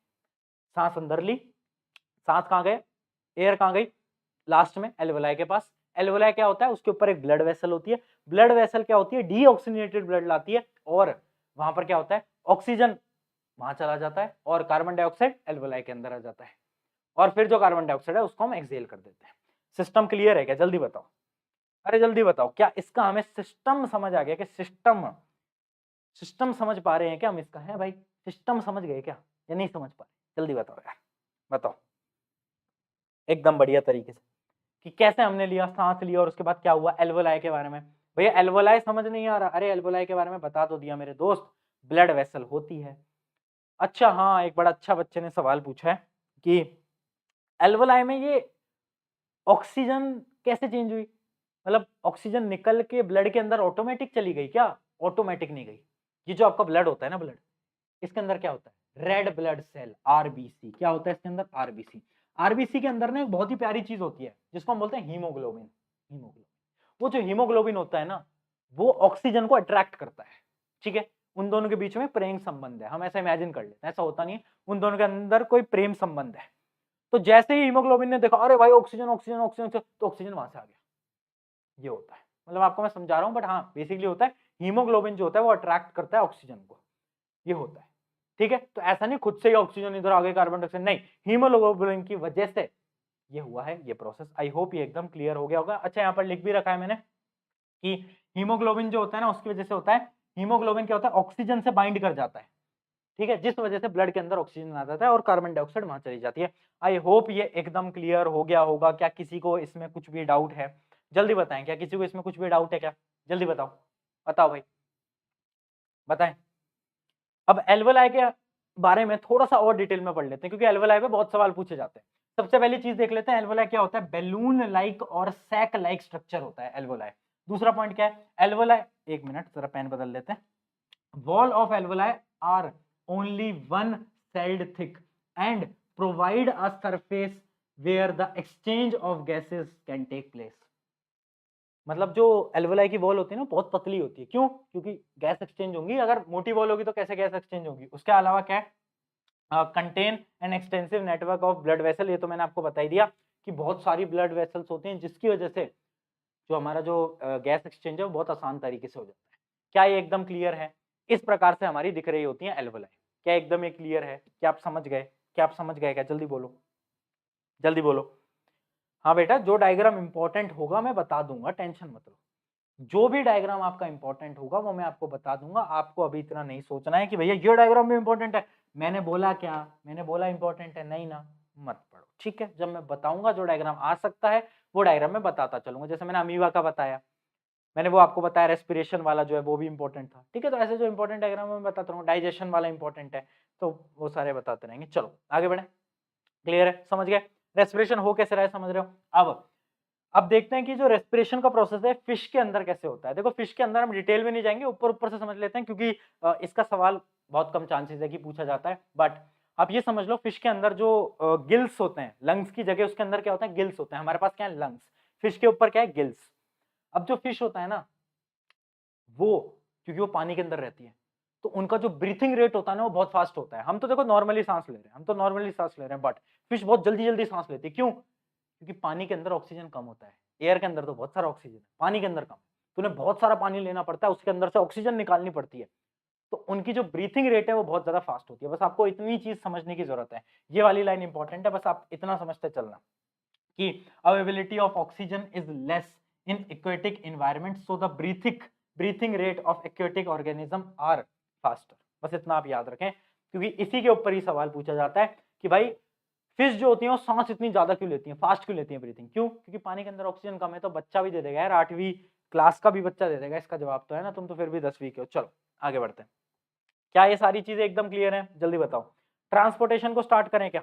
Speaker 1: सांस अंदर ली, सांस कहाँ गए? एयर कहाँ गई? लास्ट में एल्वोलाई के पास। एल्वोलाई क्या होता है? उसके ऊपर एक ब्लड वेसल होती है। ब्लड वेसल क्या होती है? डीऑक्सीजनेटेड ब्लड लाती है, और वहां पर क्या होता है? ऑक्सीजन वहां चला जाता है और कार्बन डाइऑक्साइड एल्वोलाई के अंदर आ जाता है, और फिर जो कार्बन डाइऑक्साइड है उसको हम एक्सेल कर देते हैं। सिस्टम क्लियर है क्या? जल्दी बताओ, अरे जल्दी बताओ, क्या इसका हमें सिस्टम समझ आ गया? कि सिस्टम, सिस्टम समझ पा रहे हैं क्या हम इसका? है भाई, सिस्टम समझ गए क्या या नहीं समझ पा रहे? जल्दी बताओ यार, बताओ एकदम बढ़िया तरीके से कि कैसे हमने लिया, सांस लिया और उसके बाद क्या हुआ? एल्वोलाई के बारे में। भैया एल्वोलाई समझ नहीं आ रहा? अरे एल्वोलाई के बारे में बता तो दिया मेरे दोस्त, ब्लड वेसल होती है। अच्छा हाँ, एक बड़ा अच्छा बच्चे ने सवाल पूछा है कि एल्वोलाई में ये ऑक्सीजन कैसे चेंज हुई? मतलब ऑक्सीजन निकल के ब्लड के अंदर ऑटोमेटिक चली गई क्या? ऑटोमेटिक नहीं गई। ये जो आपका ब्लड होता है ना, ब्लड, इसके अंदर क्या होता है? Red blood cell, RBC. क्या होता है इसके अंदर? आरबीसी। आरबीसी के अंदर ना एक बहुत ही प्यारी चीज होती है जिसको हम बोलते हैं हीमोग्लोबिन। हीमोग्लोबिन, वो जो हीमोग्लोबिन होता है ना, वो ऑक्सीजन को अट्रैक्ट करता है, ठीक है। उन दोनों के बीच में प्रेम संबंध है, हम ऐसा इमेजिन कर लेते हैं, ऐसा होता नहीं है, उन दोनों के अंदर कोई प्रेम संबंध है। तो जैसे ही हीमोग्लोबिन ने देखा अरे भाई ऑक्सीजन ऑक्सीजन ऑक्सीजन, तो ऑक्सीजन वहां से आ गया। ये होता है, मतलब आपको मैं समझा रहा हूं, बट हाँ बेसिकली होता है हीमोग्लोबिन जो होता है वो अट्रैक्ट करता है ऑक्सीजन को, ये होता है, ठीक है। तो ऐसा नहीं खुद से ही ऑक्सीजन इधर आ गए, कार्बन डाइऑक्साइड नहीं, हीमोग्लोबिन की वजह से ये हुआ है ये प्रोसेस। आई होप ये एकदम क्लियर हो गया होगा। अच्छा यहाँ पर लिख भी रखा है मैंने कि हीमोग्लोबिन जो होता है ना, उसकी वजह से होता है, हीमोग्लोबिन क्या होता है? ऑक्सीजन से बाइंड कर जाता है, ठीक है, जिस वजह से ब्लड के अंदर ऑक्सीजन आ जाता है और कार्बन डाइऑक्साइड वहां चली जाती है। आई होप ये एकदम क्लियर हो गया होगा। क्या किसी को इसमें कुछ भी डाउट है? जल्दी बताएं, क्या किसी को इसमें कुछ भी डाउट है क्या? जल्दी बताओ, बताओ भाई, बताएं। अब एल्वोलाई के बारे में थोड़ा सा और डिटेल में पढ़ लेते हैं, क्योंकि एल्वोलाई पे बहुत सवाल पूछे जाते हैं। सबसे पहली चीज देख लेते हैं एल्वोलाई क्या होता है। बैलून लाइक और सैक लाइक स्ट्रक्चर होता है एल्वोलाई। दूसरा पॉइंट क्या है? एल्वोलाई, एक मिनट जरा पेन बदल लेते हैं। Wall of alveoli are only one celled thick and provide a surface where the exchange of gases can take place। मतलब जो एल्वोलाई की वॉल होती है ना बहुत पतली होती है, क्यों? क्योंकि गैस एक्सचेंज होंगी। अगर मोटी वॉल होगी तो कैसे गैस एक्सचेंज होगी? उसके अलावा क्या है? Contain an extensive network of blood vessel. ये तो मैंने आपको बता ही दिया कि बहुत सारी ब्लड वेसल्स होती हैं जिसकी वजह से जो हमारा जो गैस एक्सचेंज है वो बहुत आसान तरीके से हो जाता है। क्या ये एकदम क्लियर है? इस प्रकार से हमारी दिख रही होती है एल्वोलाई। क्या एकदम ये क्लियर है? क्या आप समझ गए? क्या आप समझ गए? क्या जल्दी बोलो, जल्दी बोलो। हाँ बेटा, जो डायग्राम इंपॉर्टेंट होगा मैं बता दूंगा, टेंशन मत लो। जो भी डायग्राम आपका इंपॉर्टेंट होगा वो मैं आपको बता दूंगा। आपको अभी इतना नहीं सोचना है कि भैया ये डायग्राम भी इंपॉर्टेंट है। मैंने बोला क्या? मैंने बोला इंपॉर्टेंट है, नहीं ना, मत पढ़ो, ठीक है। जब मैं बताऊंगा जो डायग्राम आ सकता है वो डायग्राम मैं बताता चलूंगा। जैसे मैंने अमीबा का बताया, मैंने वो आपको बताया, रेस्पिरेशन वाला जो है वो भी इंपॉर्टेंट था, ठीक है। तो ऐसे जो इंपॉर्टेंट डायग्राम मैं बताता रहूंगा, डाइजेशन वाला इंपॉर्टेंट है, तो वो सारे बताते रहेंगे। चलो आगे बढ़े, क्लियर है? समझ गए रेस्पिरेशन हो कैसे रहा है? समझ रहे हो? अब देखते हैं कि जो रेस्पिरेशन का प्रोसेस है फिश के अंदर कैसे होता है। देखो फिश के अंदर हम डिटेल में नहीं जाएंगे, ऊपर ऊपर से समझ लेते हैं, क्योंकि इसका सवाल बहुत कम चांसेस है कि पूछा जाता है। बट आप ये समझ लो, फिश के अंदर जो गिल्स होते हैं, लंग्स की जगह उसके अंदर क्या होता है? गिल्स होते हैं। हमारे पास क्या है? लंग्स। फिश के ऊपर क्या है? गिल्स। अब जो फिश होता है ना वो, क्योंकि वो पानी के अंदर रहती है, तो उनका जो ब्रीथिंग रेट होता है ना वो बहुत फास्ट होता है। हम तो देखो नॉर्मली सांस ले रहे हैं, हम तो नॉर्मली सांस ले रहे हैं, बट फिश बहुत जल्दी जल्दी सांस लेती है। क्यों? क्योंकि पानी के अंदर ऑक्सीजन कम होता है। एयर के अंदर तो बहुत सारा ऑक्सीजन है, पानी के अंदर कम। तो उन्हें बहुत सारा पानी लेना पड़ता है, उसके अंदर से ऑक्सीजन निकालनी पड़ती है, तो उनकी जो ब्रीथिंग रेट है वो बहुत ज्यादा फास्ट होती है। बस आपको इतनी चीज समझने की जरूरत है, ये वाली लाइन इंपॉर्टेंट है, बस आप इतना समझते चलना कि availability of oxygen is less in aquatic environment, so the breathing rate of aquatic organism are faster. बस इतना आप याद रखें, क्योंकि इसी के ऊपर ही सवाल पूछा जाता है कि भाई फिश जो होती है वो सांस इतनी ज्यादा क्यों लेती है, फास्ट क्यों लेती है ब्रीथिंग, क्यों? क्योंकि पानी के अंदर ऑक्सीजन कम है। तो बच्चा भी दे देगा यार, 8वीं क्लास का भी बच्चा दे देगा इसका जवाब तो, है ना? तुम तो फिर भी 10वीं के हो। चलो आगे बढ़ते हैं। क्या ये सारी चीजें एकदम क्लियर है? जल्दी बताओ। ट्रांसपोर्टेशन को स्टार्ट करें क्या?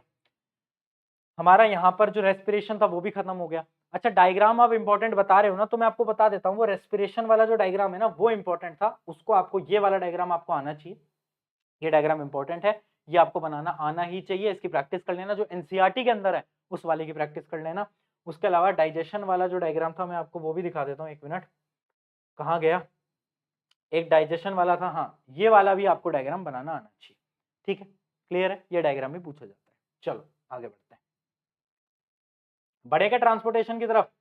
Speaker 1: हमारा यहाँ पर जो रेस्पिरेशन था वो भी खत्म हो गया। अच्छा, डायग्राम आप इंपॉर्टेंट बता रहे हो ना, तो मैं आपको बता देता हूँ, वो रेस्पिरेशन वाला जो डायग्राम है ना वो इंपॉर्टेंट था, उसको आपको ये वाला डायग्राम आपको आना चाहिए। ये डायग्राम इंपॉर्टेंट है, ये आपको बनाना आना ही चाहिए, इसकी प्रैक्टिस कर लेना। जो एनसीईआरटी के अंदर है उस वाले की प्रैक्टिस कर लेना। उसके अलावा डाइजेशन वाला जो डायग्राम था मैं आपको वो भी दिखा देता हूँ, एक मिनट, कहाँ गया? एक डाइजेशन वाला था, हाँ, ये वाला भी आपको डायग्राम बनाना आना चाहिए। ठीक है, क्लियर है? ये डायग्राम भी पूछा जाता है। चलो आगे बढ़ते हैं। बढ़े क्या ट्रांसपोर्टेशन की तरफ,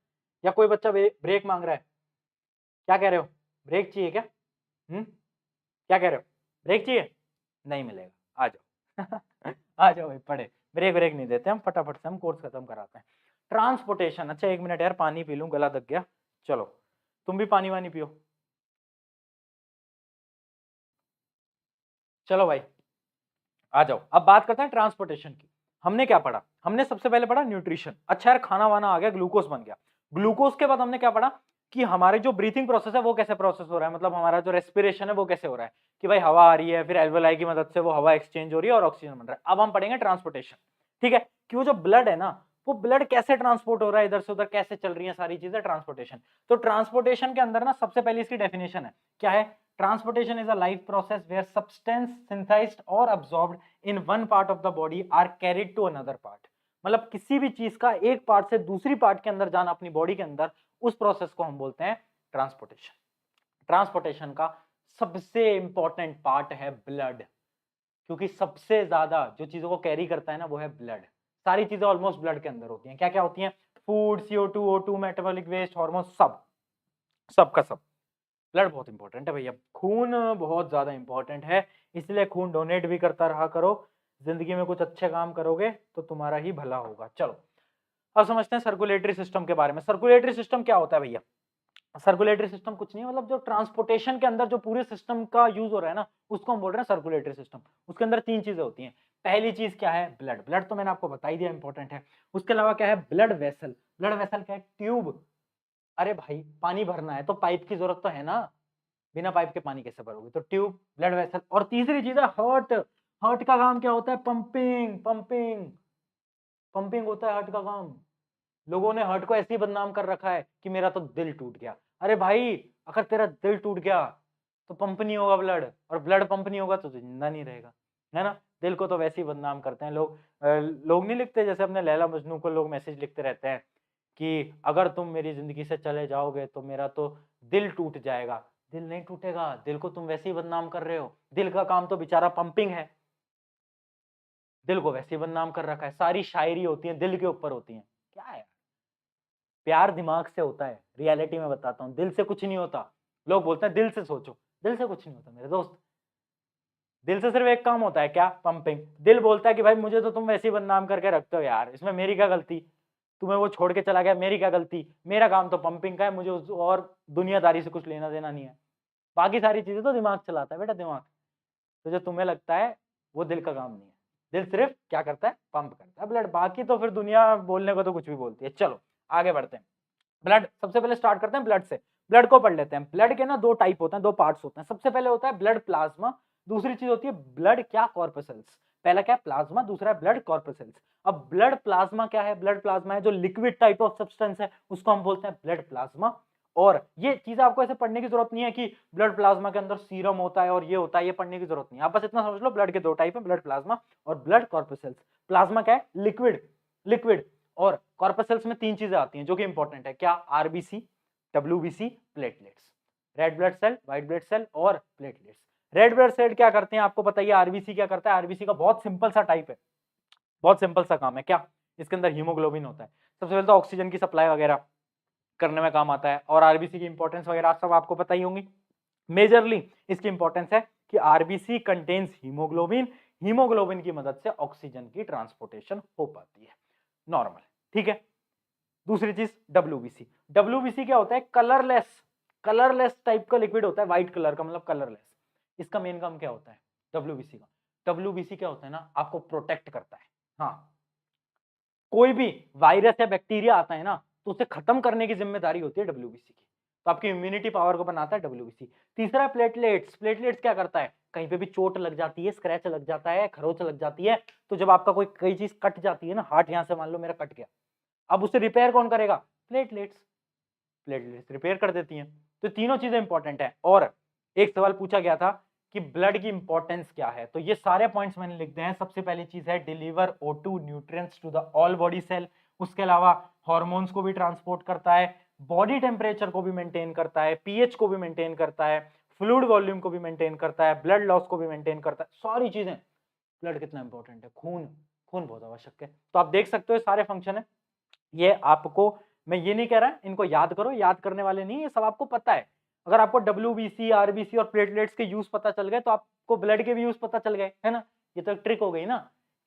Speaker 1: या कोई बच्चा ब्रेक मांग रहा है? क्या कह रहे हो, ब्रेक चाहिए क्या? क्या कह रहे हो, ब्रेक चाहिए? नहीं मिलेगा, आ जाओ आ जाओ भाई, पढ़े। ब्रेक ब्रेक नहीं देते हम, फटाफट से हम कोर्स खत्म कराते हैं। ट्रांसपोर्टेशन, अच्छा एक मिनट यार, पानी पी लूं, गला दब गया। चलो तुम भी पानी वानी पियो। चलो भाई आ जाओ, अब बात करते हैं ट्रांसपोर्टेशन की। हमने क्या पढ़ा? हमने सबसे पहले पढ़ा न्यूट्रिशन। अच्छा यार, खाना वाना आ गया, ग्लूकोज बन गया। ग्लूकोज के बाद हमने क्या पढ़ा कि हमारे जो ब्रीथिंग प्रोसेस है वो कैसे प्रोसेस हो रहा है, मतलब हमारा जो रेस्पिरेशन है वो कैसे हो रहा है, कि भाई हवा आ रही है, फिर एल्वेलाई की मदद से वो हवा एक्सचेंज हो रही है और ऑक्सीजन बन रहा है। अब हम पढ़ेंगे ट्रांसपोर्टेशन। ठीक है, कि वो जो ब्लड है ना, वो ब्लड कैसे ट्रांसपोर्ट हो रहा है, इधर से उधर कैसे चल रही है सारी चीजें, ट्रांसपोर्टेशन। तो ट्रांसपोर्टेशन के अंदर ना सबसे पहले इसकी डेफिनेशन है, क्या है? Transportation is a life process where substance synthesized और absorbed in one part of the body are carried to another part. मतलब किसी भी चीज का एक पार्ट से दूसरी पार्ट के अंदर जाना अपनी बॉडी के अंदर, उस प्रोसेस को हम बोलते हैं ट्रांसपोर्टेशन। ट्रांसपोर्टेशन का सबसे इंपॉर्टेंट पार्ट है ब्लड, क्योंकि सबसे ज्यादा जो चीजों को कैरी करता है ना वो है ब्लड। सारी चीजें ऑलमोस्ट ब्लड के अंदर होती हैं। क्या क्या होती हैं? Food, CO2, O2, metabolic waste, hormone, सब सबका सब। ब्लड बहुत इंपॉर्टेंट है भैया, खून बहुत ज्यादा इंपॉर्टेंट है, इसलिए खून डोनेट भी करता रहा करो। जिंदगी में कुछ अच्छे काम करोगे तो तुम्हारा ही भला होगा। चलो अब समझते हैं सर्कुलेटरी सिस्टम के बारे में। सर्कुलेटरी सिस्टम क्या होता है भैया? सर्कुलेटरी सिस्टम कुछ नहीं है, मतलब जो ट्रांसपोर्टेशन के अंदर जो पूरे सिस्टम का यूज हो रहा है ना, उसको हम बोल रहे हैं सर्कुलेटरी सिस्टम। उसके अंदर तीन चीजें होती हैं। पहली चीज क्या है? ब्लड। ब्लड तो मैंने आपको बता ही दिया, इंपॉर्टेंट है। उसके अलावा क्या है? Blood vessel. ब्लड वेसल क्या है? ट्यूब। अरे भाई पानी भरना है तो पाइप की जरूरत तो है ना, बिना पाइप के पानी कैसे भरोगे? तो ट्यूब, ब्लड वेसल। और तीसरी चीज है हार्ट। हार्ट का काम क्या होता है? पंपिंग। पंपिंग पंपिंग होता है हार्ट का काम। लोगों ने हार्ट को ऐसे ही बदनाम कर रखा है कि मेरा तो दिल टूट गया। अरे भाई, अगर तेरा दिल टूट गया तो पंप नहीं होगा ब्लड, और ब्लड पंप नहीं होगा तो जिंदा नहीं रहेगा, है ना? दिल को तो वैसे ही बदनाम करते हैं लोग। लोग नहीं लिखते, जैसे अपने लैला मजनू को लोग मैसेज लिखते रहते हैं कि अगर तुम मेरी जिंदगी से चले जाओगे तो मेरा तो दिल टूट जाएगा। दिल नहीं टूटेगा, दिल को तुम वैसे ही बदनाम कर रहे हो। दिल का काम तो बेचारा पंपिंग है, दिल को वैसे ही बदनाम कर रखा है। सारी शायरी होती है दिल के ऊपर होती है। क्या है? प्यार दिमाग से होता है, रियलिटी में बताता हूँ, दिल से कुछ नहीं होता। लोग बोलते हैं दिल से सोचो, दिल से कुछ नहीं होता मेरे दोस्त। दिल से सिर्फ एक काम होता है, क्या? पंपिंग। दिल बोलता है कि भाई मुझे तो तुम वैसे ही बदनाम करके रखते हो यार, इसमें मेरी क्या गलती, तुम्हें वो छोड़ के चला गया, मेरी क्या गलती, मेरा काम तो पंपिंग का है, मुझे और दुनियादारी से कुछ लेना देना नहीं है। बाकी सारी चीजें तो दिमाग चलाता है बेटा, दिमाग। तो जो तुम्हें लगता है वो दिल का काम नहीं है। दिल सिर्फ क्या करता है? पंप करता है ब्लड। बाकी तो फिर दुनिया बोलने को तो कुछ भी बोलती है। चलो आगे बढ़ते हैं। ब्लड, सबसे पहले स्टार्ट करते हैं ब्लड से। ब्लड को पढ़ लेते हैं। ब्लड के ना दो टाइप होते हैं, दो पार्ट्स होते हैं। सबसे पहले होता है ब्लड प्लाज्मा, दूसरी चीज होती है ब्लड क्या? कॉर्पसेल्स। पहला क्या है? प्लाज्मा, दूसरा है ब्लड कॉर्पसेल्स। अब ब्लड प्लाज्मा क्या है? ब्लड प्लाज्मा है जो लिक्विड टाइप ऑफ सब्सटेंस है, उसको हम बोलते हैं ब्लड प्लाज्मा। और ये चीज आपको ऐसे पढ़ने की जरूरत नहीं है कि ब्लड प्लाज्मा के अंदर सीरम होता है और ये होता है, ये पढ़ने की जरूरत नहीं है। आप बस इतना समझ लो, ब्लड के दो टाइप है, ब्लड प्लाज्मा और ब्लड कॉर्पसेल्स। प्लाज्मा क्या है? लिक्विड। लिक्विड। और कॉर्पसेल्स में तीन चीजें आती हैं जो कि इंपॉर्टेंट है, क्या? RBC, WBC, platelets. Red blood cell, white blood cell और प्लेटलेट्स। रेड ब्लड सेल क्या करते हैं आपको पता ही है, आरबीसी क्या करता है, आरबीसी का बहुत सिंपल सा टाइप है, बहुत सिंपल सा काम है, क्या इसके अंदर हीमोग्लोबिन होता है, सबसे पहले तो ऑक्सीजन की सप्लाई वगैरह करने में काम आता है, और आरबीसी की इंपॉर्टेंस वगैरह सब आपको पता ही होंगी। मेजरली इसकी इंपॉर्टेंस है कि आरबीसी कंटेन्स हीमोग्लोबिन, हीमोग्लोबिन की मदद से ऑक्सीजन की ट्रांसपोर्टेशन हो पाती है नॉर्मल, ठीक है। दूसरी चीज डब्ल्यूबीसी, डब्ल्यूबीसी क्या होता है, कलरलेस, कलरलेस टाइप का लिक्विड होता है, व्हाइट कलर का मतलब कलरलेस। इसका मेन काम क्या होता है डब्ल्यूबीसी का, डब्ल्यूबीसी क्या होता है ना, आपको प्रोटेक्ट करता है। हाँ, कोई भी वायरस या बैक्टीरिया आता है ना तो उसे खत्म करने की जिम्मेदारी होती है डब्ल्यूबीसी की, तो आपकी इम्यूनिटी पावर को बनाता है डब्ल्यूबीसी। तीसरा प्लेटलेट्स, प्लेटलेट्स क्या करता है, कहीं पे भी चोट लग जाती है, स्क्रैच लग जाता है, खरोच लग जाती है, तो जब आपका कोई चीज कट जाती है ना, हार्ट यहां से मान लो मेरा कट गया, अब उसे रिपेयर कौन करेगा, प्लेटलेट्स, प्लेटलेट्स रिपेयर कर देती हैं। तो तीनों चीजें इंपॉर्टेंट है। और एक सवाल पूछा गया था कि ब्लड की इंपॉर्टेंस क्या है, तो ये सारे पॉइंट्स मैंने लिख दिए हैं। सबसे पहली चीज है deliver O2 nutrients to the all body cell, उसके अलावा हार्मोन्स को भी ट्रांसपोर्ट करता है, बॉडी टेम्परेचर को भी मेंटेन करता है, पीएच को भी मेंटेन करता है, फ्लूइड वॉल्यूम को भी मेंटेन करता है, ब्लड लॉस को भी मेंटेन करता है, सारी चीजें। ब्लड कितना इंपॉर्टेंट है, खून, खून बहुत आवश्यक है। तो आप देख सकते हो सारे फंक्शन है। ये आपको, मैं ये नहीं कह रहा इनको याद करो, याद करने वाले नहीं, ये सब आपको पता है। अगर आपको डब्ल्यूबीसी, आरबीसी और प्लेटलेट्स के यूज पता चल गए तो आपको ब्लड के भी यूज पता चल गए, है ना। ये तो एक ट्रिक हो गई ना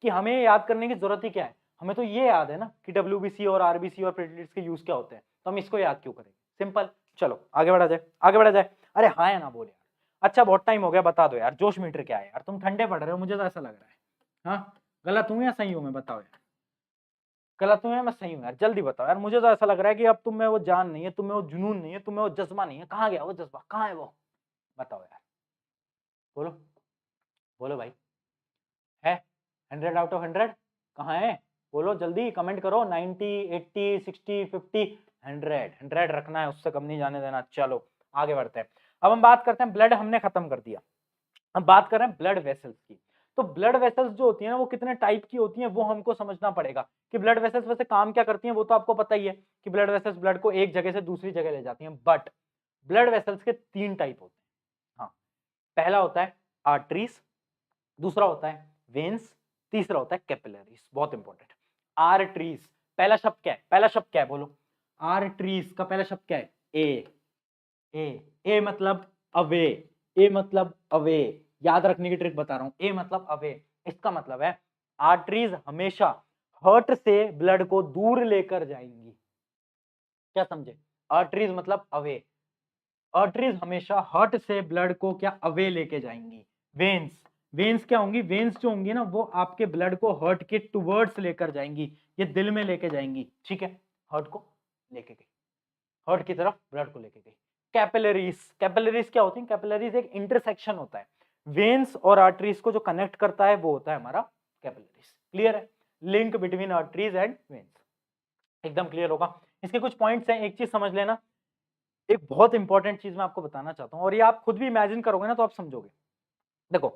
Speaker 1: कि हमें याद करने की जरूरत ही क्या है, हमें तो ये याद है ना कि डब्ल्यूबीसी और आरबीसी और प्लेटलेट्स के यूज क्या होते हैं, तो हम इसको याद क्यों करें, सिंपल। चलो आगे बढ़ा जाए, आगे बढ़ा जाए। अरे हाँ या ना बोले यार, अच्छा बहुत टाइम हो गया, बता दो यार जोश मीटर क्या है यार, तुम ठंडे पड़ रहे हो मुझे तो ऐसा लग रहा है। हाँ, गलत हूँ या सही हूँ मैं, बताओ यार, गलत हूँ या मैं सही हूँ यार, जल्दी बताओ यार, मुझे तो ऐसा लग रहा है कि अब तुम में वो जान नहीं है, तुम में वो जुनून नहीं है, तुम में वो जज्बा नहीं है, कहाँ गया वो जज्बा, कहाँ है वो, बताओ यार, बोलो, बोलो भाई, है 100 आउट ऑफ 100 कहाँ है, बोलो जल्दी कमेंट करो, 90, 80, 60, 50, 100, 100 रखना है, उससे कम नहीं जाने देना। चलो आगे बढ़ते हैं। अब हम बात करते हैं, ब्लड हमने खत्म कर दिया, अब बात कर रहे हैं ब्लड वेसल्स की। तो ब्लड वेसल्स जो होती है ना वो कितने टाइप की होती हैं वो हमको समझना पड़ेगा कि ब्लड वेसल्स वैसे काम क्या करती हैं, वो तो आपको पता ही है कि ब्लड वेसल्स ब्लड को एक जगह से दूसरी जगह ले जाती हैं, बट ब्लड वेसल्स के 3 टाइप होते हैं। हाँ, पहला होता है आर्टरीज, दूसरा होता है वेन्स, तीसरा होता है कैपिलरीज। बहुत इंपॉर्टेंट, आर्टरीज, पहला शब्द क्या है, पहला शब्द क्या है बोलो, आर्टरीज का पहला शब्द क्या है, ए, ए मतलब अवे, ए मतलब अवे, याद रखने की ट्रिक बता रहा हूं, ए मतलब अवे, इसका मतलब है आर्टरीज हमेशा हर्ट से ब्लड को दूर लेकर जाएंगी, क्या समझे, आर्टरीज मतलब अवे, आर्टरीज हमेशा हर्ट से ब्लड को क्या अवे लेके जाएंगी। वेन्स, वेन्स क्या होंगी, वेन्स जो होंगी ना वो आपके ब्लड को हर्ट के टुवर्ड्स लेकर जाएंगी, ये दिल में लेके जाएंगी, ठीक है, हर्ट को लेके गई, हर्ट की तरफ ब्लड को लेके गई। कैपिलरीज, कैपिलरीज क्या होती है, कैपिलरीज एक इंटरसेक्शन होता है, वेन्स और आर्टरीज को जो कनेक्ट करता है वो होता है हमारा कैपिलरीज। क्लियर है, link between arteries and veins, एकदम क्लियर होगा। इसके कुछ पॉइंट्स हैं, एक चीज समझ लेना, एक बहुत इंपॉर्टेंट चीज मैं आपको बताना चाहता हूं और ये आप खुद भी इमेजिन करोगे ना तो आप समझोगे। देखो,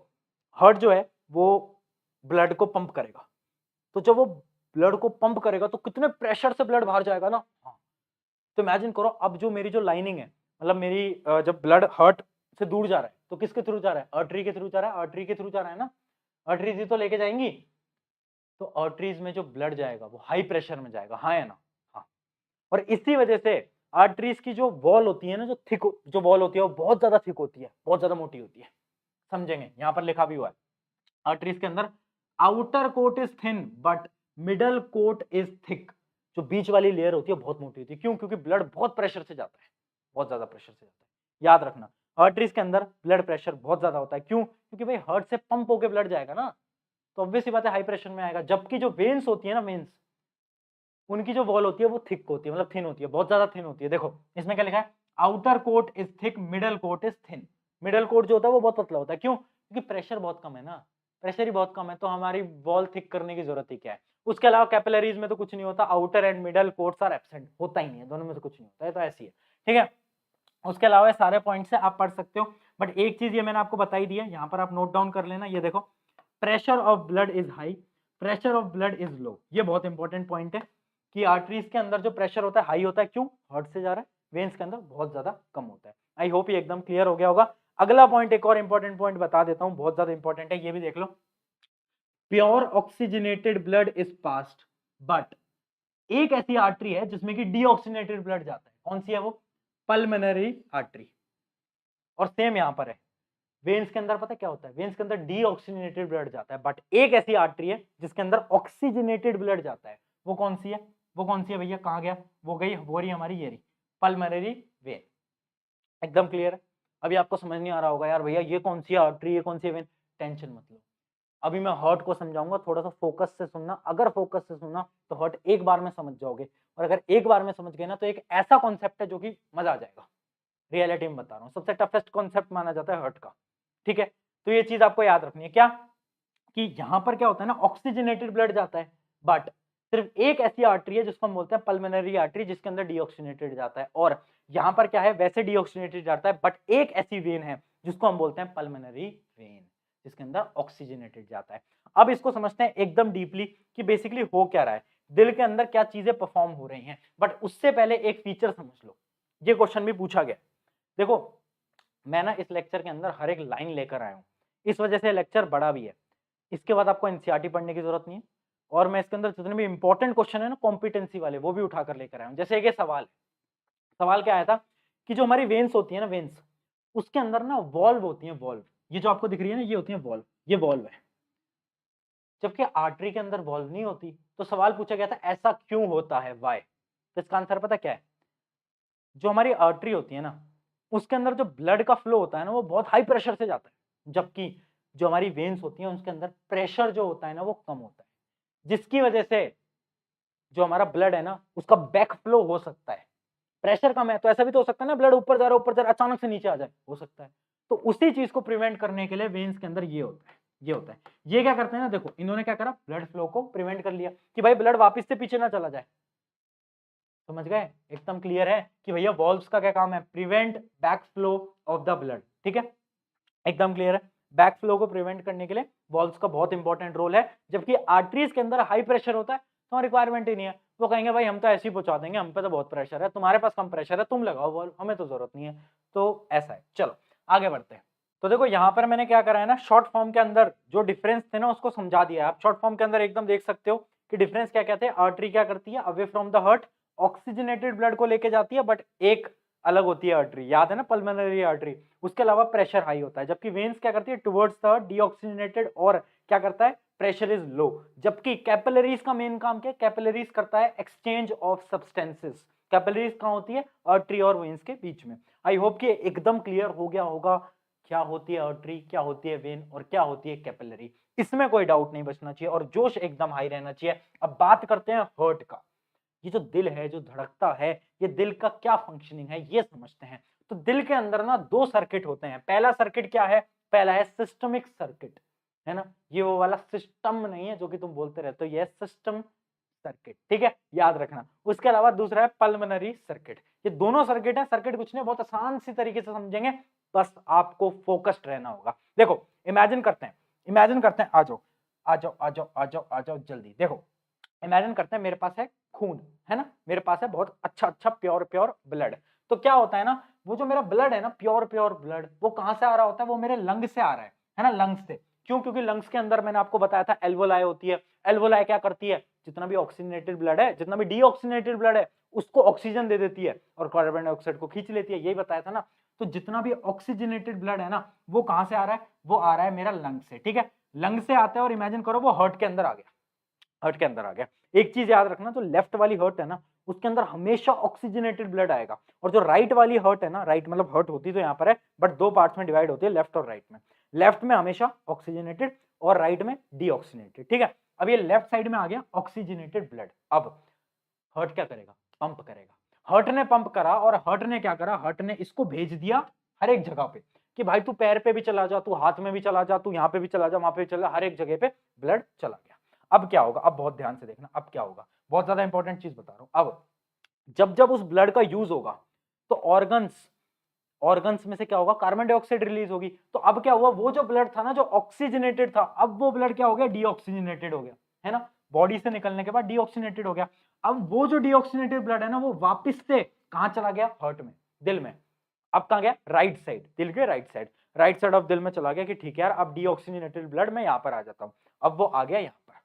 Speaker 1: हार्ट जो है वो ब्लड को पंप करेगा, तो जब वो ब्लड को पंप करेगा तो कितने प्रेशर से ब्लड बाहर जाएगा ना। हाँ, तो इमेजिन करो अब जो मेरी जो लाइनिंग है, मतलब मेरी जब ब्लड हार्ट से दूर जा रहा है तो किसके थ्रू जा रहा है, आर्टरी के थ्रू जा रहा है, आर्टरी के थ्रू जा रहा है ना, आर्टरीज ही तो लेके जाएंगी, तो आर्टरीज में जो ब्लड जाएगा वो हाई प्रेशर में जाएगा, हाँ या ना, हाँ। और इसी वजह से आर्टरीज की जो वॉल होती है ना, जो थिक जो वॉल होती है वो बहुत ज्यादा थिक होती है, बहुत ज्यादा मोटी होती है, समझेंगे, यहाँ पर लिखा भी हुआ है आर्टरीज के अंदर, outer coat is thin but middle coat is thick, जो बीच वाली लेयर होती है बहुत मोटी होती है, क्यों, क्योंकि ब्लड बहुत प्रेशर से जाता है, बहुत ज्यादा प्रेशर से जाता है, याद रखना आर्टरीज के अंदर ब्लड प्रेशर बहुत ज्यादा होता है, क्यों, क्योंकि भाई हार्ट से पंप होकर ब्लड जाएगा ना, तो ऑब्वियस सी बात है हाई प्रेशर में आएगा। जबकि जो वेन्स होती है ना, वेन्स उनकी जो वॉल होती है वो थिक होती है, मतलब थिन होती है, बहुत ज्यादा थिन होती है। देखो इसमें क्या लिखा है, outer coat is thick middle coat is thin, middle coat जो होता है वो बहुत पतला होता है, क्यों, क्योंकि प्रेशर बहुत कम है ना, प्रेशर ही बहुत कम है, तो हमारी वॉल थिक करने की जरूरत ही क्या है। उसके अलावा कैपिलरीज में तो कुछ नहीं होता, outer and middle coats are absent, होता ही नहीं है, दोनों में से कुछ नहीं होता है, तो ऐसी है, ठीक है। उसके अलावा सारे पॉइंट से आप पढ़ सकते हो, बट एक चीज ये मैंने आपको बताई दी है, यहाँ पर आप नोट डाउन कर लेना, ये देखो, pressure of blood is high, pressure of blood is low, ये बहुत इंपॉर्टेंट पॉइंट है कि आर्टरीज के अंदर जो प्रेशर होता है हाई होता है, क्यों, हार्ट से जा रहा है, वेन्स के अंदर बहुत ज्यादा कम होता है। आई होप ये एकदम क्लियर हो गया होगा। अगला पॉइंट, एक और इंपॉर्टेंट पॉइंट बता देता हूं, बहुत ज्यादा इंपॉर्टेंट है, ये भी देख लो। Pure oxygenated blood is passed, but एक ऐसी आर्टरी है जिसमें कि डीऑक्सीजनेटेड ब्लड जाता है। कौन सी है वो? Pulmonary artery. और सेम यहां पर है, वेन्स के अंदर पता है क्या होता है? वेन्स के अंदर डीऑक्सीजनेटेड ब्लड जाता है, बट एक ऐसी आर्टरी है जिसके अंदर ऑक्सीजनेटेड ब्लड जाता है। वो कौन सी है? वो कौन सी है भैया? कहां गया? वो गई, वो रही हमारी, ये रही पल्मोनरी वेन। एकदम क्लियर है? अभी आपको समझ नहीं आ रहा होगा यार भैया ये कौन सी आर्टरी, ये कौन सी वेन। टेंशन मत लो, अभी मैं हर्ट को समझाऊंगा, थोड़ा सा फोकस से सुनना। अगर फोकस से सुनना तो हर्ट एक बार में समझ जाओगे, और अगर एक बार में समझ गए ना तो एक ऐसा कॉन्सेप्ट है जो कि मजा आ जाएगा। रियलिटी में बता रहा हूँ, सबसे टफेस्ट कॉन्सेप्ट माना जाता है हर्ट का। ठीक है, तो ये चीज आपको याद रखनी है क्या, कि यहां पर क्या होता है ना, ऑक्सीजनेटेड ब्लड जाता है, बट सिर्फ एक ऐसी आर्टरी है जिसको हम बोलते हैं पल्मोनरी आर्टरी, जिसके अंदर डीऑक्सीजनेटेड जाता है। और यहां पर क्या है, वैसे डीऑक्सीजनेटेड जाता है, बट एक ऐसी वेन है जिसको हम बोलते हैं पल्मोनरी वेन, जिसके अंदर ऑक्सीजनेटेड जाता है। अब इसको समझते हैं एकदम डीपली कि बेसिकली हो क्या रहा है, दिल के अंदर क्या चीजें परफॉर्म हो रही हैं। बट उससे पहले एक फीचर समझ लो, ये क्वेश्चन भी पूछा गया। देखो, मैं ना इस लेक्चर के अंदर हर एक लाइन लेकर आया हूं, इस वजह से लेक्चर बड़ा भी है। इसके बाद आपको एनसीईआरटी पढ़ने की जरूरत नहीं है, और मैं इसके अंदर जितने भी इंपॉर्टेंट क्वेश्चन है ना कॉम्पिटेंसी वाले, वो भी उठाकर लेकर आया हूं। जैसे एक सवाल है, सवाल क्या आया था कि जो हमारी वेन्स होती है ना, वेन्स, उसके अंदर ना वॉल्व होती है, वॉल्व, ये जो आपको दिख रही है ना, ये होती है वॉल्व, ये वॉल्व है, जबकि आर्टरी के अंदर वॉल्व नहीं होती। तो सवाल पूछा गया था ऐसा क्यों होता है, वाई। तो इसका आंसर पता क्या है, जो हमारी आर्टरी होती है ना, उसके अंदर जो ब्लड का फ्लो होता है ना, वो बहुत हाई प्रेशर से जाता है, जबकि जो हमारी वेन्स होती हैं उसके अंदर प्रेशर जो होता है ना वो कम होता है, जिसकी वजह से जो हमारा ब्लड है ना उसका बैक फ्लो हो सकता है। प्रेशर कम है तो ऐसा भी तो हो सकता है ना, ब्लड ऊपर जा रहा है, ऊपर जा रहा है, अचानक से नीचे आ जाए, हो सकता है। तो उसी चीज को प्रिवेंट करने के लिए वेन्स के अंदर ये होता है, ये होता है। ये क्या करते हैं ना, देखो इन्होंने क्या करा, ब्लड फ्लो को प्रिवेंट कर लिया कि भाई ब्लड वापस से पीछे ना चला जाए। समझ गए? एकदम क्लियर है कि भैया वॉल्व्स का क्या काम है, prevent back flow of the blood. ठीक है, एकदम क्लियर है, बैक फ्लो को प्रिवेंट करने के लिए वॉल्व्स का बहुत इंपॉर्टेंट रोल है। जबकि आर्टरीज के अंदर हाई प्रेशर होता है तो रिक्वायरमेंट ही नहीं है, वो कहेंगे भाई हम तो ऐसे ही पहुंचा देंगे, हम पे तो बहुत प्रेशर है, तुम्हारे पास कम प्रेशर है, तुम लगाओ वॉल्व, हमें तो जरूरत नहीं है। तो ऐसा है। चलो आगे बढ़ते हैं। तो देखो यहाँ पर मैंने क्या करा है ना, शॉर्ट फॉर्म के अंदर जो डिफरेंस थे ना उसको समझा दिया है। आप शॉर्ट फॉर्म के अंदर एकदम देख सकते हो कि डिफरेंस क्या क्या थे। आर्टरी क्या करती है, away from the heart oxygenated blood को लेके जाती है, बट एक अलग होती है आर्टरी, याद है ना, पल्मोनरी आर्टरी, उसके अलावा प्रेशर हाई होता है। जबकि वेन्स क्या करती है, टुवर्ड्स द डीऑक्सीजनेटेड, और क्या करता है, प्रेशर इज लो। जबकि कैपिलरीज का मेन काम क्या है, कैपिलरीज करता है एक्सचेंज ऑफ सब्सटेंसेस। कैपिलरीज कहां होती है, आर्टरी और वेन्स के बीच में। आई होप कि एकदम क्लियर हो गया होगा क्या होती है आर्टरी, क्या होती है वेन, और क्या होती है कैपिलरी। इसमें कोई डाउट नहीं बचना चाहिए और जोश एकदम हाई रहना चाहिए। अब बात करते हैं हार्ट का। ये जो दिल है, जो धड़कता है, ये दिल का क्या फंक्शनिंग है ये समझते हैं। तो दिल के अंदर ना दो सर्किट होते हैं। पहला सर्किट क्या है, पहला है सिस्टमिक सर्किट, है ना, ये वो वाला सिस्टम नहीं है जो कि तुम बोलते रहते हो, ये सिस्टम सर्किट, ठीक है, याद रखना। उसके अलावा दूसरा है पल्मोनरी सर्किट। ये दोनों सर्किट है, सर्किट कुछ नहीं, बहुत आसान सी तरीके से समझेंगे, बस आपको फोकस्ड रहना होगा। देखो इमेजिन करते हैं, इमेजिन करते हैं, आ जाओ आ जाओ आ जाओ आ जाओ आ जाओ जल्दी। देखो इमेजिन करते हैं मेरे पास है खून, है ना, मेरे पास है बहुत अच्छा अच्छा प्योर प्योर ब्लड। तो क्या होता है ना, वो जो मेरा ब्लड है ना, प्योर प्योर ब्लड, वो कहां से आ रहा होता है, वो मेरे लंग से आ रहा है ना, लंग्स से। क्यों? क्योंकि लंग्स के अंदर मैंने आपको बताया था एल्वोलाई होती है। एल्वोलाई क्या करती है, जितना भी ऑक्सीजनेटेड ब्लड है, जितना भी डीऑक्सीजनेटेड ब्लड है, उसको ऑक्सीजन दे देती है और कार्बन डाइऑक्साइड को खींच लेती है, यही बताया था ना। तो जितना भी ऑक्सीजनेटेड ब्लड है ना, वो कहां से आ रहा है, वो आ रहा है मेरा लंग से। ठीक है, लंग से आता है और इमेजिन करो वो हार्ट के अंदर आ गया, हार्ट के अंदर आ गया। एक चीज याद रखना, जो लेफ्ट वाली हार्ट है ना, उसके अंदर हमेशा ऑक्सीजनेटेड ब्लड आएगा, और जो राइट वाली हार्ट है ना, राइट मतलब हार्ट होती तो यहाँ पर है, बट दो पार्ट्स में डिवाइड होती है, लेफ्ट और राइट में। लेफ्ट में हमेशा ऑक्सीजनेटेड और राइट में डीऑक्सीजनेटेड। ठीक है, अब ये लेफ्ट साइड में आ गया ऑक्सीजनेटेड ब्लड। अब हार्ट क्या करेगा, पंप करेगा। हार्ट ने पंप करा और हार्ट ने क्या करा, हार्ट ने इसको भेज दिया हर एक जगह पे कि भाई तू पैर पे भी चला जा, तू हाथ में भी चला जा, तू यहाँ पे भी चला जा, वहां पे भी चला, हर एक जगह पे ब्लड चला गया। अब क्या होगा, अब बहुत ध्यान से देखना, अब क्या होगा, बहुत ज्यादा इंपॉर्टेंट चीज बता रहा हूं। अब जब जब उस ब्लड का यूज होगा तो ऑर्गन्स, ऑर्गन्स में से क्या होगा, कार्बन डाइऑक्साइड रिलीज होगी। तो अब क्या हुआ, वो जो ब्लड था ना जो ऑक्सीजनेटेड था, अब वो ब्लड क्या हो गया, डीऑक्सीजनेटेड हो गया, है ना, बॉडी से निकलने के बाद डीऑक्सीजनेटेड हो गया। अब वो जो डीऑक्सीजनेटेड ब्लड है ना, वो वापस से कहां चला गया, हार्ट में, दिल में। अब कहां गया, राइट साइड, दिल के right side. Right side of दिल में चला गया कि ठीक है यार अब डीऑक्सीजनेटेड ब्लड मैं यहाँ पर आ जाता हूँ, अब वो आ गया यहाँ पर,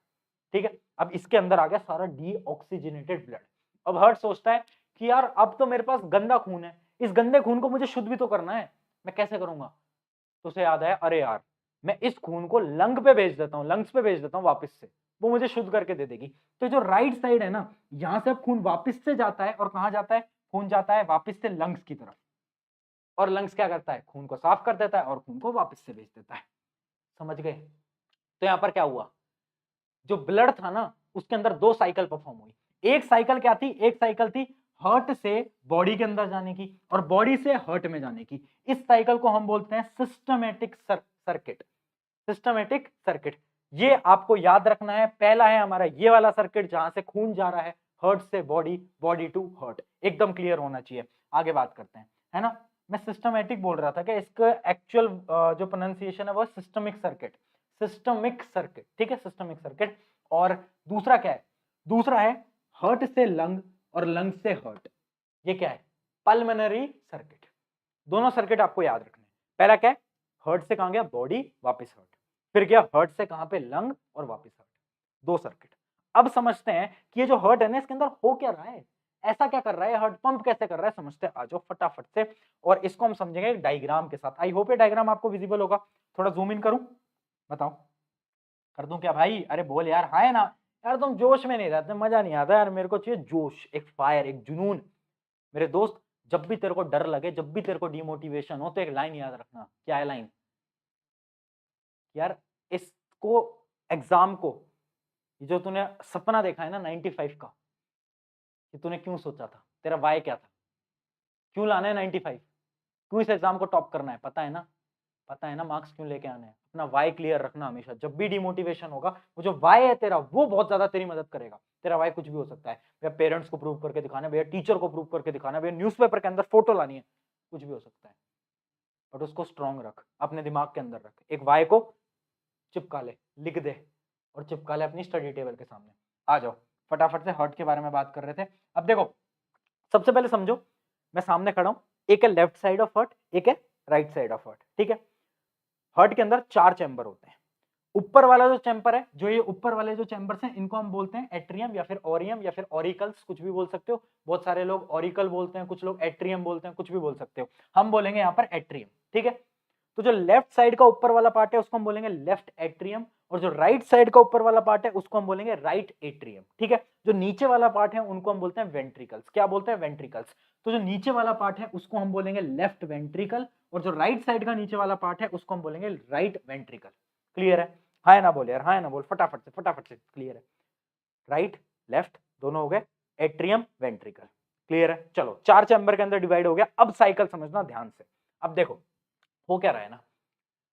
Speaker 1: ठीक है। अब इसके अंदर आ गया सारा डीऑक्सीजनेटेड ब्लड। अब हार्ट सोचता है कि यार अब तो मेरे पास गंदा खून है, इस गंदे खून को मुझे शुद्ध भी तो करना है, मैं कैसे करूंगा? तो उसे याद आया, अरे यार मैं इस खून को लंग पे भेज देता हूँ, लंग्स पे भेज देता हूँ वापस से, वो मुझे शुद्ध करके दे देगी। तो जो राइट साइड है ना, यहां से अब खून वापस से जाता है, और कहां जाता है? खून जाता है वापस से लंग्स की तरफ, और लंग्स क्या करता है? खून को साफ कर देता है और खून को वापस से भेज देता है। समझ गए? तो यहां पर क्या हुआ, जो ब्लड था ना उसके अंदर दो साइकिल परफॉर्म हुई। एक साइकिल क्या थी? एक साइकिल थी हार्ट से बॉडी के अंदर जाने की और बॉडी से हार्ट में जाने की। इस साइकिल को हम बोलते हैं सिस्टमैटिक सर्किट। सिस्टमैटिक सर्किट, ये आपको याद रखना है। पहला है हमारा ये वाला सर्किट जहां से खून जा रहा है हार्ट से बॉडी, बॉडी टू हार्ट, एकदम क्लियर होना चाहिए। आगे बात करते हैं, है ना। मैं सिस्टमैटिक बोल रहा था कि इसका एक्चुअल जो प्रोनाउंसिएशन है वो सिस्टमिक सर्किट, सिस्टमिक सर्किट, ठीक है, सिस्टमिक सर्किट। और दूसरा क्या है? दूसरा है हार्ट से लंग और लंग से हार्ट, ये क्या है? Pulmonary circuit. दोनों सर्किट आपको याद रखने हैं। पहला क्या है? हार्ट से कहां गया? बॉडी, वापस हार्ट। फिर गया हार्ट से कहां पे? लंग, और वापस हार्ट। दो सर्किट। अब समझते हैं कि ये जो हार्ट है ना इसके अंदर हो क्या रहा है, ऐसा क्या कर रहा है, हार्ट पंप कैसे कर रहा है, समझते हैं। आ जाओ फटाफट से, और इसको हम समझेंगे डायग्राम के साथ। आई होप ये डायग्राम आपको विजिबल होगा। थोड़ा जूम इन करूं, बताओ कर दूं क्या भाई? अरे बोल यार, हाँ है ना। यार तुम जोश में नहीं रहते, मजा नहीं आता यार, मेरे को चाहिए जोश, एक फायर, एक जुनून। मेरे दोस्त, जब भी तेरे को डर लगे, जब भी तेरे को डिमोटिवेशन हो, तो एक लाइन याद रखना। क्या है लाइन? यार इसको, एग्जाम को, ये जो तूने सपना देखा है ना 95 का, कि तूने क्यों सोचा था, तेरा वाई क्या था, क्यों लाना है 95, क्यों इस एग्जाम को टॉप करना है, पता है ना? पता है ना मार्क्स क्यों लेके आने हैं? अपना वाई क्लियर रखना हमेशा। जब भी डिमोटिवेशन होगा, वो जो वाई है तेरा, वो बहुत ज्यादा तेरी मदद करेगा। तेरा वाई कुछ भी हो सकता है, भैया पेरेंट्स को प्रूव करके दिखाना है, भैया टीचर को प्रूव करके दिखाना है, भैया न्यूज़पेपर के अंदर फोटो लानी है, कुछ भी हो सकता है। बट उसको स्ट्रांग रख, अपने दिमाग के अंदर रख, एक वाई को चिपका ले, लिख दे, और चिपका ले अपनी स्टडी टेबल के सामने। आ जाओ फटाफट से, हर्ट के बारे में बात कर रहे थे। अब देखो, सबसे पहले समझो, मैं सामने खड़ा हूं, एक है लेफ्ट साइड ऑफ हर्ट, एक है राइट साइड ऑफ हर्ट, ठीक है। हर्ट के अंदर चार चैम्बर होते हैं। ऊपर वाला जो चैम्बर है, जो ये ऊपर वाले जो चैम्बर्स हैं, इनको हम बोलते हैं एट्रियम या फिर ओरियम या फिर ऑरिकल्स, कुछ भी बोल सकते हो। बहुत सारे लोग ऑरिकल बोलते हैं, कुछ लोग एट्रियम बोलते हैं, कुछ भी बोल सकते हो। हम बोलेंगे यहाँ पर एट्रियम, ठीक है। तो जो लेफ्ट साइड का ऊपर वाला पार्ट है उसको हम बोलेंगे लेफ्ट एट्रियम, और जो राइट साइड का ऊपर वाला पार्ट है उसको हम बोलेंगे राइट एट्रियम, ठीक है। जो नीचे वाला पार्ट है उनको हम बोलते हैं वेंट्रिकल्स। क्या बोलते हैं? वेंट्रिकल्स। तो जो नीचे वाला पार्ट है उसको हम बोलेंगे लेफ्ट वेंट्रिकल, और जो राइट साइड का नीचे वाला पार्ट है उसको हम बोलेंगे राइट वेंट्रिकल। क्लियर है? हाँ ना बोल यार, हाँ ना बोल, फटाफट से क्लियर है? राइट लेफ्ट दोनों हो गए, एट्रियम वेंट्रिकल। क्लियर है? चलो, चार चैम्बर के अंदर डिवाइड हो गया। अब साइकिल समझना ध्यान से। अब देखो हो क्या रहा है ना।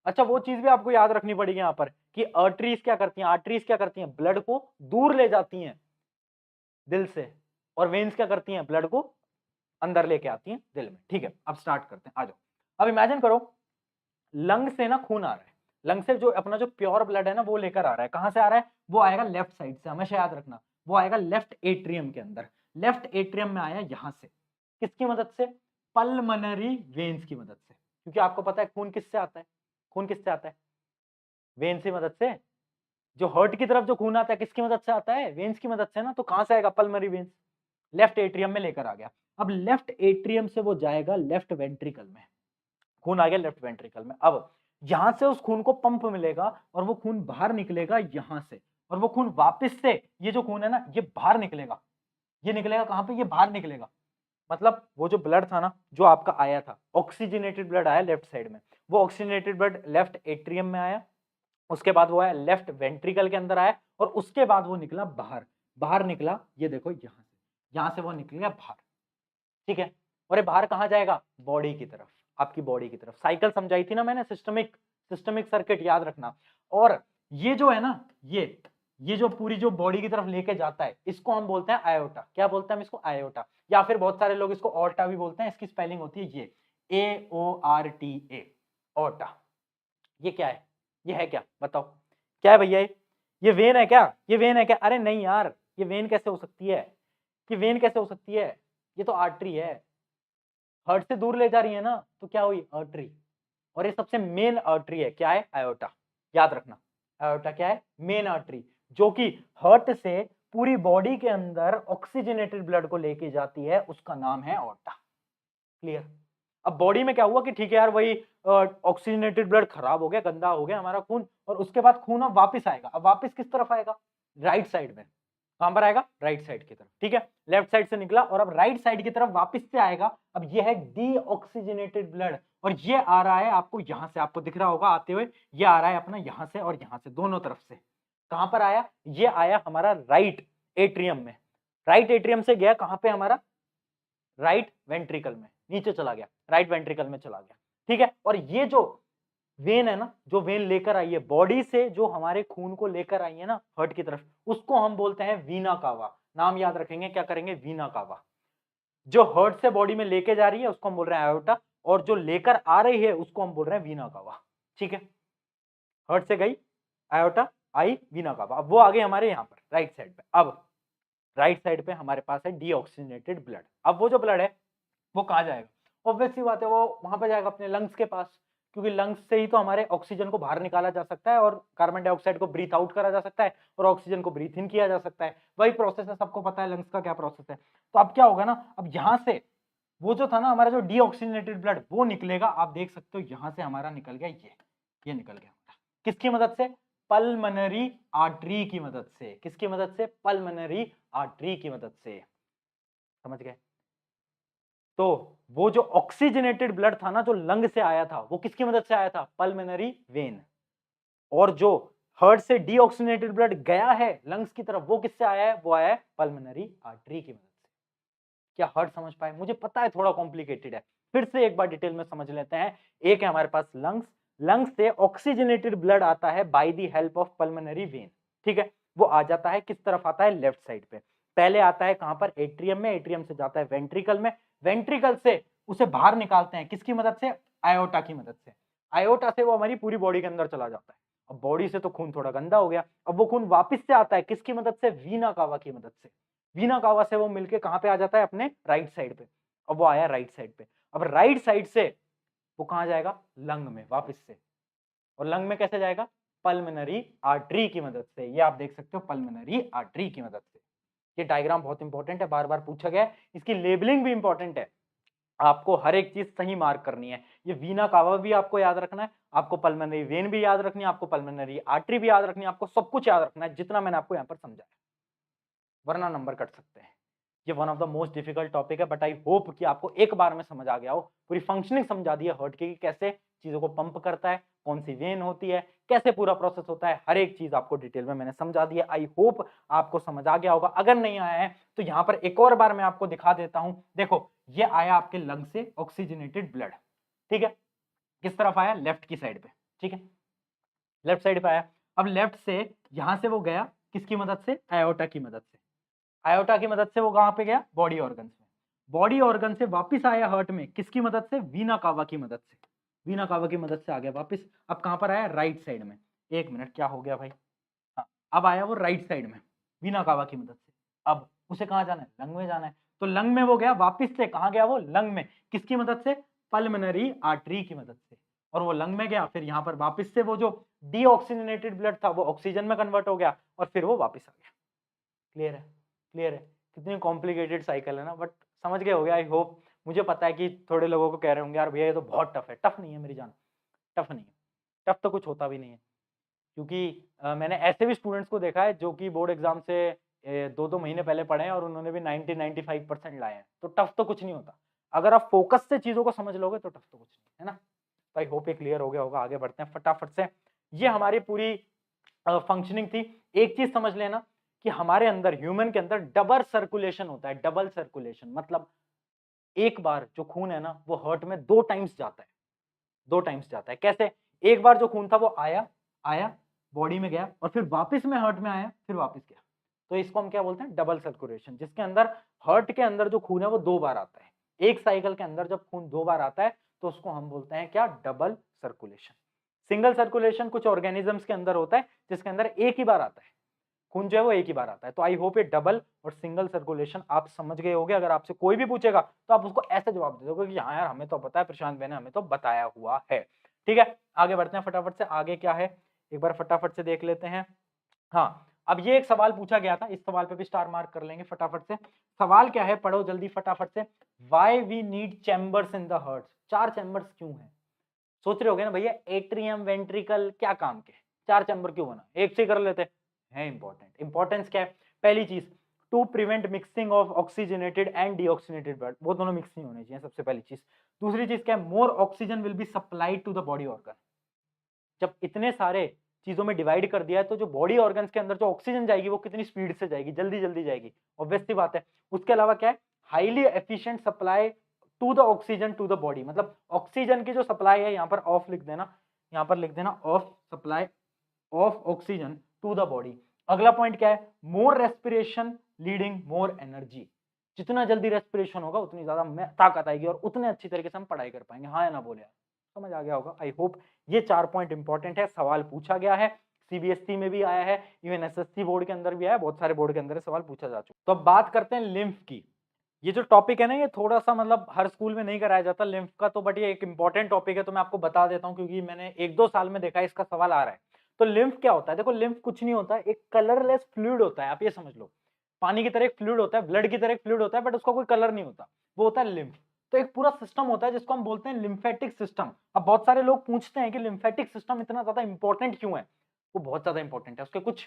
Speaker 1: अच्छा, वो चीज भी आपको याद रखनी पड़ेगी यहाँ पर कि आर्टरीज क्या करती हैं, आर्टरीज क्या करती हैं, ब्लड को दूर ले जाती हैं दिल से, और वेन्स क्या करती हैं, ब्लड को अंदर लेके आती हैं दिल में। ठीक है, अब स्टार्ट करते हैं, आ जाओ। अब इमेजिन करो, लंग से ना खून आ रहा है, लंग से जो अपना जो प्योर ब्लड है ना वो लेकर आ रहा है। कहां से आ रहा है? वो आएगा लेफ्ट साइड से, हमेशा याद रखना। वो आएगा लेफ्ट एट्रियम के अंदर, लेफ्ट एट्रियम में आया यहां से। किसकी मदद से? पल्मोनरी वेन्स की मदद से। क्योंकि आपको पता है खून किससे आता है, खून किससे आता है? वेन्स की मदद से। जो हार्ट की तरफ जो खून आता है किसकी मदद से आता है? वेन्स की मदद से ना। तो कहां से आएगा? पल्मोनरी वेन्स, लेफ्ट एट्रियम में लेकर आ गया। अब लेफ्ट एट्रियम से वो जाएगा लेफ्ट वेंट्रिकल में, खून आ गया लेफ्ट वेंट्रिकल में। अब यहां से उस खून को पंप मिलेगा और वो खून बाहर निकलेगा यहां से, और वो खून वापस से, ये जो खून है ना ये बाहर निकलेगा। ये निकलेगा कहां पे? ये बाहर निकलेगा। मतलब वो जो ब्लड था ना जो आपका आया था, ऑक्सीजनेटेड ब्लड आया लेफ्ट साइड में, वो ऑक्सीजनेटेड ब्लड लेफ्ट एट्रियम में आया, उसके बाद वो आया लेफ्ट वेंट्रिकल के अंदर आया, और उसके बाद वो निकला बाहर। बाहर निकला, ये देखो यहां से वो निकल गया बाहर, ठीक है। और ये बाहर कहां जाएगा? बॉडी की तरफ, आपकी बॉडी की तरफ। साइकिल समझाई थी ना मैंने, सिस्टमिक, सिस्टमिक सर्किट याद रखना। और ये जो है ना, ये जो पूरी जो बॉडी की तरफ लेके जाता है, इसको हम बोलते हैं आयोटा। क्या बोलते हैं हम इसको? आयोटा, या फिर बहुत सारे लोग इसको ऑर्टा भी बोलते हैं। इसकी स्पेलिंग होती है ये AORTA, ऑर्टा। ये क्या है? ये है क्या? बताओ क्या है भैया? ये वेन है क्या? ये वेन है क्या? अरे नहीं यार, ये वेन कैसे हो सकती है? ये वेन कैसे हो सकती है? ये तो आर्टरी है। हार्ट से दूर ले जा रही है ना, तो क्या हुई? आर्टरी। और ये सबसे मेन आर्टरी है। क्या है? आयोटा। याद रखना, आयोटा क्या है? मेन आर्टरी, जो कि हार्ट से पूरी बॉडी के अंदर ऑक्सीजनेटेड ब्लड को लेके जाती है, उसका नाम है आयोटा। क्लियर? अब बॉडी में क्या हुआ कि ठीक है यार, वही ऑक्सीजनेटेड ब्लड खराब हो गया, गंदा हो गया हमारा खून, और उसके बाद खून अब वापस आएगा। अब वापस किस तरफ आएगा? राइट साइड में। कहां पर आएगा? राइट साइड की तरफ। ठीक है, लेफ्ट साइड से निकला और अब राइट साइड की तरफ वापस से आएगा। अब ये है डीऑक्सीजनेटेड ब्लड, और ये आ रहा है आपको यहां से, आपको दिख रहा होगा आते हुए, ये आ रहा है अपना यहां से और यहां से, दोनों तरफ से। कहां पर आया? ये आया हमारा राइट एट्रियम में। राइट एट्रियम से गया कहां पे? हमारा राइट वेंट्रिकल में, नीचे चला गया, राइट वेंट्रिकल में चला गया। ठीक है, और ये जो वेन है ना, जो वेन लेकर आई है बॉडी से, जो हमारे खून को लेकर आई है ना हार्ट की तरफ, उसको हम बोलते हैं वीना कावा। नाम याद रखेंगे, क्या करेंगे? वीना कावा। जो हार्ट से बॉडी में लेके जा रही है उसको हम बोल रहे हैं आयोटा, और जो लेकर आ रही है उसको हम बोल रहे हैं वीना कावा। ठीक है, हार्ट से गई आयोटा, आई वीना कावा, अब वो आ गई हमारे यहाँ पर राइट साइड पे। अब राइट साइड पे हमारे पास है डीऑक्सीजनेटेड ब्लड। अब वो जो ब्लड है वो कहाँ जाएगा? ऑब्वियस सी बात है, वो वहां पर जाएगा अपने लंग्स के पास, क्योंकि लंग्स से ही तो हमारे ऑक्सीजन को बाहर निकाला जा सकता है और कार्बन डाइऑक्साइड को ब्रीथ आउट करा जा सकता है और ऑक्सीजन को ब्रीथ इन किया जा सकता है। वही प्रोसेस है, सबको पता है लंग्स का क्या प्रोसेस है। तो अब क्या होगा ना, अब यहाँ से वो जो था ना हमारा जो डीऑक्सीजनेटेड ब्लड, वो निकलेगा। आप देख सकते हो यहाँ से हमारा निकल गया, ये निकल गया हमारा। किसकी मदद से? पल्मनरी आर्टरी की मदद से। किसकी मदद से? पल्मनरी आर्टरी की मदद से। समझ गए? तो वो जो ऑक्सीजनेटेड ब्लड था ना, जो लंग से आया था, वो किसकी मदद से आया था? Pulmonary when. और जो हार्ट से डीऑक्सीजनेटेड ब्लड गया है लंग्स की तरफ, वो किससे आया है? वो आया है पल्मनरी आर्टरी की मदद से। क्या हर्ट समझ पाए? मुझे पता है थोड़ा कॉम्प्लिकेटेड है, फिर से एक बार डिटेल में समझ लेते हैं। एक है हमारे पास लंग्स, लंग्स से ऑक्सीजनेटेड ब्लड आता है by the help of pulmonary when. ठीक है, वो आ जाता है किस तरफ आता है? लेफ्ट साइड पे। पहले आता है कहां पर? एट्रियम में। एट्रियम से जाता है वेंट्रिकल में। वेंट्रिकल से उसे बाहर निकालते हैं किसकी मदद से? आयोटा की मदद से। आयोटा से वो हमारी पूरी बॉडी के अंदर चला जाता है। अब बॉडी से तो खून थोड़ा गंदा हो गया, अब वो खून वापस से आता है किसकी मदद से? वीना कावा की मदद से। वीना कावा से वो मिलके कहां पे आ जाता है? अपने राइट साइड पे। अब वो आया राइट साइड पे। अब राइट साइड से वो कहां जाएगा? लंग में वापस से। और लंग में कैसे जाएगा? पल्मनरी आर्टरी की मदद से। ये आप देख सकते हो, पल्मनरी आर्टरी की मदद से। ये डायग्राम बहुत इंपॉर्टेंट है, बार बार पूछा गया है, इसकी लेबलिंग भी इंपॉर्टेंट है। आपको हर एक चीज सही मार्क करनी है। ये वीना कावा भी आपको याद रखना है, आपको पल्मनरी वेन भी याद रखनी है, आपको पल्मनरी आर्टरी भी याद रखनी है, आपको सब कुछ याद रखना है जितना मैंने आपको यहाँ पर समझाया, वरना नंबर कट सकते हैं। ये one of the most difficult topic है, बट आई होप कि आपको एक बार में समझ आ गया हो। पूरी फंक्शनिंग समझा दी है हार्ट की, कैसे चीजों को पंप करता है, कौन सी वेन होती है, कैसे पूरा प्रोसेस होता है, हर एक चीज आपको डिटेल में मैंने समझा दी है। आई होप आपको समझ आ गया होगा। अगर नहीं आया है तो यहाँ पर एक और बार मैं आपको दिखा देता हूं। देखो, ये आया आपके लंग से ऑक्सीजनेटेड ब्लड। ठीक है, किस तरफ आया? लेफ्ट की साइड पे। ठीक है, लेफ्ट साइड पे आया। अब लेफ्ट से यहां से वो गया किसकी मदद से? आयोटा की मदद से। आयोटा की मदद से वो कहां पे गया? बॉडी ऑर्गन्स में। बॉडी ऑर्गन से वापस आया हार्ट में किसकी मदद से? वीना कावा की मदद से। वीना कावा की मदद से आ गया वापस। अब कहां पर आया? राइट साइड में। एक मिनट, क्या हो गया भाई? हाँ, अब आया वो राइट साइड में वीना कावा की मदद से। अब उसे कहां जाना है? लंग में जाना है। तो लंग में वो गया वापस से, कहां गया वो? लंग में। किसकी मदद से? पल्मनरी आर्टरी की मदद से। और वो लंग में गया, फिर यहाँ पर वापस से वो जो डीऑक्सीजनेटेड ब्लड था वो ऑक्सीजन में कन्वर्ट हो गया और फिर वो वापस आ गया। क्लियर है? क्लियर है? कितनी कॉम्प्लिकेटेड साइकिल है ना, बट समझ गए होगे आई होप। मुझे पता है कि थोड़े लोगों को कह रहे होंगे यार भैया ये तो बहुत टफ है। टफ नहीं है मेरी जान, टफ नहीं है। टफ तो कुछ होता भी नहीं है, क्योंकि मैंने ऐसे भी स्टूडेंट्स को देखा है जो कि बोर्ड एग्जाम से 2-2 महीने पहले पढ़े हैं और उन्होंने भी 90-95% लाए हैं। तो टफ तो कुछ नहीं होता, अगर आप फोकस से चीजों को समझ लोगे तो टफ तो कुछ नहीं है ना। तो आई होप ये क्लियर हो गया होगा। आगे बढ़ते हैं फटाफट से। ये हमारी पूरी फंक्शनिंग थी। एक चीज समझ लेना कि हमारे अंदर, ह्यूमन के अंदर डबल सर्कुलेशन होता है। डबल सर्कुलेशन मतलब एक बार जो खून है ना वो हार्ट में 2 टाइम्स जाता है। 2 टाइम्स जाता है। कैसे? एक बार जो खून था वो आया आया बॉडी में गया और फिर वापस में हार्ट में आया, फिर वापस गया। तो इसको हम क्या बोलते हैं? डबल सर्कुलेशन, जिसके अंदर हार्ट के अंदर जो खून है वो 2 बार आता है। एक साइकिल के अंदर जब खून 2 बार आता है तो उसको हम बोलते हैं क्या? Double circulation. सिंगल सर्कुलेशन कुछ ऑर्गेनिजम्स के अंदर होता है जिसके अंदर एक ही बार आता है खून, जो है वो एक ही बार आता है। तो आई होप ये डबल और सिंगल सर्कुलेशन आप समझ गए होगे। अगर आपसे कोई भी पूछेगा तो आप उसको ऐसे जवाब दे दोगे कि हाँ यार हमें तो पता है प्रशांत भाई ने हमें तो बताया हुआ है। ठीक है, आगे बढ़ते हैं फटाफट से। आगे क्या है एक बार फटाफट से देख लेते हैं। हाँ, अब ये एक सवाल पूछा गया था, इस सवाल पे भी स्टार मार्क कर लेंगे फटाफट से। सवाल क्या है, पढ़ो जल्दी फटाफट से। Why we need chambers in the heart? 4 chambers क्यों है? सोच रहे होगे ना भैया, एट्रियम वेंट्रिकल क्या काम के, 4 चैम्बर क्यों बना? एक से कर लेते हैं। इंपॉर्टेंट, इंपॉर्टेंस क्या है? पहली चीज, to prevent mixing of oxygenated and deoxygenated blood, वो दोनों मिक्स नहीं होने चाहिए, सबसे पहली चीज। दूसरी चीज क्या है, more oxygen will be supplied to the body organ. जब इतने सारे चीजों में डिवाइड कर दिया है तो जो बॉडी ऑर्गन्स के अंदर जो ऑक्सीजन जाएगी वो कितनी स्पीड से जाएगी, जल्दी जल्दी जाएगी, ऑब्वियस सी बात है। उसके अलावा क्या है, highly efficient supply to the oxygen to the body, मतलब ऑक्सीजन की जो सप्लाई है, यहाँ पर ऑफ लिख देना, यहाँ पर लिख देना of supply of oxygen to the body. अगला पॉइंट क्या है, more respiration leading more energy. जितना जल्दी रेस्पिरेशन होगा उतनी ज्यादा ताकत आएगी और उतने अच्छी तरीके से हम पढ़ाई कर पाएंगे। हाँ या ना बोले, समझ आ गया होगा आई होप। ये 4 पॉइंट इंपॉर्टेंट है, सवाल पूछा गया है, सीबीएसई में भी आया है, इवन एसएससी बोर्ड के अंदर भी आया है, बहुत सारे बोर्ड के अंदर सवाल पूछा जा चुका। तो अब बात करते हैं लिम्फ की। ये जो टॉपिक है ना, ये थोड़ा सा मतलब हर स्कूल में नहीं कराया जाता लिम्फ का, तो बट ये एक इंपॉर्टेंट टॉपिक है, तो मैं आपको बता देता हूँ क्योंकि मैंने 1-2 साल में देखा है इसका सवाल आ रहा है। तो लिम्फ क्या होता है? देखो, लिम्फ कुछ नहीं होता, एक कलरलेस फ्लूइड होता है, आप ये समझ लो। पानी की तरह एक फ्लूइड होता है, ब्लड की तरह एक फ्लूइड होता है, बट उसका कोई कलर नहीं होता, वो होता है लिम्फ। तो एक पूरा सिस्टम होता है जिसको हम बोलते हैं लिम्फेटिक सिस्टम। अब बहुत सारे लोग पूछते हैं कि लिम्फेटिक सिस्टम इतना ज्यादा इंपॉर्टेंट क्यों है? वो बहुत ज्यादा इंपॉर्टेंट है, उसके कुछ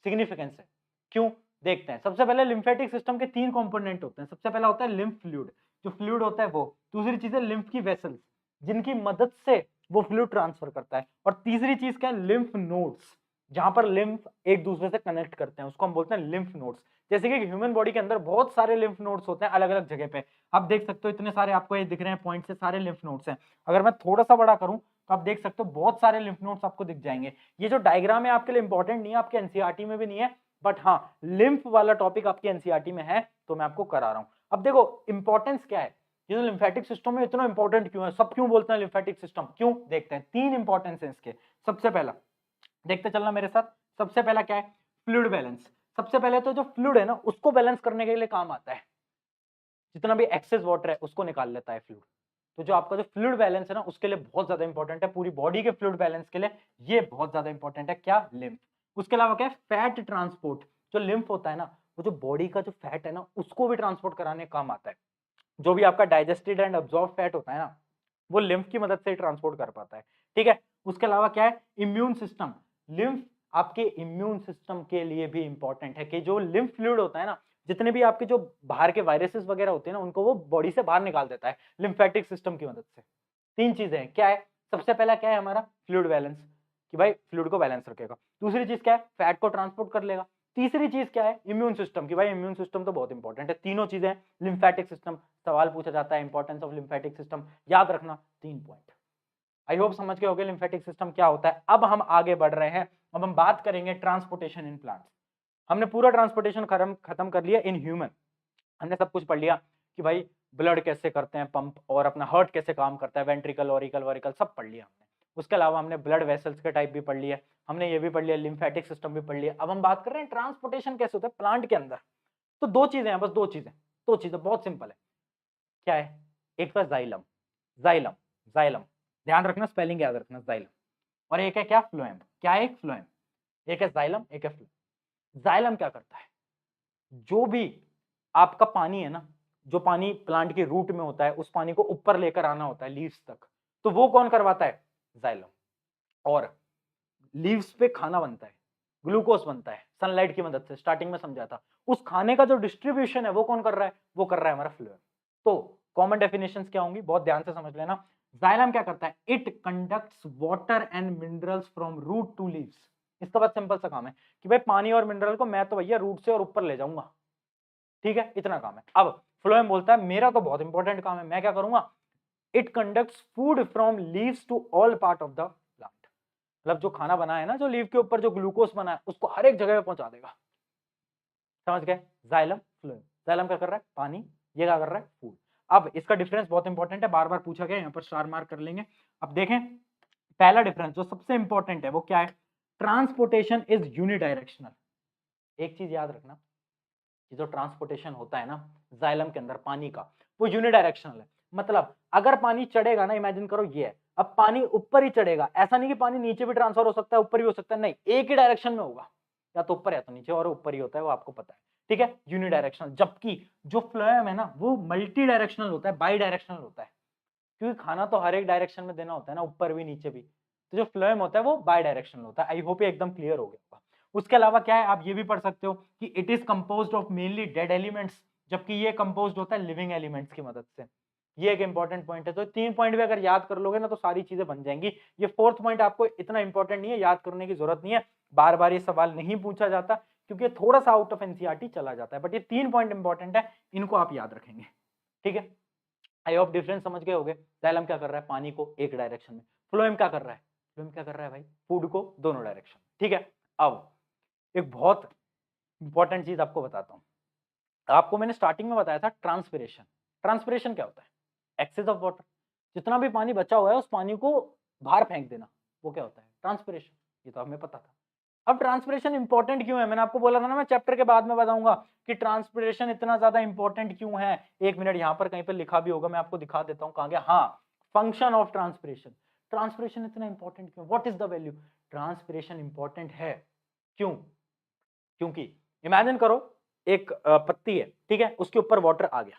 Speaker 1: सिग्निफिकेंस है। क्यों, देखते हैं। सबसे पहले लिम्फेटिक सिस्टम के 3 कंपोनेंट होते हैं। सबसे पहला होता है लिम्फ फ्लूइड, जो फ्लूइड होता है वो। दूसरी चीज है लिम्फ की वेसल्स, जिनकी मदद से वो फ्लूइड ट्रांसफर करता है। और तीसरी चीज क्या है, लिम्फ नोड्स, जहां पर लिम्फ एक दूसरे से कनेक्ट करते हैं, उसको हम बोलते हैं लिम्फ नोड्स। जैसे कि ह्यूमन बॉडी के अंदर बहुत सारे लिम्फ नोड्स होते हैं अलग अलग जगह पे। आप देख सकते हो इतने सारे आपको ये दिख रहे हैं पॉइंट से, सारे लिम्फ नोड्स हैं। अगर मैं थोड़ा सा बड़ा करूं तो आप देख सकते हो बहुत सारे लिम्फ नोड्स आपको दिख जाएंगे। ये जो डायग्राम है आपके लिए इंपॉर्टेंट नहीं है, आपके एनसीईआरटी में भी नहीं है, बट हाँ, लिम्फ वाला टॉपिक आपके एनसीईआरटी में है, तो मैं आपको करा रहा हूं। अब देखो इंपॉर्टेंस क्या है, ये जो लिम्फेटिक सिस्टम है इतना इंपॉर्टेंट क्यों है, सब क्यों बोलते हैं लिम्फेटिक सिस्टम, क्यों, देखते हैं। 3 इंपॉर्टेंस है इसके। सबसे पहला देखते चलना मेरे साथ। सबसे पहला क्या है, फ्लूइड बैलेंस। सबसे पहले तो जो फ्लूइड है ना, उसको बैलेंस करने के लिए काम आता है। जितना भी एक्सेस वाटर है उसको निकाल लेता है फ्लूइड। तो जो आपका जो फ्लूइड बैलेंस है ना, उसके लिए बहुत ज्यादा इंपॉर्टेंट है, पूरी बॉडी के फ्लूइड बैलेंस के लिए ये बहुत ज्यादा इंपॉर्टेंट है। क्या, लिम्फ। उसके अलावा क्या है, फैट ट्रांसपोर्ट। जो लिम्फ होता है ना, वो जो बॉडी का जो फैट है ना, उसको भी ट्रांसपोर्ट कराने का काम आता है। जो भी आपका डाइजेस्टेड एंड अब्सॉर्ब फैट होता है ना, वो लिम्फ की मदद से ट्रांसपोर्ट कर पाता है। ठीक है, उसके अलावा क्या है, इम्यून सिस्टम। लिम्फ आपके इम्यून सिस्टम के लिए भी इंपॉर्टेंट है, कि जो लिम्फ फ्लूइड होता है ना, जितने भी आपके जो बाहर के वायरसेस वगैरह होते हैं ना, उनको वो बॉडी से बाहर निकाल देता है लिम्फेटिक सिस्टम की मदद से। 3 चीजें हैं, क्या है, सबसे पहला क्या है हमारा, फ्लूइड बैलेंस, कि भाई फ्लूइड को बैलेंस रखेगा। दूसरी चीज क्या है, फैट को ट्रांसपोर्ट कर लेगा। तीसरी चीज क्या है, इम्यून सिस्टम, की भाई इम्यून सिस्टम तो बहुत इंपॉर्टेंट है। तीनों चीजें, लिम्फेटिक सिस्टम, सवाल पूछा जाता है इंपॉर्टेंस ऑफ लिम्फेटिक सिस्टम, याद रखना 3 पॉइंट। आई होप समझ के होगे लिम्फेटिक सिस्टम क्या होता है। अब हम आगे बढ़ रहे हैं, अब हम बात करेंगे ट्रांसपोर्टेशन इन प्लांट्स। हमने पूरा ट्रांसपोर्टेशन खत्म कर लिया इन ह्यूमन, हमने सब कुछ पढ़ लिया कि भाई ब्लड कैसे करते हैं पंप, और अपना हार्ट कैसे काम करता है, वेंट्रिकल, ऑरिकल, वॉरिकल सब पढ़ लिया हमने। उसके अलावा हमने ब्लड वेसल्स के टाइप भी पढ़ लिया, हमने ये भी पढ़ लिया, लिम्फेटिक सिस्टम भी पढ़ लिया। अब हम बात कर रहे हैं ट्रांसपोर्टेशन कैसे होता है प्लांट के अंदर। तो 2 चीजें हैं, बस 2 चीजें, 2 चीजें बहुत सिंपल है। क्या है, एक तो जाइलम, जाइलम, जाइलम, ध्यान रखना, स्पेलिंग याद रखना, जाइलम। और एक है क्या, फ्लोएम। क्या है, एक फ्लोएम, एक है जाइलम, एक है फ्लोएम। जाइलम क्या करता है, जो भी आपका पानी है ना, जो पानी प्लांट की रूट में होता है, उस पानी को ऊपर लेकर आना होता है लीव्स तक, तो वो कौन करवाता है, जाइलम। और लीव्स पे खाना बनता है, ग्लूकोज बनता है सनलाइट की मदद से, स्टार्टिंग में समझा था। उस खाने का जो डिस्ट्रीब्यूशन है वो कौन कर रहा है, वो कर रहा है हमारा फ्लोएम। तो कॉमन डेफिनेशंस क्या होंगी, बहुत ध्यान से समझ लेना। जाइलम क्या करता है, it conducts water and minerals from root to leaves. इसका बहुत सिंपल सा काम है कि भाई पानी और मिनरल को मैं तो भैया रूट से और ऊपर ले जाऊंगा, ठीक है, इतना काम है। अब फ्लोएम बोलता है मेरा तो बहुत इंपॉर्टेंट काम है, मैं क्या करूंगा, it conducts food from leaves to all part of the plant. मतलब जो खाना बना है ना, जो लीव के ऊपर जो ग्लूकोज बना है, उसको हर एक जगह पे पहुंचा देगा। समझ गए, जाइलम, फ्लोएम। जाइलम क्या कर रहा है, पानी, ये क्या कर रहा है, फूड। अब इसका डिफरेंस बहुत इंपॉर्टेंट है, बार बार पूछा गया, यहाँ पर स्टार मार्क कर लेंगे। अब देखें, पहला डिफरेंस जो सबसे इंपॉर्टेंट है वो क्या है, ट्रांसपोर्टेशन इज यूनिडायरेक्शनल। एक चीज याद रखना, जो ट्रांसपोर्टेशन होता है ना जाइलम के अंदर पानी का, वो यूनिडायरेक्शनल है। मतलब अगर पानी चढ़ेगा ना, इमेजिन करो ये है, अब पानी ऊपर ही चढ़ेगा, ऐसा नहीं कि पानी नीचे भी ट्रांसफर हो सकता है, ऊपर भी हो सकता है, नहीं, एक ही डायरेक्शन में होगा, या तो ऊपर या तो नीचे, और ऊपर ही होता है, वो आपको पता है, ठीक है, यूनिडायरेक्शनल। जबकि जो फ्लोएम है ना वो मल्टी डायरेक्शनल होता है, बाई डायरेक्शनल होता है, क्योंकि खाना तो हर एक डायरेक्शन में देना होता है ना, ऊपर भी नीचे भी। तो जो फ्लोएम होता है वो बाई डायरेक्शनल होता है। आई होप ये एकदम क्लियर हो गया होगा। उसके अलावा क्या है, आप ये भी पढ़ सकते हो कि it is composed of mainly dead elements, जबकि ये कंपोज्ड होता है लिविंग एलिमेंट्स की मदद से। ये एक इंपॉर्टेंट पॉइंट है। तो 3 पॉइंट भी अगर याद कर लोगे ना तो सारी चीजें बन जाएंगी। ये 4th पॉइंट आपको इतना इंपॉर्टेंट नहीं है, याद करने की जरूरत नहीं है, बार बार ये सवाल नहीं पूछा जाता क्योंकि थोड़ा सा आउट ऑफ एनसीईआरटी चला जाता है, बट ये 3 पॉइंट इंपॉर्टेंट है, इनको आप याद रखेंगे, ठीक है। आई होप डिफरेंस समझ गए होगे। जाइलम क्या कर रहा है, पानी को एक डायरेक्शन में, फ्लोएम क्या कर रहा है, फ्लोएम क्या कर रहा है भाई, फूड को दोनों डायरेक्शन, ठीक है। अब एक बहुत इंपॉर्टेंट चीज आपको बताता हूं। आपको मैंने स्टार्टिंग में बताया था ट्रांसपिरेशन। ट्रांसपिरेशन क्या होता है, एक्सेस ऑफ वाटर, जितना भी पानी बचा हुआ है उस पानी को बाहर फेंक देना, वो क्या होता है, ट्रांसपिरेशन। ये तो हमें पता था। अब ट्रांसपिरेशन इंपॉर्टेंट क्यों है, मैंने आपको बोला था ना मैं चैप्टर के बाद में बताऊंगा कि ट्रांसपिरेशन इतना ज्यादा इंपॉर्टेंट क्यों है। एक मिनट, यहां पर कहीं पर लिखा भी होगा, मैं आपको दिखा देता हूं, कहां गया, हाँ, फंक्शन ऑफ ट्रांसपिरेशन। ट्रांसपिरेशन इतना इंपॉर्टेंट क्यों, what is the value, transpiration important है क्यों, क्योंकि इमेजिन करो एक पत्ती है, ठीक है, उसके ऊपर वाटर आ गया।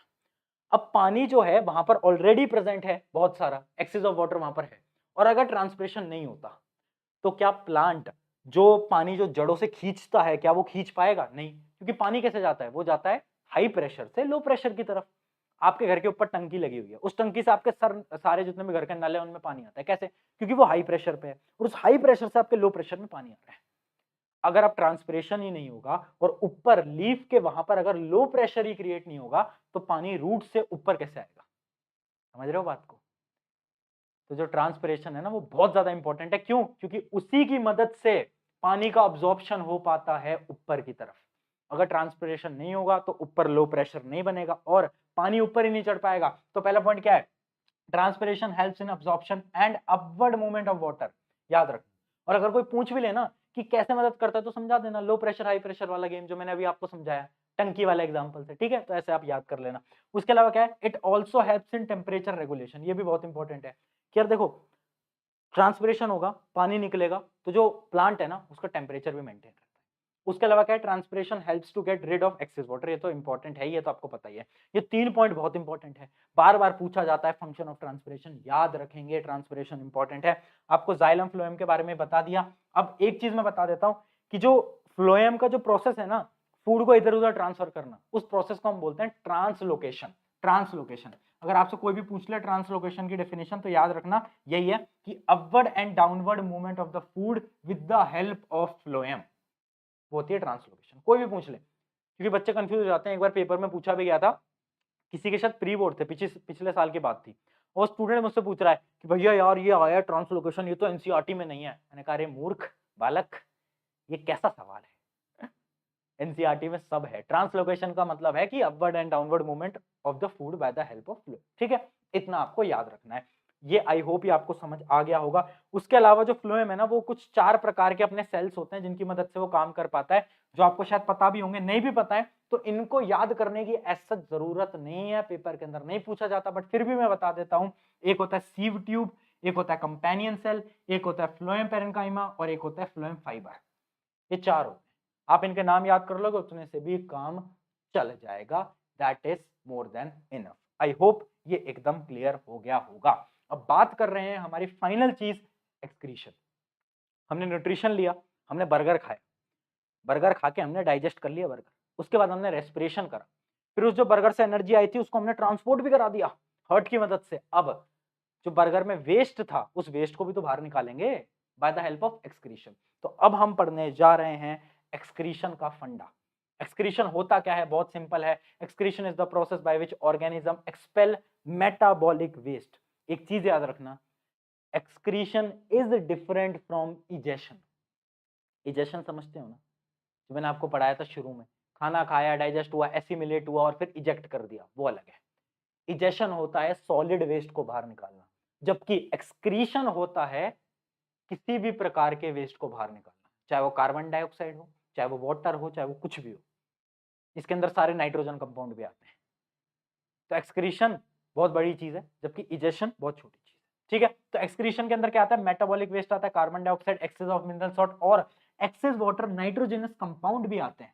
Speaker 1: अब पानी जो है वहां पर ऑलरेडी प्रेजेंट है, बहुत सारा एक्सेस ऑफ वाटर वहां पर है, और अगर ट्रांसपिरेशन नहीं होता तो क्या प्लांट जो पानी जो जड़ों से खींचता है, क्या वो खींच पाएगा, नहीं, क्योंकि पानी कैसे जाता है, वो जाता है हाई प्रेशर से लो प्रेशर की तरफ। आपके घर के ऊपर टंकी लगी हुई है, उस टंकी से आपके सारे जितने भी घर के नल है उनमें पानी आता है, कैसे, क्योंकि वो हाई प्रेशर पे है, और उस हाई प्रेशर से आपके लो प्रेशर में पानी आ रहा है। अगर आप ट्रांसपिरेशन ही नहीं होगा और ऊपर लीफ के वहां पर अगर लो प्रेशर ही क्रिएट नहीं होगा तो पानी रूट से ऊपर कैसे आएगा, समझ रहे हो बात को। तो जो ट्रांसपिरेशन है ना वो बहुत ज्यादा इंपॉर्टेंट है, क्यों, क्योंकि उसी की मदद से पानी का अब्जॉर्प्शन हो पाता है ऊपर की तरफ। अगर ट्रांसपिरेशन नहीं होगा तो ऊपर लो प्रेशर नहीं बनेगा और पानी ऊपर ही नहीं चढ़ पाएगा। तो पहला पॉइंट क्या है, transpiration helps in absorption and upward movement of water, याद रखना। और अगर कोई पूछ भी लेना कि कैसे मदद करता है तो समझा देना, लो प्रेशर हाई प्रेशर वाला गेम जो मैंने अभी आपको समझाया टंकी वाला एग्जांपल से, ठीक है, तो ऐसे आप याद कर लेना। उसके अलावा क्या है, it also helps in temperature regulation, ये भी बहुत इंपॉर्टेंट है कि यार देखो ट्रांसपिरेशन होगा, पानी निकलेगा, तो जो प्लांट है ना उसका टेम्परेचर भी मेंटेन रहता है। उसके अलावा क्या है, transpiration helps to get rid of excess water, ये तो इंपॉर्टेंट है, ये तो आपको पता ही है। ये 3 पॉइंट बहुत इंपॉर्टेंट है, बार बार पूछा जाता है, फंक्शन ऑफ ट्रांसपिरेशन याद रखेंगे, ट्रांसपिरेशन इंपॉर्टेंट है। आपको जाइलम फ्लोएम के बारे में बता दिया। अब एक चीज मैं बता देता हूं कि जो फ्लोएम का जो प्रोसेस है ना, फूड को इधर उधर ट्रांसफर करना, उस प्रोसेस को हम बोलते हैं ट्रांसलोकेशन। ट्रांसलोकेशन, अगर आपसे कोई भी पूछ ले ट्रांसलोकेशन की डेफिनेशन तो याद रखना यही है कि upward and downward movement of the food with the help of phloem, वो होती है ट्रांसलोकेशन। कोई भी पूछ ले, क्योंकि बच्चे कंफ्यूज हो जाते हैं। एक बार पेपर में पूछा भी गया था, किसी के शायद प्री बोर्ड थे, पिछले साल की बात थी, और स्टूडेंट मुझसे पूछ रहा है कि भैया यार ये आया ट्रांसलोकेशन, ये तो एनसीईआरटी में नहीं है। मैंने कहा अरे मूर्ख बालक, ये कैसा सवाल है, एनसीईआरटी में सब है। ट्रांसलोकेशन का मतलब है कि upward and downward movement of the food by the help of flow, ठीक है, इतना आपको याद रखना है। ये आई होप ये आपको समझ आ गया होगा। उसके अलावा जो फ्लोएम है ना वो कुछ 4 प्रकार के अपने सेल्स होते हैं जिनकी मदद से वो काम कर पाता है, जो आपको शायद पता भी होंगे, नहीं भी पता है तो इनको याद करने की ऐसा जरूरत नहीं है, पेपर के अंदर नहीं पूछा जाता, बट फिर भी मैं बता देता हूं। एक होता है सीव ट्यूब, एक होता है कंपेनियन सेल, एक होता है फ्लोएम पेरेन्काइमा और एक होता है फ्लोएम फाइबर। ये 4 होते हैं, आप इनके नाम याद कर लोगे उतने से भी काम चल जाएगा। That is more than enough. I hope ये एकदम क्लियर हो गया होगा। अब बात कर रहे हैं हमारी फाइनल चीज, एक्सक्रीशन। हमने न्यूट्रिशन लिया, हमने बर्गर खाया, बर्गर खा के हमने डाइजेस्ट कर लिया बर्गर, उसके बाद हमने रेस्पिरेशन करा, फिर उस जो बर्गर से एनर्जी आई थी उसको हमने ट्रांसपोर्ट भी करा दिया हार्ट की मदद से। अब जो बर्गर में वेस्ट था उस वेस्ट को भी तो बाहर निकालेंगे by the help of excretion. तो अब हम पढ़ने जा रहे हैं एक्सक्रीशन का फंडा। एक्सक्रीशन होता क्या है, बहुत सिंपल है। Excretion is the process by which organism expel metabolic waste. एक चीज याद रखना, excretion is different from egestion. Egestion समझते हो ना, जो मैंने आपको पढ़ाया था शुरू में, खाना खाया, डाइजेस्ट हुआ, एसिमिलेट हुआ और फिर इजेक्ट कर दिया, वो अलग है। इजेशन होता है सॉलिड वेस्ट को बाहर निकालना, जबकि एक्सक्रीशन होता है किसी भी प्रकार के वेस्ट को बाहर निकालना, चाहे वो कार्बन डाइऑक्साइड हो, चाहे वो वाटर हो, चाहे वो कुछ भी हो। इसके अंदर सारे नाइट्रोजन कंपाउंड भी आते हैं। तो एक्सक्रीशन बहुत बड़ी चीज है, जबकि इजेशन बहुत छोटी चीज है, ठीक है। तो एक्सक्रीशन के अंदर क्या आता है, मेटाबॉलिक वेस्ट आता है, carbon dioxide, excess of mineral salt और एक्सेस वाटर, नाइट्रोजनस कंपाउंड भी आते हैं,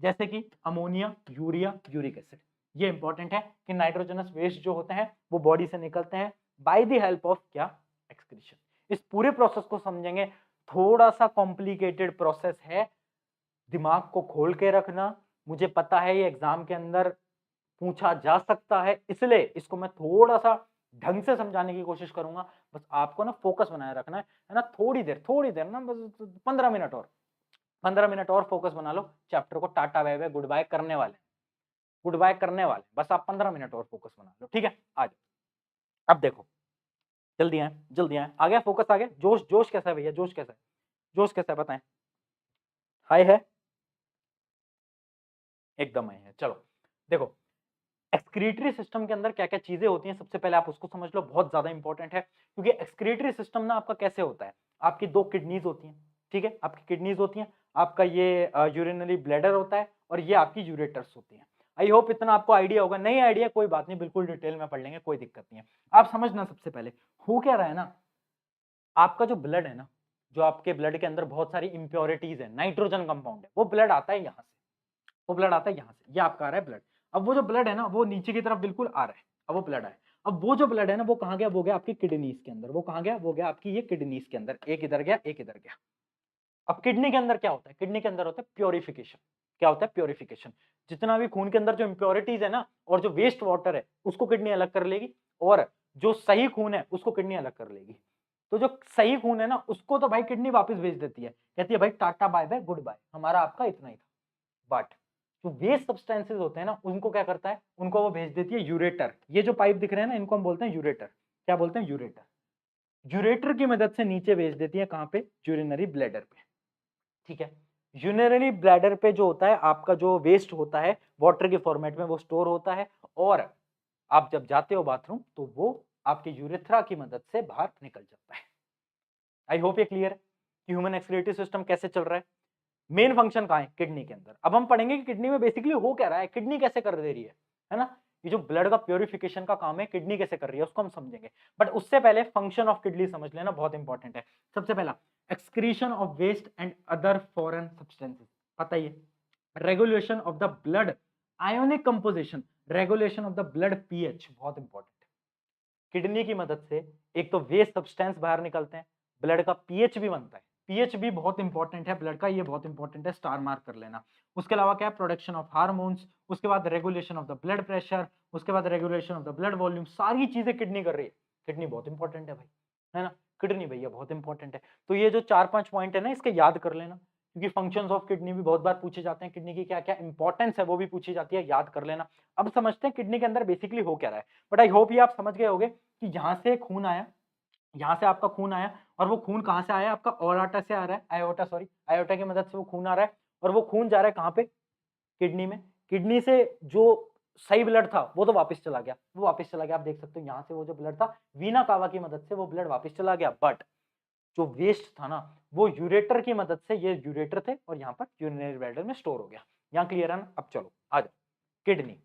Speaker 1: जैसे कि अमोनिया, यूरिया, यूरिक एसिड। ये इंपॉर्टेंट है कि नाइट्रोजनस वेस्ट जो होते हैं वो बॉडी से निकलते हैं बाय द हेल्प ऑफ क्या, एक्सक्रीशन। इस पूरे प्रोसेस को समझेंगे, थोड़ा सा कॉम्प्लिकेटेड प्रोसेस है, दिमाग को खोल के रखना। मुझे पता है ये एग्जाम के अंदर पूछा जा सकता है, इसलिए इसको मैं थोड़ा सा ढंग से समझाने की कोशिश करूंगा। बस आपको ना फोकस बनाए रखना है ना, थोड़ी देर ना, बस 15 मिनट और 15 मिनट और फोकस बना लो। चैप्टर को टाटा बाय बाय गुड बाय करने वाले, गुड बाय करने वाले, बस आप 15 मिनट और फोकस बना लो, ठीक है। आ जाओ, अब देखो, जल्दी आए, जल्दी आए, आ गया फोकस, आ गया। जोश, जोश कैसा है भैया, जोश कैसा है, जोश कैसा है बताएं। हाई है, एकदम हाई है। चलो देखो, एक्सक्रीटरी सिस्टम के अंदर क्या क्या चीजें होती हैं, सबसे पहले आप उसको समझ लो, बहुत ज्यादा इंपॉर्टेंट है। क्योंकि एक्सक्रीटरी सिस्टम ना आपका कैसे होता है, आपकी 2 किडनीज होती हैं, ठीक है, आपकी किडनीज होती हैं, आपका ये यूरिनरी ब्लैडर होता है और ये आपकी यूरेटर्स होती हैं। आई होप इतना आपको आइडिया होगा, नहीं आइडिया कोई बात नहीं, बिल्कुल डिटेल में पढ़ लेंगे, कोई दिक्कत नहीं है। आप समझना, सबसे पहले हो क्या रहा है ना, आपका जो ब्लड है ना, जो आपके ब्लड के अंदर बहुत सारी इंप्योरिटीज है, नाइट्रोजन कंपाउंड है, वो ब्लड आता है यहाँ से, वो ब्लड आता है यहाँ से, ये आपका आ रहा है ब्लड। अब वो जो ब्लड है ना, वो नीचे की तरफ बिल्कुल आ रहा है, अब वो ब्लड आया। अब वो जो ब्लड है ना, वो कहाँ गया, वो गया आपकी किडनीज के अंदर, वो कहाँ गया, वो गया आपकी ये किडनीज के अंदर, एक इधर गया, एक इधर गया। अब किडनी के अंदर क्या होता है, किडनी के अंदर होता है प्योरिफिकेशन। क्या होता है, प्योरिफिकेशन। जितना भी खून के अंदर जो इंप्योरिटीज है ना, और जो वेस्ट वाटर है, उसको किडनी अलग कर लेगी, और जो सही खून है उसको किडनी अलग कर लेगी। तो जो सही खून है ना, उसको तो भाई किडनी वापस भेज देती है, कहती है भाई टाटा बाय बाय गुड बाय, हमारा आपका इतना ही था। बट जो वेस्ट सब्सटेंसेस होते हैं ना, उनको क्या करता है, उनको वो भेज देती है यूरेटर। ये जो पाइप दिख रहे हैं ना, इनको हम बोलते हैं यूरेटर। क्या बोलते हैं, यूरेटर। यूरेटर की मदद से नीचे भेज देती है, कहां पे, यूरिनरी ब्लैडर पे, ठीक है। यूरिनरी ब्लैडर पे जो होता है, आपका जो वेस्ट होता है वाटर के फॉर्मेट में वो स्टोर होता है, और आप जब जाते हो बाथरूम तो वो आपके यूरेथ्रा की मदद से बाहर निकल जाता है। आई होप ये क्लियर है कि ह्यूमन एक्सक्रीटरी सिस्टम कैसे चल रहा है। मेन फंक्शन कहां है, किडनी के अंदर। अब हम पढ़ेंगे कि किडनी में बेसिकली हो क्या रहा है, किडनी कैसे कर दे रही है ना। ये जो ब्लड का प्योरिफिकेशन का काम है, किडनी कैसे कर रही है उसको हम समझेंगे। बट उससे पहले फंक्शन ऑफ किडनी समझ लेना, बहुत इंपॉर्टेंट है। सबसे पहला, excretion of waste and other foreign substances, पता ही है। Regulation of the blood ionic composition, regulation of the blood pH, बहुत इंपॉर्टेंट है। किडनी की मदद से एक तो वेस्ट सब्सटेंस बाहर निकलते हैं, ब्लड का पीएच भी बनता है। पीएच भी बहुत इंपॉर्टेंट है ब्लड का, ये बहुत इंपॉर्टेंट है, स्टार मार्क कर लेना। उसके अलावा क्या है, प्रोडक्शन ऑफ हार्मोन्स, उसके बाद regulation of the blood pressure, उसके बाद regulation of the blood volume, सारी चीजें किडनी कर रही है। किडनी बहुत इंपॉर्टेंट है भाई, है ना, किडनी भैया बहुत इंपॉर्टेंट है। तो ये जो 4-5 पॉइंट है ना, इसके याद कर लेना, क्योंकि फंक्शंस ऑफ किडनी भी बहुत बार पूछे जाते हैं, किडनी की क्या क्या इंपॉर्टेंस है वो भी पूछी जाती है, याद कर लेना। अब समझते हैं किडनी के अंदर बेसिकली हो क्या रहा है। बट आई होप ये आप समझ गए होगे कि यहाँ से खून आया, यहाँ से आपका खून आया, और वो खून कहाँ से आया, आपका ओराटा से आ रहा है, आयोटा, सॉरी, आयोटा की मदद से वो खून आ रहा है, और वो खून जा रहा है कहाँ पे, किडनी में। किडनी से जो सही ब्लड था वो तो वापस चला गया, वो वापस चला गया। आप देख सकते हो यहाँ से वो जो ब्लड था, वीना कावा की मदद से वो ब्लड वापस चला गया। बट जो वेस्ट था ना, वो यूरेटर की मदद से, ये यूरेटर थे और यहाँ पर यूरिनरी ब्लैडर में स्टोर हो गया। यहाँ क्लियर है ना। अब चलो आ जाओ, किडनी।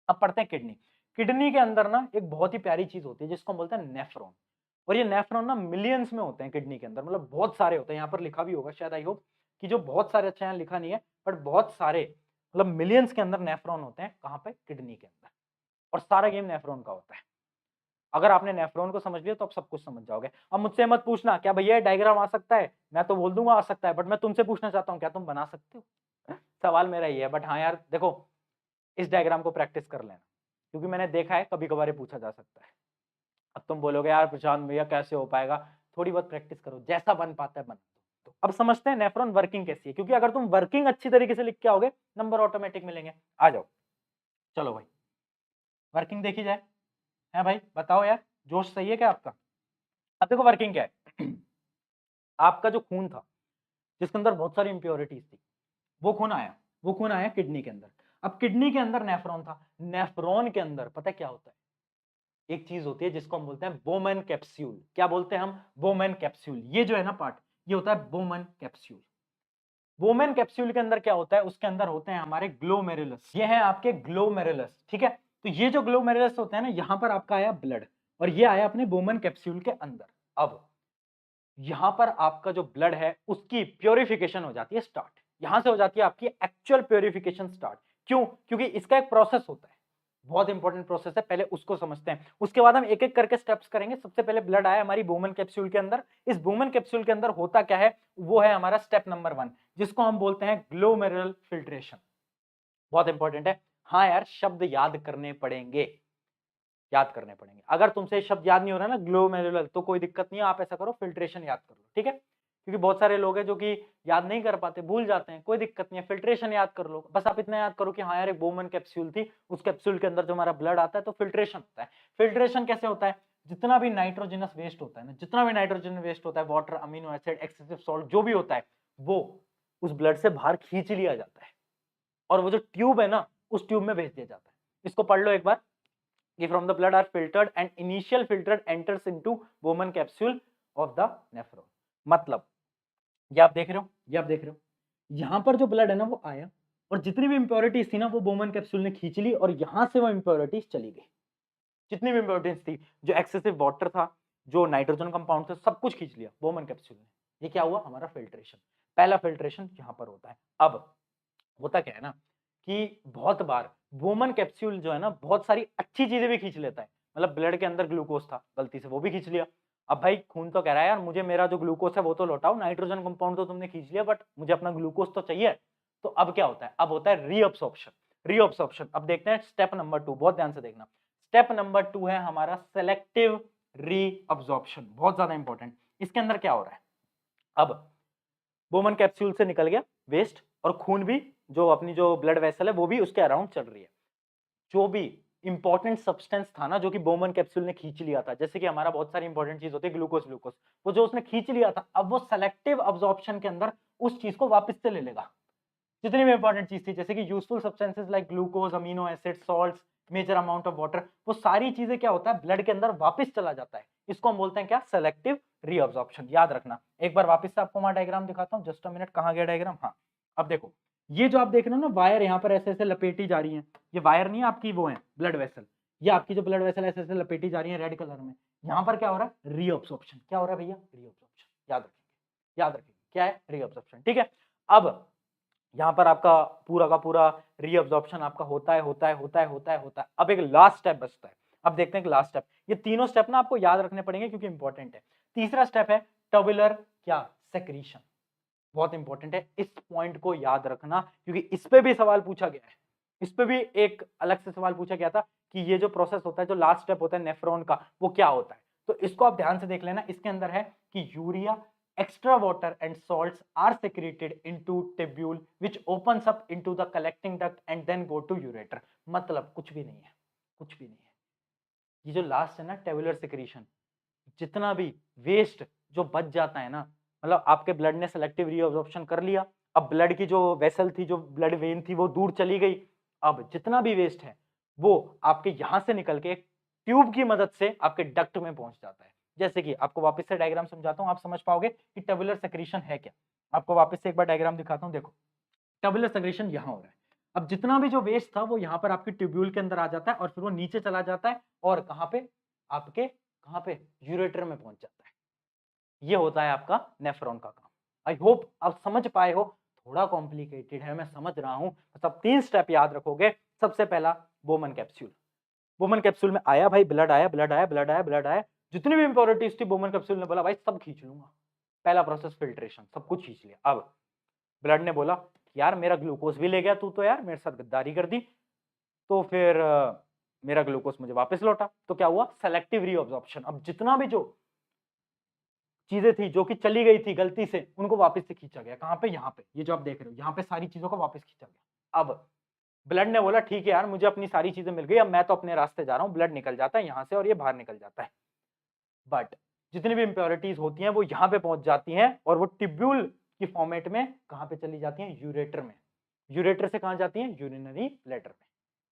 Speaker 1: अब पढ़ते हैं किडनी। किडनी के अंदर ना एक बहुत ही प्यारी चीज होती है जिसको हम बोलते हैं नेफ्रॉन। और ये नेफ्रॉन ना मिलियंस में होते हैं किडनी के अंदर, मतलब बहुत सारे होते हैं। यहाँ पर लिखा भी होगा शायद, आई होप कि जो बहुत सारे, अच्छा यहाँ लिखा नहीं है, बट बहुत सारे, मतलब मिलियंस के अंदर नेफ्रॉन होते हैं, कहाँ पे, किडनी के अंदर। और सारा गेम नेफ्रॉन का होता है। अगर आपने नेफ्रॉन को समझ लिया तो आप सब कुछ समझ जाओगे। अब मुझसे मत पूछना क्या भैया डायग्राम आ सकता है, मैं तो बोल दूंगा आ सकता है, बट मैं तुमसे पूछना चाहता हूँ क्या तुम बना सकते हो। सवाल मेरा ये है। बट हाँ यार देखो, इस डायग्राम को प्रैक्टिस कर लेना, क्योंकि मैंने देखा है कभी कभार ये पूछा जा सकता है। अब तुम बोलोगे यार प्रशांत भैया कैसे हो पाएगा, थोड़ी बहुत प्रैक्टिस करो, जैसा बन पाता है बना दो। तो अब समझते हैं नेफ्रॉन वर्किंग कैसी है, क्योंकि अगर तुम वर्किंग अच्छी तरीके से लिख के आओगे, नंबर ऑटोमेटिक मिलेंगे। आ जाओ, चलो भाई, वर्किंग देखी जाए। है भाई, बताओ यार, जोश सही है क्या आपका। अब देखो वर्किंग क्या है। आपका जो खून था, जिसके अंदर बहुत सारी इंप्योरिटीज थी, वो खून आया, वो खून आया किडनी के अंदर। अब किडनी के अंदर नेफ्रॉन था, नेफ्रॉन के अंदर पता है क्या होता है, एक चीज होती है जिसको हम बोलते हैं बोमन कैप्सूल। क्या बोलते हैं हम, बोमन कैप्सूल। ये जो है ना पार्ट, ये होता है बोमन कैप्सूल। बोमन कैप्सूल के अंदर क्या होता है, उसके अंदर होते हैं हमारे ग्लोमेरुलस, ये है आपके ग्लोमेरुलस, ठीक है। तो ये जो ग्लोमेरुलस होते हैं ना, यहाँ पर आपका आया ब्लड, और ये आया अपने बोमन कैप्सूल के अंदर। अब यहां पर आपका जो ब्लड है उसकी प्योरिफिकेशन हो जाती है स्टार्ट, यहां से हो जाती है आपकी एक्चुअल प्योरिफिकेशन स्टार्ट। क्यों? क्योंकि इसका एक प्रोसेस होता है, बहुत इंपॉर्टेंट प्रोसेस है, पहले उसको समझते हैं, उसके बाद हम एक एक करके स्टेप्स करेंगे। सबसे पहले ब्लड आया हमारी बोमन कैप्सूल के अंदर, इस बोमन कैप्सूल के अंदर होता क्या है, वो है हमारा स्टेप नंबर 1, जिसको हम बोलते हैं ग्लोमेरुलर फिल्ट्रेशन। बहुत इंपॉर्टेंट है, हाँ यार शब्द याद करने पड़ेंगे, याद करने पड़ेंगे। अगर तुमसे शब्द याद नहीं हो रहा ना ग्लोमेरुलर, तो कोई दिक्कत नहीं है, आप ऐसा करो फिल्ट्रेशन याद कर लो, ठीक है? क्योंकि बहुत सारे लोग हैं जो कि याद नहीं कर पाते, भूल जाते हैं, कोई दिक्कत नहीं है, फिल्ट्रेशन याद कर लो। बस आप इतना याद करो कि हाँ यार एक बोमन कैप्सूल थी, उस कैप्सूल के अंदर जो हमारा ब्लड आता है तो फिल्ट्रेशन होता है। फिल्ट्रेशन कैसे होता है? जितना भी नाइट्रोजनस वेस्ट होता है ना, जितना भी नाइट्रोजन वेस्ट होता है, water, amino acid, excessive salt, जो भी होता है, वो उस ब्लड से बाहर खींच लिया जाता है और वो जो ट्यूब है ना, उस ट्यूब में भेज दिया जाता है। इसको पढ़ लो एक बार कि from the blood are filtered and initial filtered enters into Bowman capsule of the nephron। मतलब ये आप देख रहे हो, ये आप देख रहे हो, यहां पर जो ब्लड है ना वो आया और जितनी भी इंप्योरिटीज थी ना वो बोमन कैप्सूल ने खींच ली और यहां से वो इंप्योरिटीज चली गई। जितनी भी इंप्योरिटीज थी, जो एक्सेसिव वाटर था, जो नाइट्रोजन कंपाउंड थे, सब कुछ खींच लिया बोमन कैप्सूल ने। ये क्या हुआ? हमारा फिल्ट्रेशन। पहला फिल्ट्रेशन यहां पर होता है। अब होता क्या है ना कि बहुत बार वोमन कैप्सूल जो है ना बहुत सारी अच्छी चीजें भी खींच लेता है। मतलब ब्लड के अंदर ग्लूकोज था, गलती से वो भी खींच लिया। अब भाई खून तो कह रहा है यार मुझे मेरा जो ग्लूकोज है वो तो लौटाओ, नाइट्रोजन कंपाउंड तो तुमने खींच लिया बट मुझे अपना ग्लूकोज तो चाहिए। तो अब क्या होता है? अब होता है रीअब्सॉर्प्शन। रीअब्सॉर्प्शन अब देखते हैं स्टेप नंबर 2, बहुत ध्यान से देखना। स्टेप नंबर 2 है हमारा सेलेक्टिव रीअब्सॉर्प्शन, बहुत ज्यादा इंपॉर्टेंट। इसके अंदर क्या हो रहा है? अब बोमन कैप्सूल से निकल गया वेस्ट और खून भी, जो अपनी जो ब्लड वेसल है वो भी उसके अराउंड चल रही है। जो भी इंपॉर्टेंट सब्सटेंस था ना जो कि बोमन कैप्सूल ने खींच लिया था, जैसे कि हमारा बहुत सारी इंपॉर्टेंट चीज होती है ग्लूकोज, ग्लूकोज, वो जो उसने खींच लिया था, अब वो सेलेक्टिव अब्जॉर्प्शन के अंदर उस चीज को वापस से ले लेगा। जितनी भी इंपॉर्टेंट चीज थी जैसे कि useful substances like glucose, amino acid, salts, major amount of water, वो सारी चीजें क्या होता है ब्लड के अंदर वापस चला जाता है। इसको हम बोलते हैं क्या? Selective reabsorption. याद रखना। एक बार वापस से आपको वहां डायग्राम दिखाता हूं, जस्ट अ मिनट, कहां गया डायग्राम? हाँ, अब देखो ये जो आप देख रहे हो ना वायर यहाँ पर ऐसे ऐसे लपेटी जा रही है, ये वायर नहीं है आपकी, वो है ब्लड वेसल। ये आपकी जो ब्लड वेसल ऐसे ऐसे लपेटी जा रही है रेड कलर में, यहाँ पर क्या हो रहा है? रीअब्जॉर्प्शन। क्या हो रहा है भैया? रीअब्जॉर्प्शन। याद रखेंगे, याद रखेंगे क्या है? रीअब्जॉर्प्शन, ठीक है। अब यहाँ पर आपका पूरा का पूरा रीअब्जॉर्प्शन आपका होता है, होता है, होता है, होता है, होता है। अब एक लास्ट स्टेप बचता है। अब देखते हैं कि लास्ट स्टेप, ये तीनों स्टेप ना आपको याद रखने पड़ेंगे क्योंकि इंपॉर्टेंट है। तीसरा स्टेप है टर्बुलर क्या? सेक्रीशन। बहुत इंपॉर्टेंट है, इस पॉइंट को याद रखना क्योंकि इस पे भी सवाल पूछा गया है। इस पे भी एक अलग से सवाल पूछा गया था कि ये जो प्रोसेस होता है, जो लास्ट स्टेप होता है नेफ्रॉन का, वो क्या होता है। तो इसको आप ध्यान से देख लेना। इसके अंदर है कि urea, extra water and salts are secreted into tubule which opens up into the collecting duct and then go to ureter। मतलब कुछ भी नहीं है, कुछ भी नहीं है। ये जो लास्ट है ना टेबुलर सिक्रीशन, जितना भी वेस्ट जो बच जाता है ना, मतलब आपके ब्लड ने सेलेक्टिव रीअब्जॉर्प्शन कर लिया, अब ब्लड की जो वेसल थी, जो ब्लड वेन थी, वो दूर चली गई। अब जितना भी वेस्ट है वो आपके यहां से निकल के ट्यूब की मदद से आपके डक्ट में पहुंच जाता है। जैसे कि आपको वापस से डायग्राम समझाता हूं, आप समझ पाओगे कि टर्बुलर सेक्रीशन है क्या। आपको वापस से एक बार डायग्राम दिखाता हूं, देखो टर्बुलर सेक्रीशन यहां हो रहा है। अब जितना भी जो वेस्ट था वो यहाँ पर आपके ट्यूब्यूल के अंदर आ जाता है और फिर वो नीचे चला जाता है और कहां पे? आपके कहां पे? यूरेटर में पहुंच जाता है। ये होता है आपका नेफ्रॉन का काम। आई होप आप समझ पाए हो। थोड़ा कॉम्प्लिकेटेड है, मैं समझ रहा हूं, सब 3 स्टेप याद रखोगे। सबसे पहला बोमन कैप्सूल, बोमन कैप्सूल में आया भाई, ब्लड आया, ब्लड आया, ब्लड आया, ब्लड आया, जितनी भी इंप्योरिटीज थी बोमन कैप्सूल ने बोला भाई सब खींच लूंगा। पहला प्रोसेस फिल्ट्रेशन, सब कुछ खींच लिया। अब ब्लड ने बोला यार मेरा ग्लूकोज भी ले गया तू, तो यार मेरे साथ गद्दारी कर दी, तो फिर मेरा ग्लूकोज मुझे वापस लौटा। तो क्या हुआ? Selective reabsorption. अब जितना भी जो चीजें थी जो कि चली गई थी गलती से, उनको वापस से खींचा गया। कहां पे? यहाँ पे, ये जो आप देख रहे हो, यहाँ पे सारी चीजों को वापस खींचा गया। अब ब्लड ने बोला ठीक है यार मुझे अपनी सारी चीजें मिल गई, अब मैं तो अपने रास्ते जा रहा हूँ। ब्लड निकल जाता है यहाँ से और ये बाहर निकल जाता है। बट जितनी भी इंप्योरिटीज होती हैं वो यहाँ पे पहुंच जाती हैं और वो ट्यूब्यूल की फॉर्मेट में कहां पे चली जाती हैं? यूरेटर में। यूरेटर से कहां जाती हैं? यूरिनरी ब्लैडर में।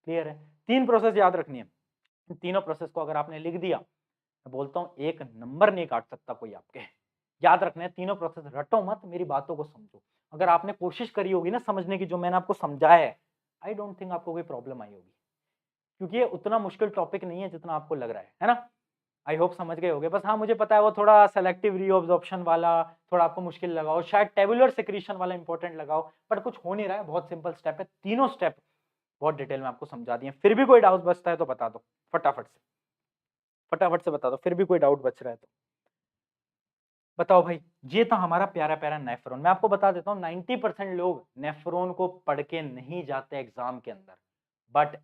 Speaker 1: क्लियर है? 3 प्रोसेस याद रखनी है। इन तीनों प्रोसेस को अगर आपने लिख दिया, मैं बोलता हूं एक नंबर नहीं काट सकता कोई आपके। याद रखना है तीनों प्रोसेस, रटो मत, मेरी बातों को समझो। अगर आपने कोशिश करी होगी ना समझने की जो मैंने आपको समझाया है, आई डोंट थिंक आपको कोई प्रॉब्लम आई होगी, क्योंकि ये उतना मुश्किल टॉपिक नहीं है जितना आपको लग रहा है ना। आई होप समझ गए होगे। बस हाँ, मुझे पता है वो थोड़ा सेलेक्टिव रीअब्जॉर्प्शन वाला थोड़ा आपको मुश्किल लगा हो, शायद टेबुलर सेक्रीशन वाला इंपॉर्टेंट लगा हो, बट कुछ हो नहीं रहा है, बहुत सिंपल स्टेप है। तीनों स्टेप बहुत डिटेल में आपको समझा दिए। फिर भी कोई डाउट बचता है तो बता दो फटाफट से बता दो, फिर भी कोई डाउट बच रहा है तो बताओ भाई। ये था हमारा प्यारा प्यारा नेफ्रॉन। मैं आपको बता देता हूँ 90% लोग नेफ्रॉन को पढ़ के नहीं जाते एग्जाम के अंदर, बट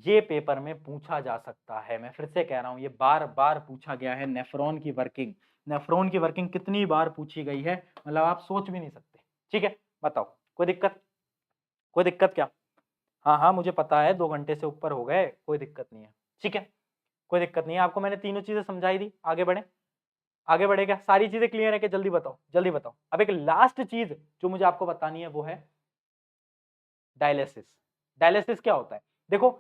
Speaker 1: ये पेपर में पूछा जा सकता है। मैं फिर से कह रहा हूँ, ये बार बार पूछा गया है। नेफ्रॉन की वर्किंग, नेफ्रॉन की वर्किंग कितनी बार पूछी गई है, मतलब आप सोच भी नहीं सकते। ठीक है, बताओ कोई दिक्कत, कोई दिक्कत क्या? हाँ हाँ, मुझे पता है 2 घंटे से ऊपर हो गए, कोई दिक्कत नहीं है। ठीक है, कोई दिक्कत नहीं है। आपको मैंने तीनों चीजें समझाई दी, आगे बढ़े, आगे बढ़े क्या? सारी चीजें क्लियर है कि? जल्दी बताओ, जल्दी बताओ। अब एक लास्ट चीज जो मुझे आपको बतानी है वो है डायलिसिस। डायलिसिस क्या होता है? देखो,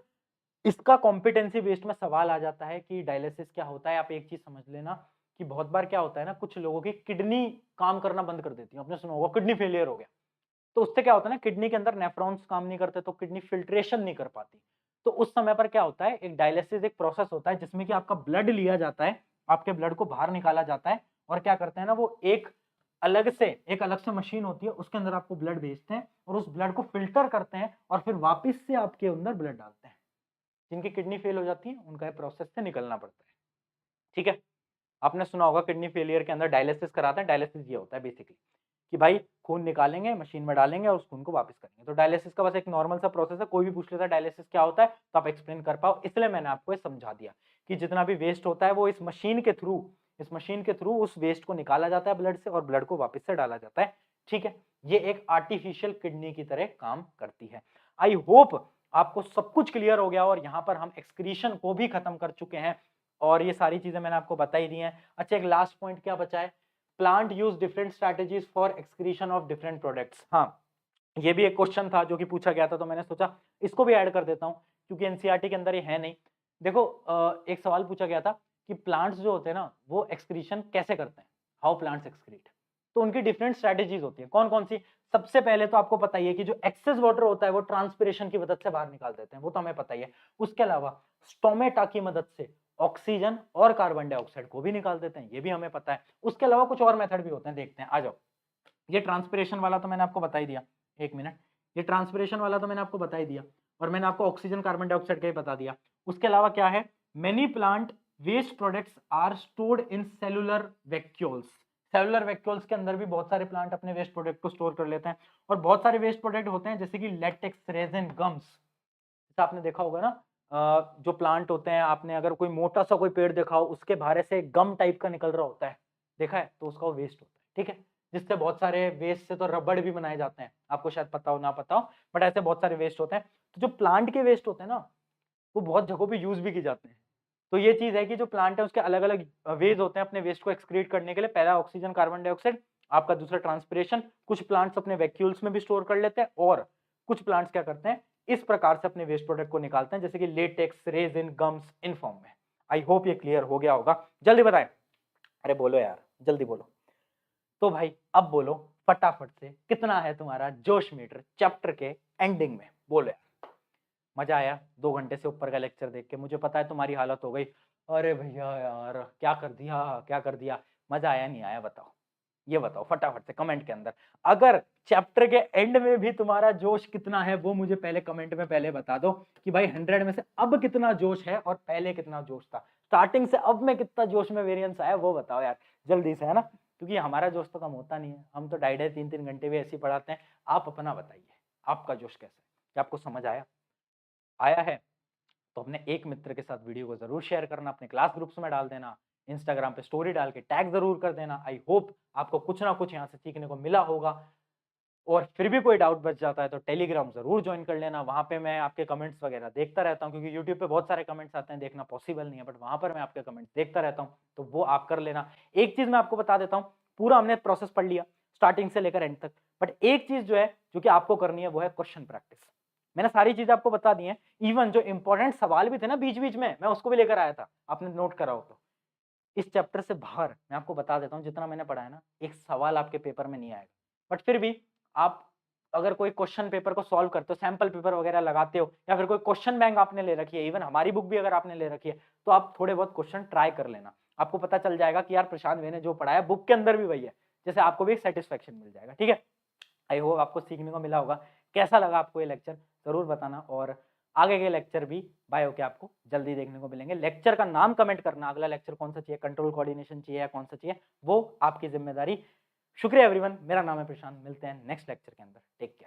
Speaker 1: इसका कॉम्पिटेंसी बेस्ड में सवाल आ जाता है कि डायलिसिस क्या होता है। आप एक चीज समझ लेना कि बहुत बार क्या होता है ना, कुछ लोगों की किडनी काम करना बंद कर देती है। आपने सुना होगा किडनी फेलियर हो गया, तो उससे क्या होता है ना, किडनी के अंदर नेफ्रॉन्स काम नहीं करते, तो किडनी फिल्ट्रेशन नहीं कर पाती। तो उस समय पर क्या होता है, एक डायलिसिस एक प्रोसेस होता है जिसमें कि आपका ब्लड लिया जाता है, आपके ब्लड को बाहर निकाला जाता है, और क्या करते हैं ना, वो एक अलग से मशीन होती है, उसके अंदर आपको ब्लड भेजते हैं और उस ब्लड को फिल्टर करते हैं और फिर वापस से आपके अंदर ब्लड डालते हैं। जिनकी किडनी फेल हो जाती है उनका ये प्रोसेस से निकलना पड़ता है। ठीक है, आपने सुना होगा किडनी फेलियर के अंदर डायलिसिस कराते हैं। डायलिसिस ये होता है बेसिकली कि भाई खून निकालेंगे, मशीन में डालेंगे और उस खून को वापस करेंगे। तो डायलिसिस का बस एक नॉर्मल सा प्रोसेस है। कोई भी पूछ लेता है डायलिसिस क्या होता है तो आप एक्सप्लेन कर पाओ, इसलिए मैंने आपको ये समझा दिया कि जितना भी वेस्ट होता है वो इस मशीन के थ्रू उस वेस्ट को निकाला जाता है ब्लड से और ब्लड को वापस से डाला जाता है। ठीक है, ये एक आर्टिफिशियल किडनी की तरह काम करती है। आई होप आपको सब कुछ क्लियर हो गया और यहाँ पर हम एक्सक्रीशन को भी खत्म कर चुके हैं और ये सारी चीजें मैंने आपको बता ही दी हैं। अच्छा, एक लास्ट पॉइंट क्या बचा है, plant use different strategies for excretion of different products. हाँ, ये भी एक क्वेश्चन था जो कि पूछा गया था, तो मैंने सोचा इसको भी ऐड कर देता हूँ क्योंकि एनसीईआरटी के अंदर ये है नहीं। देखो, एक सवाल पूछा गया था कि प्लांट्स जो होते हैं ना वो एक्सक्रीशन कैसे करते हैं, हाउ प्लांट्स एक्सक्रीट। तो उनकी डिफरेंट स्ट्रेटेजीज होती है। कौन कौन सी? सबसे पहले तो आपको पता ही है कि जो एक्सेस वाटर होता है वो ट्रांसपिरेशन की मदद से बाहर निकाल देते हैं, वो तो हमें पता ही है। उसके अलावा स्टोमेटा की मदद से ऑक्सीजन और कार्बन डाइऑक्साइड को भी निकाल देते हैं, ये भी हमें पता है। उसके अलावा कुछ और मेथड भी होते हैं, देखते हैं, आ जाओ। ये ट्रांसपिरेशन वाला तो मैंने आपको बता ही दिया, एक मिनट, ये ट्रांसपिरेशन वाला तो मैंने आपको बता ही दिया और मैंने आपको ऑक्सीजन कार्बन डाइऑक्साइड का ही बता दिया। उसके अलावा क्या है, many plant waste products are stored in cellular vacuoles. Cellular vacuoles के अंदर भी बहुत सारे प्लांट अपने वेस्ट प्रोडक्ट को स्टोर कर लेते हैं और बहुत सारे वेस्ट प्रोडक्ट होते हैं जैसे कि लेटेक्स, रेजिन, गम्स। जैसा आपने देखा होगा ना, जो प्लांट होते हैं, आपने अगर कोई मोटा सा कोई पेड़ देखा हो, उसके बाहर से गम टाइप का निकल रहा होता है, देखा है, तो उसका वो वेस्ट होता है। ठीक है, जिससे बहुत सारे वेस्ट से तो रबड़ भी बनाए जाते हैं, आपको शायद पता हो ना पता हो, बट ऐसे बहुत सारे वेस्ट होते हैं। तो जो प्लांट के वेस्ट होते हैं ना, वो बहुत जगहों पे यूज भी की जाते हैं। तो ये चीज है कि जो प्लांट है उसके अलग अलग वेज होते हैं अपने वेस्ट को एक्सक्रीट करने के लिए। पहला ऑक्सीजन कार्बन डाइऑक्साइड, आपका दूसरा ट्रांसपिरेशन। कुछ प्लांट्स अपने वैक्यूल्स में भी स्टोर कर लेते हैं और कुछ प्लांट्स क्या करते हैं, इस प्रकार से अपने वेस्ट प्रोडक्ट को निकालते हैं, जैसे कि latex, resin, gums in form में। आई होप ये क्लियर हो गया होगा। जल्दी बताएं, अरे बोलो यार, जल्दी बोलो। तो भाई अब बोलो फटाफट से, कितना है तुम्हारा जोश मीटर चैप्टर के एंडिंग में, बोलो यार। मजा आया 2 घंटे से ऊपर का लेक्चर देख के? मुझे पता है तुम्हारी हालत हो गई, अरे भैया यार क्या कर दिया, क्या कर दिया। मजा आया नहीं आया बताओ, ये बताओ फटाफट से कमेंट के अंदर। अगर चैप्टर के एंड में भी तुम्हारा जोश कितना है वो मुझे पहले कमेंट में पहले बता दो कि भाई 100 में से अब कितना जोश है और पहले कितना जोश था, स्टार्टिंग से अब में कितना जोश में वेरिएंस आया वो बताओ यार जल्दी से, है ना? क्योंकि हमारा जोश तो कम होता नहीं है, हम तो 2.5-3 घंटे भी ऐसे ही पढ़ाते हैं। आप अपना बताइए, आपका जोश कैसा है, क्या आपको समझ आया? आया है तो अपने एक मित्र के साथ वीडियो को जरूर शेयर करना, अपने क्लास ग्रुप्स में डाल देना, इंस्टाग्राम पे स्टोरी डाल के टैग जरूर कर देना। आई होप आपको कुछ ना कुछ यहाँ से सीखने को मिला होगा। और फिर भी कोई डाउट बच जाता है तो टेलीग्राम जरूर ज्वाइन कर लेना, वहां पे मैं आपके कमेंट्स वगैरह देखता रहता हूँ, क्योंकि यूट्यूब पे बहुत सारे कमेंट्स आते हैं, देखना पॉसिबल नहीं है, बट वहां पर मैं आपके कमेंट्स देखता रहता हूँ, तो वो आप कर लेना। एक चीज मैं आपको बता देता हूँ, पूरा हमने प्रोसेस पढ़ लिया स्टार्टिंग से लेकर एंड तक, बट एक चीज जो है जो कि आपको करनी है वो है क्वेश्चन प्रैक्टिस। मैंने सारी चीजें आपको बता दी हैं, इवन जो इंपॉर्टेंट सवाल भी थे ना बीच बीच में, मैं उसको भी लेकर आया था, आपने नोट करा हो तो। इस चैप्टर से बाहर मैं आपको बता देता हूँ, जितना मैंने पढ़ा है ना, एक सवाल आपके पेपर में नहीं आएगा, बट फिर भी आप अगर कोई क्वेश्चन पेपर को सॉल्व करते हो, सैंपल पेपर वगैरह लगाते हो, या फिर कोई क्वेश्चन बैंक आपने ले रखी है, इवन हमारी बुक भी अगर आपने ले रखी है, तो आप थोड़े बहुत क्वेश्चन ट्राई कर लेना। आपको पता चल जाएगा कि यार प्रशांत भैया ने जो पढ़ाया बुक के अंदर भी वही है, जैसे आपको भी एक सेटिस्फेक्शन मिल जाएगा। ठीक है, आई होप आपको सीखने को मिला होगा। कैसा लगा आपको ये लेक्चर जरूर बताना, और आगे के लेक्चर भी बाय होके आपको जल्दी देखने को मिलेंगे। लेक्चर का नाम कमेंट करना, अगला लेक्चर कौन सा चाहिए, कंट्रोल कोऑर्डिनेशन चाहिए या कौन सा चाहिए, वो आपकी जिम्मेदारी। शुक्रिया एवरीवन, मेरा नाम है प्रशांत, मिलते हैं नेक्स्ट लेक्चर के अंदर, टेक केयर।